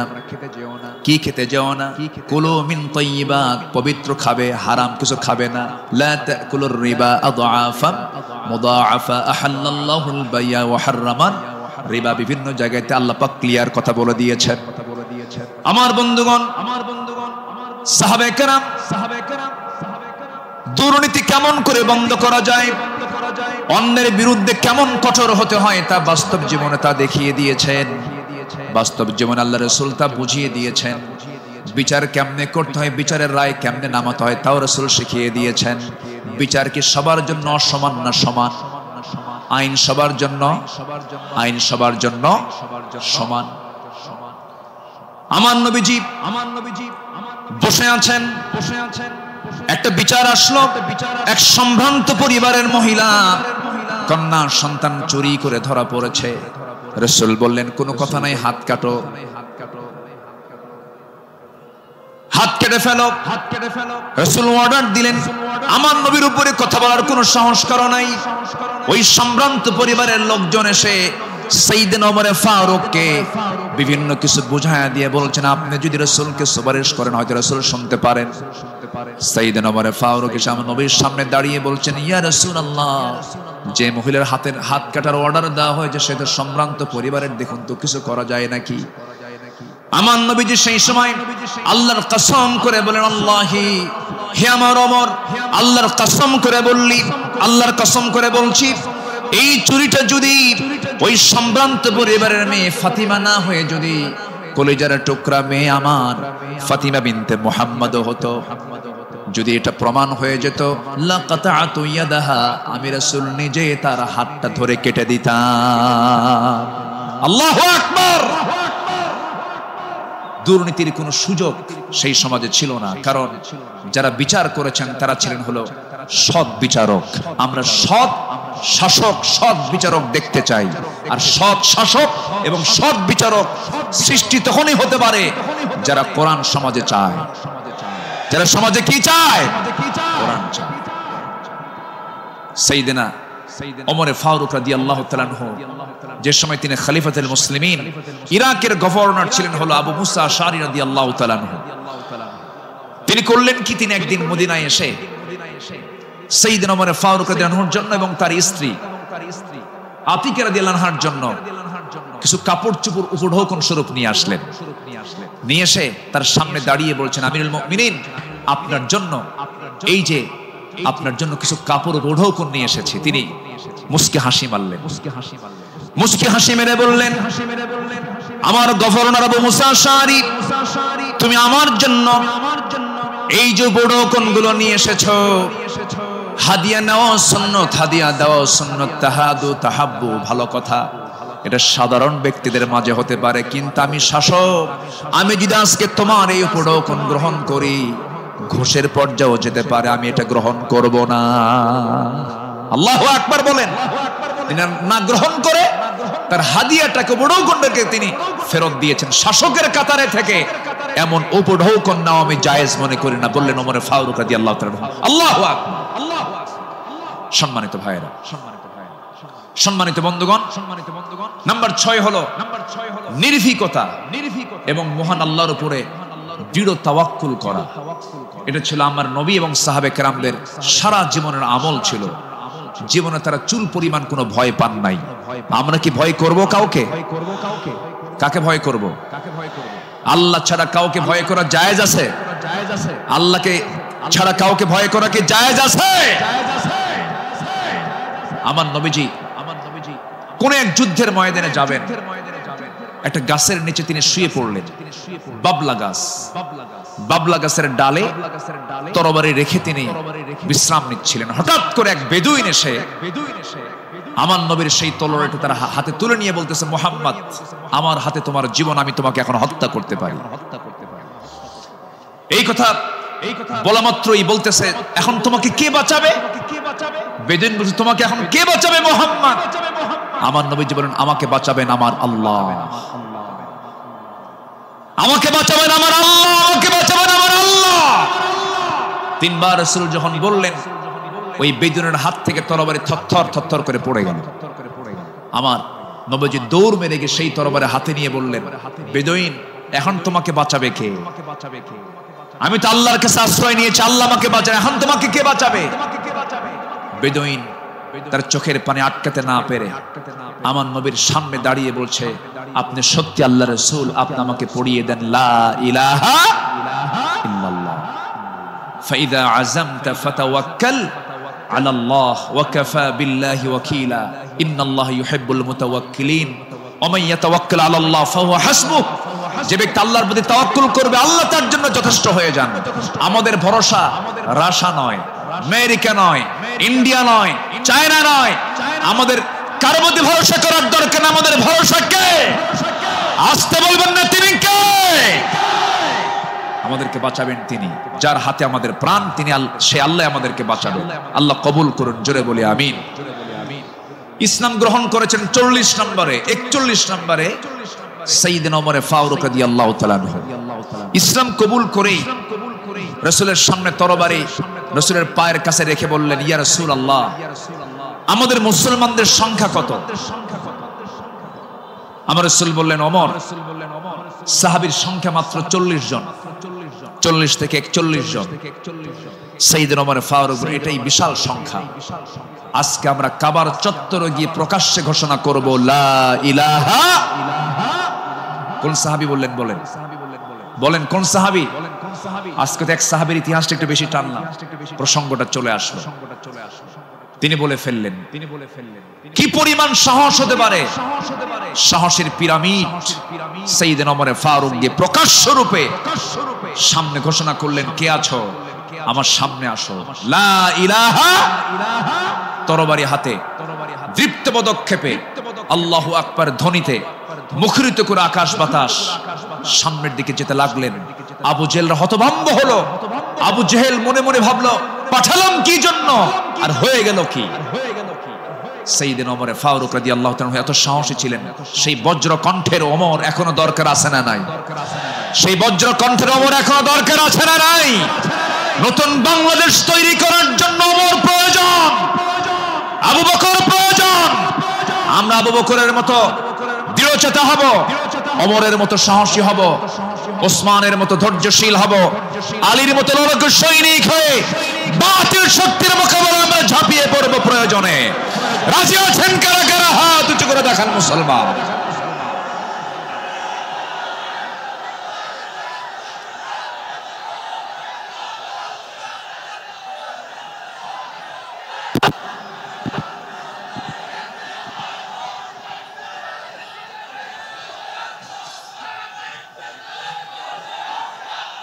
কি খেতে যেও না? কুলু মিন তাইয়্যিবাত, পবিত্র খাবে, হারাম কিছু খাবে না। লা তাকুলুর রিবা আদআফান মুদাআফা আহাল্লাল্লাহুল বাইয়া ওয়া হাররামান রিবা। বিভিন্ন জায়গাতে আল্লাহ পাক ক্লিয়ার কথা বলে দিয়েছেন। আমার বন্ধুগণ, সাহাবে কেরাম দুর্নীতি কেমন করে বন্ধ করা যায় অন্যের বিরুদ্ধে কেমন কঠোর হতে হয় তা বাস্তব জীবনে তা দেখিয়ে দিয়েছেন। বাস্তব জীবনে আল্লাহ রাসূল তা বুঝিয়ে দিয়েছেন। বিচার কেমনে করতে হয়, বিচারের রায় কেমনে নামাতে হয় তাও রাসূল শিখিয়ে দিয়েছেন। বিচার কি সবার জন্য সমান না সমান? আইন সবার জন্য, আইন সবার জন্য সমান। আমার নবীজি বসে আছেন, একটা বিচার আসলো। এক সম্ভ্রান্ত পরিবারের মহিলা কন্যা সন্তান চুরি করে ধরা পড়েছে। রাসূল বললেন কোনো কথা নাই, হাত কাটো, হাত কেটে ফেলো। রাসূল অর্ডার দিলেন। আমার নবীর উপরে কথা বলার কোনো সাহস কারো নাই। ওই সম্ভ্রান্ত পরিবারের লোকজন এসে সাইয়েদনা ওমর ফারুককে বিভিন্ন কিছু বুঝায়া দিয়ে বলছেন আপনি যদি রাসূলকে সুপারিশ করেন হয়তো রাসূল শুনতে পারেন। সাইয়েদনা ওমর ফারুক এসে আমার নবীর সামনে দাঁড়িয়ে বলছেন ইয়া রাসূলুল্লাহ, যে মহিলার হাত কাটার অর্ডার দেওয়া হয়েছে সে তো সম্ভ্রান্ত পরিবারের, দেখুন তো কিছু করা যায় নাকি? আমার নবীজি সেই সময় আল্লাহর কসম করে বলেন আল্লাহি, হে আমার ওমর, আল্লাহর কসম করে বললি, আল্লাহর কসম করে বলছি এই চুরিটা যদি ওই সম্ভ্রান্ত পরিবারের মেয়ে ফাতিমা না হয়ে যদি কলিজার টুকরা মেয়ে আমার ফাতিমা বিনতে মুহাম্মদ হতো, যদি এটা প্রমাণ হয়ে যেত লাকাতাতু ইয়াদাহা, আমি রাসূল নিজে তার হাতটা ধরে কেটে দিতাম। আল্লাহু আকবার। দুর্নীতির কোনো সুযোগ সেই সমাজে ছিল না, কারণ যারা বিচার করেছেন তারা ছিলেন হলো সৎ বিচারক। আমরা সৎ শাসক, সৎ বিচারক দেখতে চাই। আর সৎ শাসক এবং সৎ বিচারক সৃষ্টি তখনই হতে পারে যারা কোরআন সমাজে চায়। যারা সমাজে কি চায়? কোরআন চায়। সাইয়েদনা ওমর ফারুক রাদিয়াল্লাহু তাআলা আনহু যে সময় তিনি খলিফাতুল মুসলিমিন, ইরাকের গভর্নর ছিলেন হলো আবু মুসা আশআরী রাদিয়াল্লাহু তাআলা আনহু। তিনি করলেন কি, তিনি একদিন মদিনায় এসে সাইয়েদনা ওমর ফারুক রাদিয়াল্লাহু আনহুর জন্য এবং তার স্ত্রী আতিকা রাদিয়াল্লাহু আনহার জন্য কিছু কাপড় চোপড় উপঢৌকন স্বরূপ নিয়ে আসলেন। নিয়ে এসে তার সামনে দাঁড়িয়ে বলছেন আমিরুল মুমিনিন, আপনার জন্য এই যে আপনার জন্য কিছু কাপড় উপঢৌকন নিয়ে এসেছি। তিনি মুস্কি হাসি মারলেন। মুস্কি হাসি মেরে বললেন আমার গভর্নর আবু মুসা আশআরী, তুমি আমার জন্য এই যে উপঢৌকন গুলো নিয়ে এসেছো, হাদিয়া নেওয়া সুন্নাত, হাদিয়া দেওয়া সুন্নাত, তাহাদু তাহাব্বু, ভালো কথা, এটা সাধারণ ব্যক্তিদের মাঝে হতে পারে, কিন্তু আমি শাসক, আমি যদি আজকে তোমার এই উপঢৌকন গ্রহণ করি ঘুষের পর্যায়েও যেতে পারে, আমি এটা গ্রহণ করব না। আল্লাহু আকবার বলেন। তিনি না গ্রহণ করে তার হাদিয়াটাকে উপঢৌকনটাকে তিনি ফেরত দিয়েছেন। শাসকের কাতারে থেকে এমন উপঢৌকন নাও আমি জায়েজ মনে করি না, বললেন ওমর ফারুক রাদিয়াল্লাহু তাআলা। আল্লাহু আকবার। সম্মানিত ভাইরা, সম্মানিত বন্ধুগণ, নাম্বার 6 হলো নির্ভীকতা এবং মহান আল্লাহর উপরে দৃঢ় তাওয়াক্কুল করা। এটা ছিল আমার নবী এবং সাহাবে কেরামদের সারা জীবনের আমল ছিল। জীবনে তারা চুল পরিমাণ কোনো ভয় পান নাই। আমরা কি ভয় করব কাউকে? কাকে ভয় করব? আল্লাহ ছাড়া কাউকে ভয় করা জায়েজ আছে? আল্লাহকে ছাড়া কাউকে ভয় করা কি জায়েজ আছে? আমার নবীজি কোন এক যুদ্ধের ময়দানে যাবেন, একটা গাছের নিচে তিনি শুয়ে পড়লেন। বাবলা গাছ, বাবলা গাছের ডালে তরবারি রেখে তিনি বিশ্রাম নিচ্ছিলেন। হঠাৎ করে এক বেদুইন এসে আমার নবীর সেই তলোয়ারটা তার হাতে তুলে নিয়ে বলতেছে মুহাম্মদ, আমার হাতে তোমার জীবন, আমি তোমাকে এখন হত্যা করতে পারি। এই কথা বলা মাত্রই বলতেছে এখন তোমাকে কে বাঁচাবে? বেদুইন বলছে তোমাকে এখন কে বাঁচাবে মুহাম্মদ? আমার নবীজি বলেন আমাকে বাঁচাবেন আমার আল্লাহ, আমাকে বাঁচাবেন আমার আল্লাহ, আমাকে বাঁচাবেন আমার আল্লাহ। তিনবার রাসূল যখন বললেন ওই বেদুইনের হাত থেকে তরবারি থরথর থরথর করে পড়ে গেল। আমার নবীজি দৌড় মেরে গিয়ে সেই তরবারি হাতে নিয়ে বললেন বেদুইন এখন তোমাকে বাঁচাবে কে? আমি তো আল্লাহর কাছে আশ্রয় নিয়েছি, আল্লাহ আমাকে বাঁচাবে, এখন তোমাকে কে বাঁচাবে? বেদুইন তার চোখের পানি আটকাতে না পেরে আমার নবীর সামনে দাঁড়িয়ে বলছে আপনি সত্যি আল্লাহর রাসূল, আপনি আমাকে পড়িয়ে দেন লা ইলাহা ইল্লাল্লাহ, ফাইদা আযামতা ফাতাওয়াক্কাল আলাল্লাহ ওয়া কাফা বিল্লাহি ওয়াকিলা ইন্নাল্লাহা ইউহিব্বুল মুতাওয়াক্কিলিন ওয়া মান ইয়াতাওয়াক্কাল আলাল্লাহ ফাহুয়া হাসবুহ। যে ব্যক্তি আল্লাহর প্রতি তাওয়াক্কুল করবে আল্লাহ তার জন্য যথেষ্ট হয়ে যান। আমাদের ভরসা রাশিয়া নয়, আমেরিকা নয়, ইন্ডিয়া নয়, চায়না নয়। আমাদের কার প্রতি ভরসা করার দরকার না, আমাদের ভরসা কে? আসতে বলবেন না তিনি কে? আমাদেরকে বাঁচাবেন তিনি, যার হাতে আমাদের প্রাণ, তিনি সে আল্লাহ আমাদেরকে বাঁচাবেন। আল্লাহ কবুল করুন, জোরে বলি আমিন। ইসলাম গ্রহণ করেছেন 40 নম্বরে, 41 নম্বরে সাইয়েদনা ওমর ফারুক রাদিয়াল্লাহু তাআলা আনহু ইসলাম কবুল করেই রাসূলের সামনে তরবারি রাসূলের পায়ের কাছে রেখে বললেন, ইয়া রাসূলুল্লাহ, আমাদের মুসলমানদের সংখ্যা কত? আমার রাসূল বললেন, ওমর, সাহাবীর সংখ্যা মাত্র 40 জন, 40 থেকে 41 জন। সাইয়েদনা ওমর ফারুক, এটাই বিশাল সংখ্যা। আজকে আমরা কাবার চত্বরে গিয়ে প্রকাশ্যে ঘোষণা করব, লা ইলাহা। কোন সাহাবী বললেন? বলেন কোন সাহাবী? আজকে তো এক সাহাবীর ইতিহাসটা একটু বেশি টানলাম, প্রসঙ্গটা চলে আসলো। তিনি বলে ফেললেন, কি পরিমাণ সাহস হতে পারে? সাহসের পিরামিড সাইয়েদনা ওমর ফারুক গিয়ে প্রকাশ্য রূপে সামনে ঘোষণা করলেন, কে আছো? আমার সামনে আসো। লা ইলাহা, তরবারি হাতে, দীপ্ত পদক্ষেপে, আল্লাহু আকবার ধ্বনিতে মুখরিত করে আকাশ বাতাস সামনের দিকে যেতে লাগলেন। আবু জেহেলরা হতভম্ব হলো। আবু জেহেল মনে মনে ভাবলো, পাঠালাম কি জন্য, আর হয়ে গেল কি? সাইয়েদনা ওমর ফারুক রাদিয়াল্লাহু তাআলা এত সাহসী ছিলেন, সেই বজ্র কণ্ঠের ওমর এখনো দরকার আছে না নাই? সেই বজ্র কণ্ঠের ওমর এখনো দরকার আছে না নাই? নতুন বাংলাদেশ তৈরি করার জন্য ওমর প্রয়োজন, আবু বকর প্রয়োজন। আমরা আবু বকরের মতো দৃঢ়চেতা হব, ওমরের মতো সাহসী হব, ওসমানের মতো ধৈর্যশীল হব, আলীর মতো লড়াকু সৈনিক হয়ে বাতিল শক্তির মোকাবেলায় আমরা ঝাঁপিয়ে পড়ব প্রয়োজনে। রাজি আছেন কারা কারা? হাত উঁচু করে দেখান মুসলমান।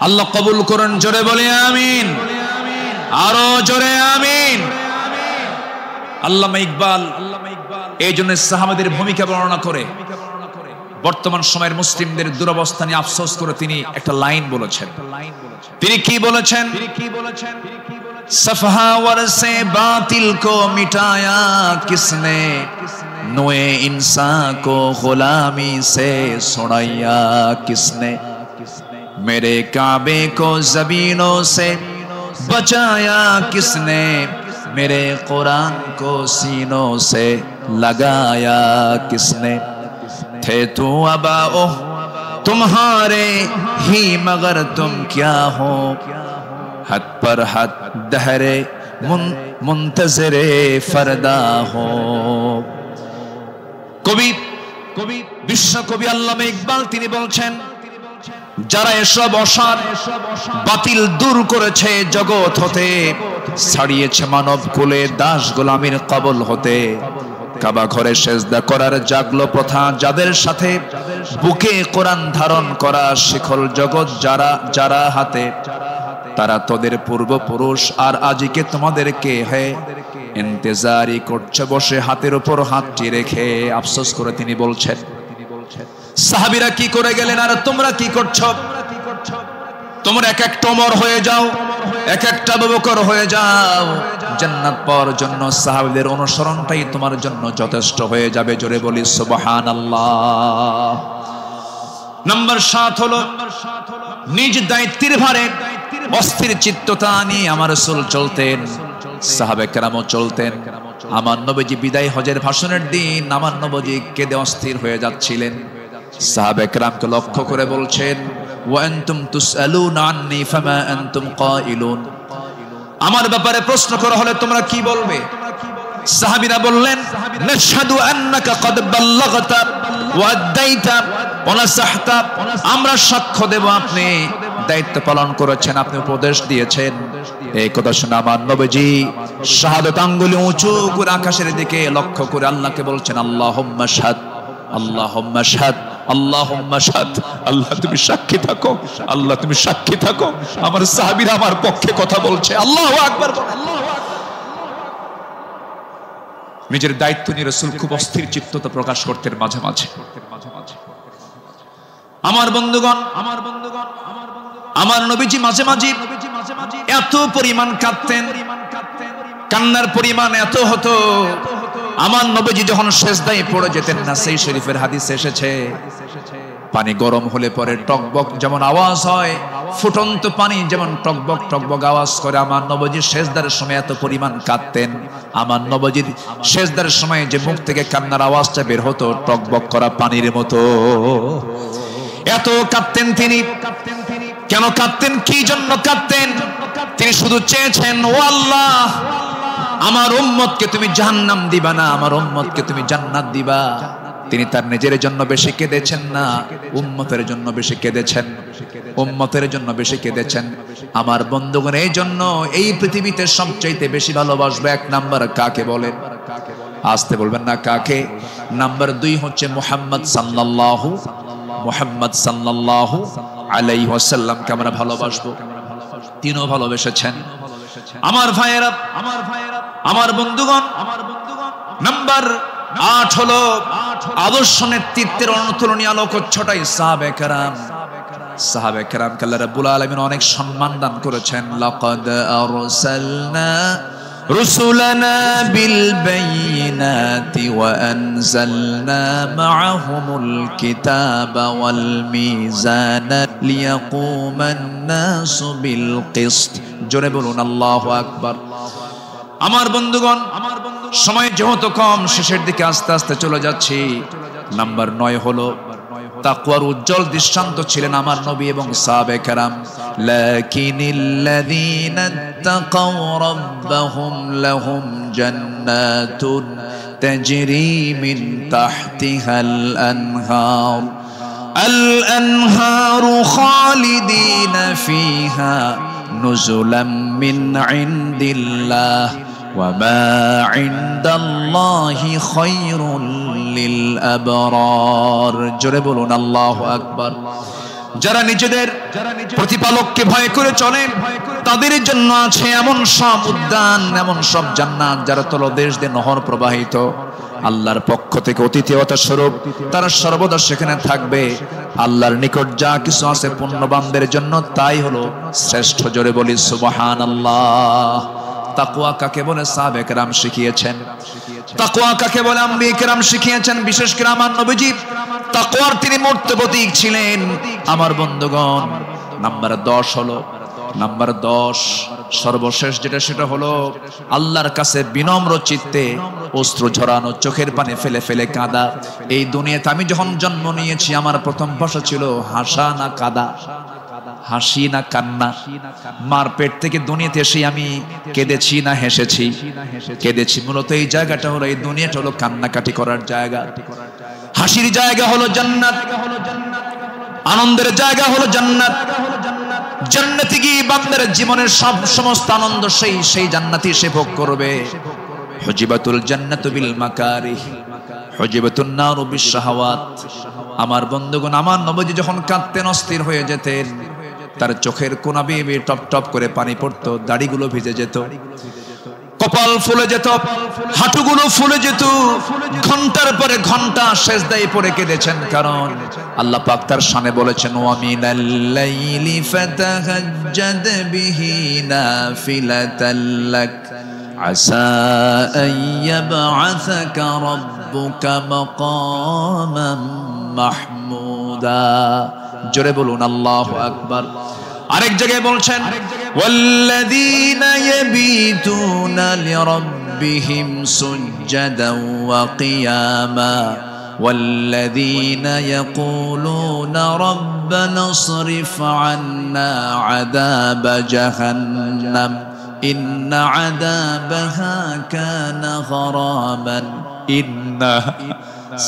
আল্লাহ কবুল করুন, জোরে বলি আমিন, আরো জোরে আমিন। আল্লামা ইকবাল এই জন্য সাহাবাদের ভূমিকা বর্ণনা করে বর্তমান সময়ের মুসলিমদের দুরবস্থা নিয়ে আফসোস করে তিনি একটা লাইন বলেছেন। তিনি কি বলেছেন? সফহা ওয়ারসে বাতিল কো মিটায়া কিসনে, নোয়ে ইনসান কো গুলামি সে ছুড়ায়া কিসনে, मेरे काबे को ज़मीनों से बचाया किसने, मेरे कुरान को सीनों से लगाया किसने, थे तू अबाओ तुम्हारे ही मगर तुम क्या हो, हद पर हद दहरे मुंतज़िरे फरदा हो। কবি বিশ্ব কবি আল্লামা ইকবাল তিনি বলছেন, যারা এসব অসার বাতিল দূর করেছে জগৎ হতে, ছাড়িয়েছে মানব কুলে দাস গোলামির কবল হতে, কাবা ঘরে সেজদা করার জাগলো প্রথা যাদের সাথে, বুকে কোরআন ধারণ করা শিখল জগৎ যারা যারা হাতে, তারা তোদের পূর্বপুরুষ আর আজিকে তোমাদেরকে হে ইন্তজারি করছে বসে হাতের উপর হাতটি রেখে। আফসোস করে তিনি বলছেন, সাহাবীরা কি করে গেলেন আর তোমরা কি করছো? তোমরা এক একটা ওমর হয়ে যাও, এক একটা আবু বকর হয়ে যাও, জান্নাত পাওয়ার জন্য সাহাবীদের অনুসরণটাই তোমার জন্য যথেষ্ট হয়ে যাবে। জোরে বলি সুবহানাল্লাহ। নাম্বার 7 হলো নিজ দায়িত্বের ভারে অস্থির চিত্ততা নিয়ে আমার রাসূল চলতেন, সাহাবে কেরামও চলতেন। আমার নবীজি বিদায় হজের ভাষণের দিন আমার নবীজি কেঁদে অস্থির হয়ে যাচ্ছিলেন। সাহাবে কেরামকে লক্ষ্য করে বলছেন, ওয়া আনতুম তুসআলুনা আন্নী ফামা আনতুম কাইলুন, আমার ব্যাপারে প্রশ্ন করা হলে তোমরা কি বলবে? সাহাবীরা বললেন, নাশহাদু আন্নাকা ক্বাদ বাল্লাগতা ওয়া আদাইতা ওয়ানাসাহতা, আমরা সাক্ষ্য দেব আপনি দায়িত্ব পালন করেছেন, আপনি উপদেশ দিয়েছেন। এই কথা শুনে আমার নবীজি শাহাদাত আঙ্গুলে উঁচু করে আকাশের দিকে লক্ষ্য করে আল্লাহকে বলছেন, আল্লাহুম্মা শাহাদ, আল্লাহুম্মা শাহাদ, আল্লাহুম্মা শাহাদ। আল্লাহ তুমি সাক্ষী থাকো, আল্লাহ তুমি সাক্ষী থাকো, আমার সাহাবীরা আমার পক্ষে কথা বলছে। আল্লাহু আকবার। নিজের দায়িত্ব নিয়ে রাসূল খুব অস্থির চিত্ততা প্রকাশ করতেন মাঝে মাঝে। আমার বন্ধুগণ, আমার নবীজি মাঝে মাঝে এত পরিমাণ কাঁদতেন, কান্নার পরিমাণ এত হতো, আমার নবীজি যখন সেজদায় পড়ে যেতেন না, সেই শরীফের হাদিসে এসেছে পানি গরম হলে পরে টকবক যেমন আওয়াজ হয়, ফুটন্ত পানি যেমন টকবক টকবক আওয়াজ করে, আমার নবীজি সেজদার সময় এত পরিমাণ কাঁদতেন। আমার নবীজির সেজদার সময় যে মুখ থেকে কান্নার আওয়াজটা বের হতো টকবক করা পানির মতো, এত কাঁদতেন তিনি। কেন কাঁদতেন, কি জন্য কাঁদতেন? তিনি শুধু চেয়েছেন, ও আল্লাহ, আমার উম্মতকে তুমি জাহান্নাম দিবা না, আমার উম্মতকে তুমি জান্নাত দিবা। তিনি তার নিজের জন্য বেশি কেঁদেছেন না, উম্মতের জন্য বেশি কেঁদেছেন, উম্মতের জন্য বেশি কেঁদেছেন। আমার বন্ধুগণ, এই জন্য এই পৃথিবীতে সবচাইতে বেশি ভালোবাসবে এক নাম্বার কাকে বলেন? আসতে বলবেন না কাকে? নাম্বার 2 হচ্ছে মুহাম্মদ সাল্লাল্লাহু আলাইহি ওয়াসাল্লামকে আমরা ভালোবাসবো। তিনিও ভালোবেসেছেন। আমার ভাইয়েরা, আমার বন্ধুগণ, নাম্বার 8 হলো আদর্শ নেতৃত্বের অনুতুলনীয় আলোকচ্ছটাই সাহাবে কেরাম। সাহাবে কেরামকে আল্লাহ রাব্বুল আলামিন অনেক সম্মান দান করেছেন। লাকাদ আরসালনা রুসুলানা বিল বাইয়িনাতি ওয়া আনজালনা মাআহুমুল কিতাবা ওয়াল মিজানা লিয়াকুমান নাসু বিল কিসত। জোরে বলুন আল্লাহু আকবার। আমার বন্ধুগণ, সময় যেহেতু কম, শেষের দিকে আস্তে আস্তে চলে যাচ্ছি। নাম্বার 9 হলো তাকওয়ার উজ্জ্বল দৃষ্টান্ত ছিলেন আমার নবী এবং সাহাবে কেরাম। লাকিনিল্লাযীনা তাকাও রাব্বাহুম লাহুম জান্নাতুন তাজরি মিন তাহতিহাল আনহার আল-আনহারু খালিদিনা ফিহা নুজুলাম মিন ইনদিল্লাহ ওয়া মা ইনদাল্লাহি খায়রুল লিল আবরার। জোরে বলুন আল্লাহু আকবার। যারা নিজেদের প্রতিপালককে ভয় করে চলেন, তাদের জন্য আছে এমন সব উদ্যান, এমন সব জান্নাত যারা তলদেশ দিয়ে নহর প্রবাহিত। আল্লাহর পক্ষ থেকে অতিথিয়তা স্বরূপ তারা সর্বদা সেখানে থাকবে। আল্লাহর নিকট যা কিছু আছে পুণ্যবানদের জন্য তাই হলো শ্রেষ্ঠ। জোরে বলি সুবহানাল্লাহ। তাকওয়া কাকে বলে সাহাবে কেরাম শিখিয়েছেন, তাকওয়া কাকে বলে আম্বিয়া কেরাম শিখিয়েছেন। বিশেষ করে আমার নবীজি তাকওয়ার তিনি মূর্ত প্রতীক ছিলেন। আমার বন্ধুগণ, নাম্বার 10 হলো, নাম্বার 10 সর্বশেষ যেটা, সেটা হলো আল্লাহর কাছে বিনম্র চিত্তে অশ্রু ঝরানো, চোখের পানি ফেলে ফেলে কাঁদা। এই দুনিয়াতে আমি যখন জন্ম নিয়েছি, আমার প্রথম ভাষা ছিল হাসা না কাঁদা, হাসি না কান্না। মার পেট থেকে দুনিয়াতে এসে আমি কেঁদেছি না হেসেছি? কেঁদেছি। মূলত এই জায়গাটা হলো, এই দুনিয়াটা হলো কান্নাকাটি করার জায়গা। হাসির জায়গা হলো জান্নাত, আনন্দের জায়গা হলো জান্নাত। জান্নাতে গিয়ে বান্দার জীবনের সব সমস্ত আনন্দ সেই জান্নাতি সে ভোগ করবে। হুজিবাতুল জান্নাতু বিল মাকারিহ, হুজিবাতুন নারু বিশ শাহাওয়াত। আমার বন্ধুগণ, আমার নবীজি যখন কাঁদতেন, অস্থির হয়ে যেতেন, তার চোখের কোনা বেয়ে বেয়ে টপ টপ করে পানি পড়তো, দাড়িগুলো ভিজে যেত, কপাল ফুলে যেত, হাঁটুগুলো ফুলে যেত। ঘন্টার পরে ঘন্টা সেজদায় পড়ে কেঁদেছেন, কারণ আল্লাহ পাক তার শানে বলেছেন, ওয়া মিনাল লাইলি ফাতাহাজ্জাদ বিহি নাফিলাতাল লাক আসা আন ইয়াবআসাকা রাব্বুকা মাকামান মাহমুদা। জোরে বলুন আল্লাহু আকবার। আরেক জায়গায় বলছেন, ওয়াল্লাযীনা ইয়াবিতুনা লিরাব্বিহিম সুজদান ওয়া কিয়ামা ওয়াল্লাযীনা ইয়াকুলুনা রাব্বানা ইসরিফ আন্না আযাবা জাহান্নাম ইন্না আযাবাহা কানা গরামান ইন্নাহা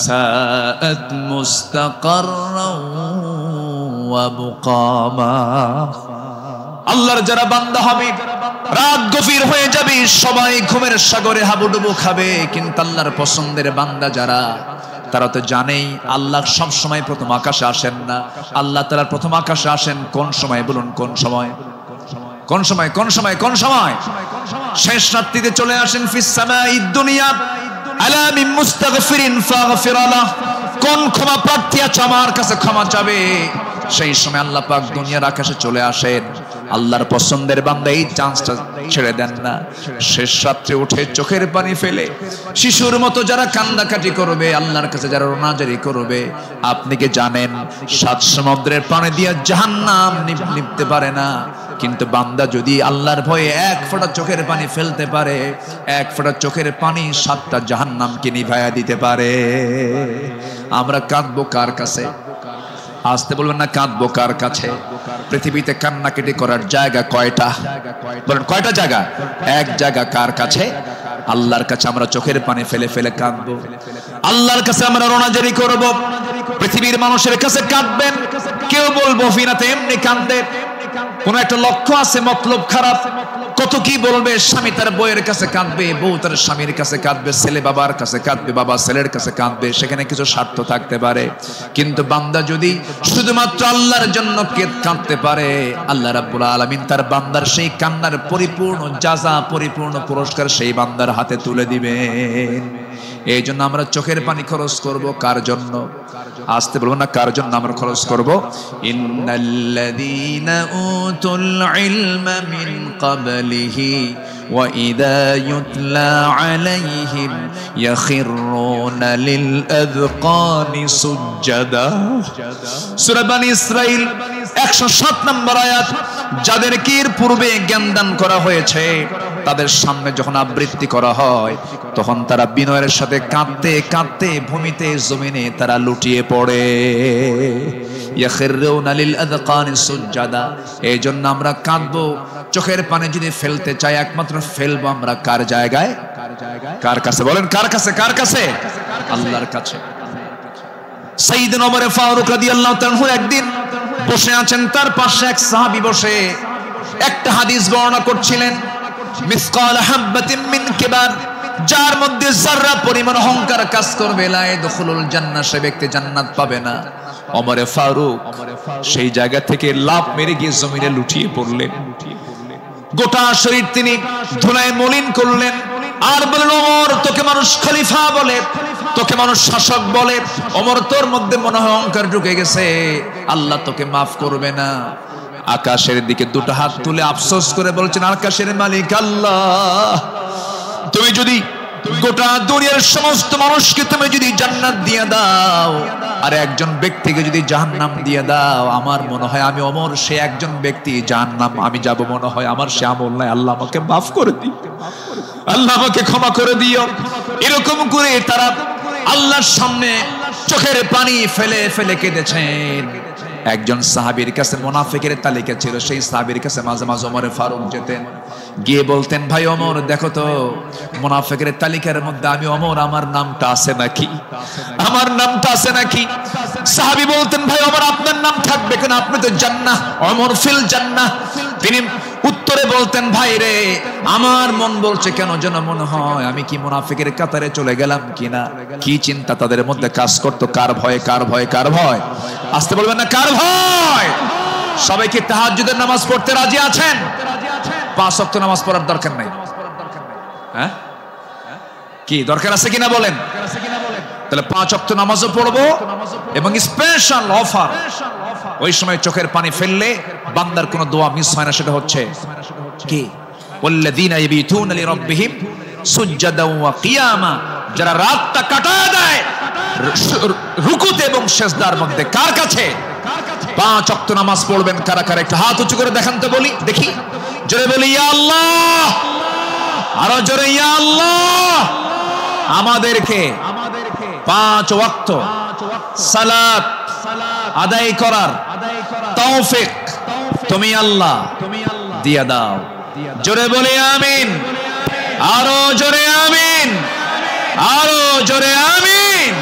সাআত মুস্তাকাররাও ওয়া মুকামা। আল্লাহর যারা বান্দা হবে, রাত গভীর হয়ে যাবে, সবাই ঘুমের সাগরে হাবুডুবু খাবে, কিন্তু আল্লাহর পছন্দের বান্দা যারা, তারা তো জানেই আল্লাহ সব সময় প্রথম আকাশে আসেন না। আল্লাহ তাআলা প্রথম আকাশে আসেন কোন সময় বলুন? কোন সময়? কোন সময়? কোন সময়? কোন সময়? শেষ রাত্রিতে চলে আসেন। ফিস সামাঈদ দুনিয়া আলা মিন মুস্তাগফিরিন ফাগফির লাহ। কোন ক্ষমা প্রার্থী আছে আমার কাছে ক্ষমা চাবে, সেই সময় আল্লাহ পাক দুনিয়ার আকাশে চলে আসেন। আল্লাহর পছন্দের বান্দা এই চান্সটা ছেড়ে দেন না। শেষ রাত্রে উঠে চোখের পানি ফেলে শিশুর মতো যারা কান্দাকাটি করবে, আল্লাহর কাছে যারা রোনাজারি করবে, আপনি কি জানেন 7 সমুদ্রের পানি দিয়ে জাহান্নাম নিভতে পারে না, কিন্তু বান্দা যদি আল্লাহর ভয়ে 1 ফোঁটা চোখের পানি ফেলতে পারে, 1 ফোঁটা চোখের পানি 7টা জাহান্নামকে নিভাইয়া দিতে পারে। আমরা কাঁদবো কার কাছে? আসতে বলবেন না, কাঁদবো কার কাছে? পৃথিবীতে কান্নাকাটি করার জায়গা কয়টা? বলেন কয়টা জায়গা? এক জায়গা। কার কাছে? আল্লাহর কাছে আমরা চোখের পানি ফেলে ফেলে কাঁদবো, আল্লাহর কাছে আমরা রোনাজারি করব। পৃথিবীর মানুষের কাছে কাঁদবেন, কেউ বলবো ফিনাতে এমনি কান্দে, কোন একটা লক্ষ্য আছে, মতলব খারাপ। কত কি বলবে, স্বামী তার বউয়ের কাছে কাঁদবে, বউ তার স্বামীর কাছে কাঁদবে, ছেলে বাবার কাছে কাঁদবে, বাবা ছেলের কাছে কাঁদবে, সেখানে কিছু স্বার্থ থাকতে পারে। কিন্তু বান্দা যদি শুধুমাত্র আল্লাহর জন্য কাঁদতে পারে, আল্লাহ রাব্বুল আলামিন তার বান্দার সেই কান্নার পরিপূর্ণ জাযা, পরিপূর্ণ পুরস্কার সেই বান্দার হাতে তুলে দিবেন। এই জন্য আমরা চোখের পানি খরচ করব কার জন্য? আসতে বলবো না, কার জন্য আমরা খরচ করব? ইন্নাল্লাযীনা উতুল ইলমা মিন ক্বাবলিহি ওয়া ইযা ইউতলা আলাইহিম ইয়াখিরুনা লিল আযকানি সুজদা। সূরা বনী ইসরাঈল 107 নম্বর আয়াত। যাদেরকে এর পূর্বে জ্ঞান দান করা হয়েছে, তাদের সামনে যখন আবৃত্তি করা হয়, তখন তারা বিনয়ের সাথে কাঁদতে কাঁদতে ভূমিতে জমিনে তারা লুটিয়ে পড়ে। ইয়াখিরুনা লিল আযকানি সুজদা। এই জন্য আমরা কাঁদবো। চোখের পানি যদি ফেলতে চাই, একমাত্র ফেলবো আমরা কার জায়গায়? কার কাছে? বলেন কার কাছে? কার কাছে? আল্লাহর কাছে। সাইয়েদনা ওমর ফারুক রাদিয়াল্লাহু তাআলা একদিন বসে আছেন, তার পাশে এক সাহাবী বসে একটা হাদিস বর্ণনা করছিলেন। মিসকাল হাববাতিন মিন কিবার, যার মধ্যে যারা পরিমাণ অহংকার কাজ করবে, লা ইয়াদখুলুল জান্নাহ, সে ব্যক্তি জান্নাত পাবে না। ওমর ফারুক সেই জায়গা থেকে লাফ মেরে গিয়ে জমিনে লুটিয়ে পড়লেন। গোটা শরীর তিনি ধুলায় মলিন করলেন, আর বললেন, ওমর, তোকে মানুষ খলিফা বলে, তোকে মানুষ শাসক বলে, ওমর তোর মধ্যে মনে হয় অহংকার ঢুকে গেছে, আল্লাহ তোকে মাফ করবে না। আকাশের দিকে দুটো হাত তুলে আফসোস করে বলছেন, আকাশের মালিক আল্লাহ, তুমি যদি গোটা দুনিয়ার সমস্ত মানুষকে তুমি যদি জান্নাত দিয়ে দাও, আর একজন ব্যক্তিকে যদি জাহান্নাম দিয়ে দাও, আমার মনে হয় আমি ওমর সে একজন ব্যক্তি, জাহান্নাম আমি যাব মনে হয় আমার সে আমল নাই, আল্লাহ আমাকে মাফ করে দিও, আল্লাহ আমাকে ক্ষমা করে দিও। এরকম করে তারা আল্লাহর সামনে চোখের পানি ফেলে ফেলে কেঁদেছেন। একজন সাহাবীর কাছে মুনাফিকের তালিকা ছিল, সেই সাহাবীর কাছে মাঝে মাঝে ওমর ফারুক যেতেন, গিয়ে বলতেন, ভাই ওমর, দেখো তো মুনাফিকের তালিকার মধ্যে আমি ওমর, আমার নামটা আছে নাকি? আমার নামটা আছে নাকি? সাহাবী বলতেন, ভাই ওমর, আপনার নাম থাকবে কেন? আপনি তো জান্নাহ, ওমর ফিল জান্নাহ। তিনি উত্তরে বলতেন, ভাই রে, আমার মন বলছে কেন যেন মনে হয় আমি কি মুনাফিকের কাতারে চলে গেলাম কিনা। কি চিন্তা তাদের মধ্যে কাজ করতো, কার ভয়, কার ভয়, কার ভয়? আসতে বলবেন না, কার ভয়? সবাই কি তাহাজ্জুদের নামাজ পড়তে রাজি আছেন? 5 ওয়াক্ত নামাজ পড়ার দরকার নাই, হ্যাঁ? কি দরকার আছে কিনা বলেন? তাহলে 5 ওয়াক্ত নামাজও পড়বো, এবং স্পেশাল অফার, ওই সময় চোখের পানি ফেললে বান্দার কোনো দোয়া মিস হয় না। সেটা হচ্ছে কি? ওয়াল্লাযীনা ইয়াবিতুনা লিরাব্বিহিম সুজদান ওয়া কিয়ামা, যারা রাতটা কাটায় দেয় রুকুতে এবং সিজদার মধ্যে। কার কাছে? 5 ওয়াক্ত নামাজ পড়বেন কারা কারা? একটু হাত উঁচু করে দেখান তো, বলি দেখি, জোরে বলি ইয়া আল্লাহ, আরো জোরে ইয়া আল্লাহ। আমাদেরকে 5 ওয়াক্ত সালাত আদায় করার তৌফিক তুমি আল্লাহ দিয়া দাও। জোরে বলি আমিন, আরো জোরে আমিন, আরো জোরে আমিন।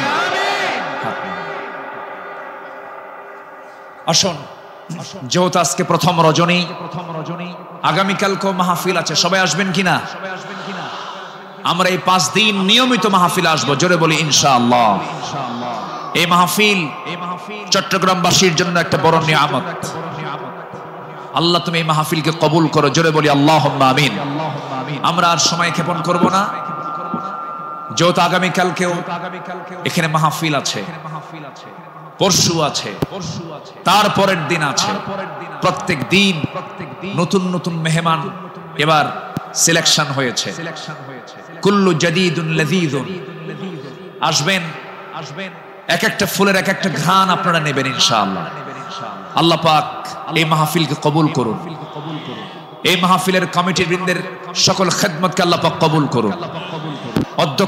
আসুন, যেহেতু আজকে প্রথম রজনী, আগামীকালকেও মাহফিল আছে, সবাই আসবেন কিনা? আমরা এই 5 দিন নিয়মিত মাহফিল আসবো, জোরে বলি ইনশাআল্লাহ। এই মাহফিল চট্টগ্রামবাসীর জন্য একটা বড় নিয়ামত। আল্লাহ তুমি এই মাহফিলকে কবুল করো, জোরে বলি আল্লাহুম্মা আমিন। আমরা আর সময় ক্ষেপণ করব না, যেহেতু আগামীকালকেও এখানে মাহফিল আছে, পরশু আছে, তারপরের দিন আছে, প্রত্যেক দিন নতুন নতুন মেহমান এবার সিলেকশন হয়েছে। কুল্লু জাদীদুন লাযীযুন, আসবেন, এক একটা ফুলের এক একটা ঘ্রাণ আপনারা নেবেন ইনশাআল্লাহ। আল্লাহ পাক এই মাহফিলকে কবুল করুন, এই মাহফিলের কমিটি বৃন্দের সকল খেদমতকে আল্লাহ পাক কবুল করুন। অধ্যক্ষ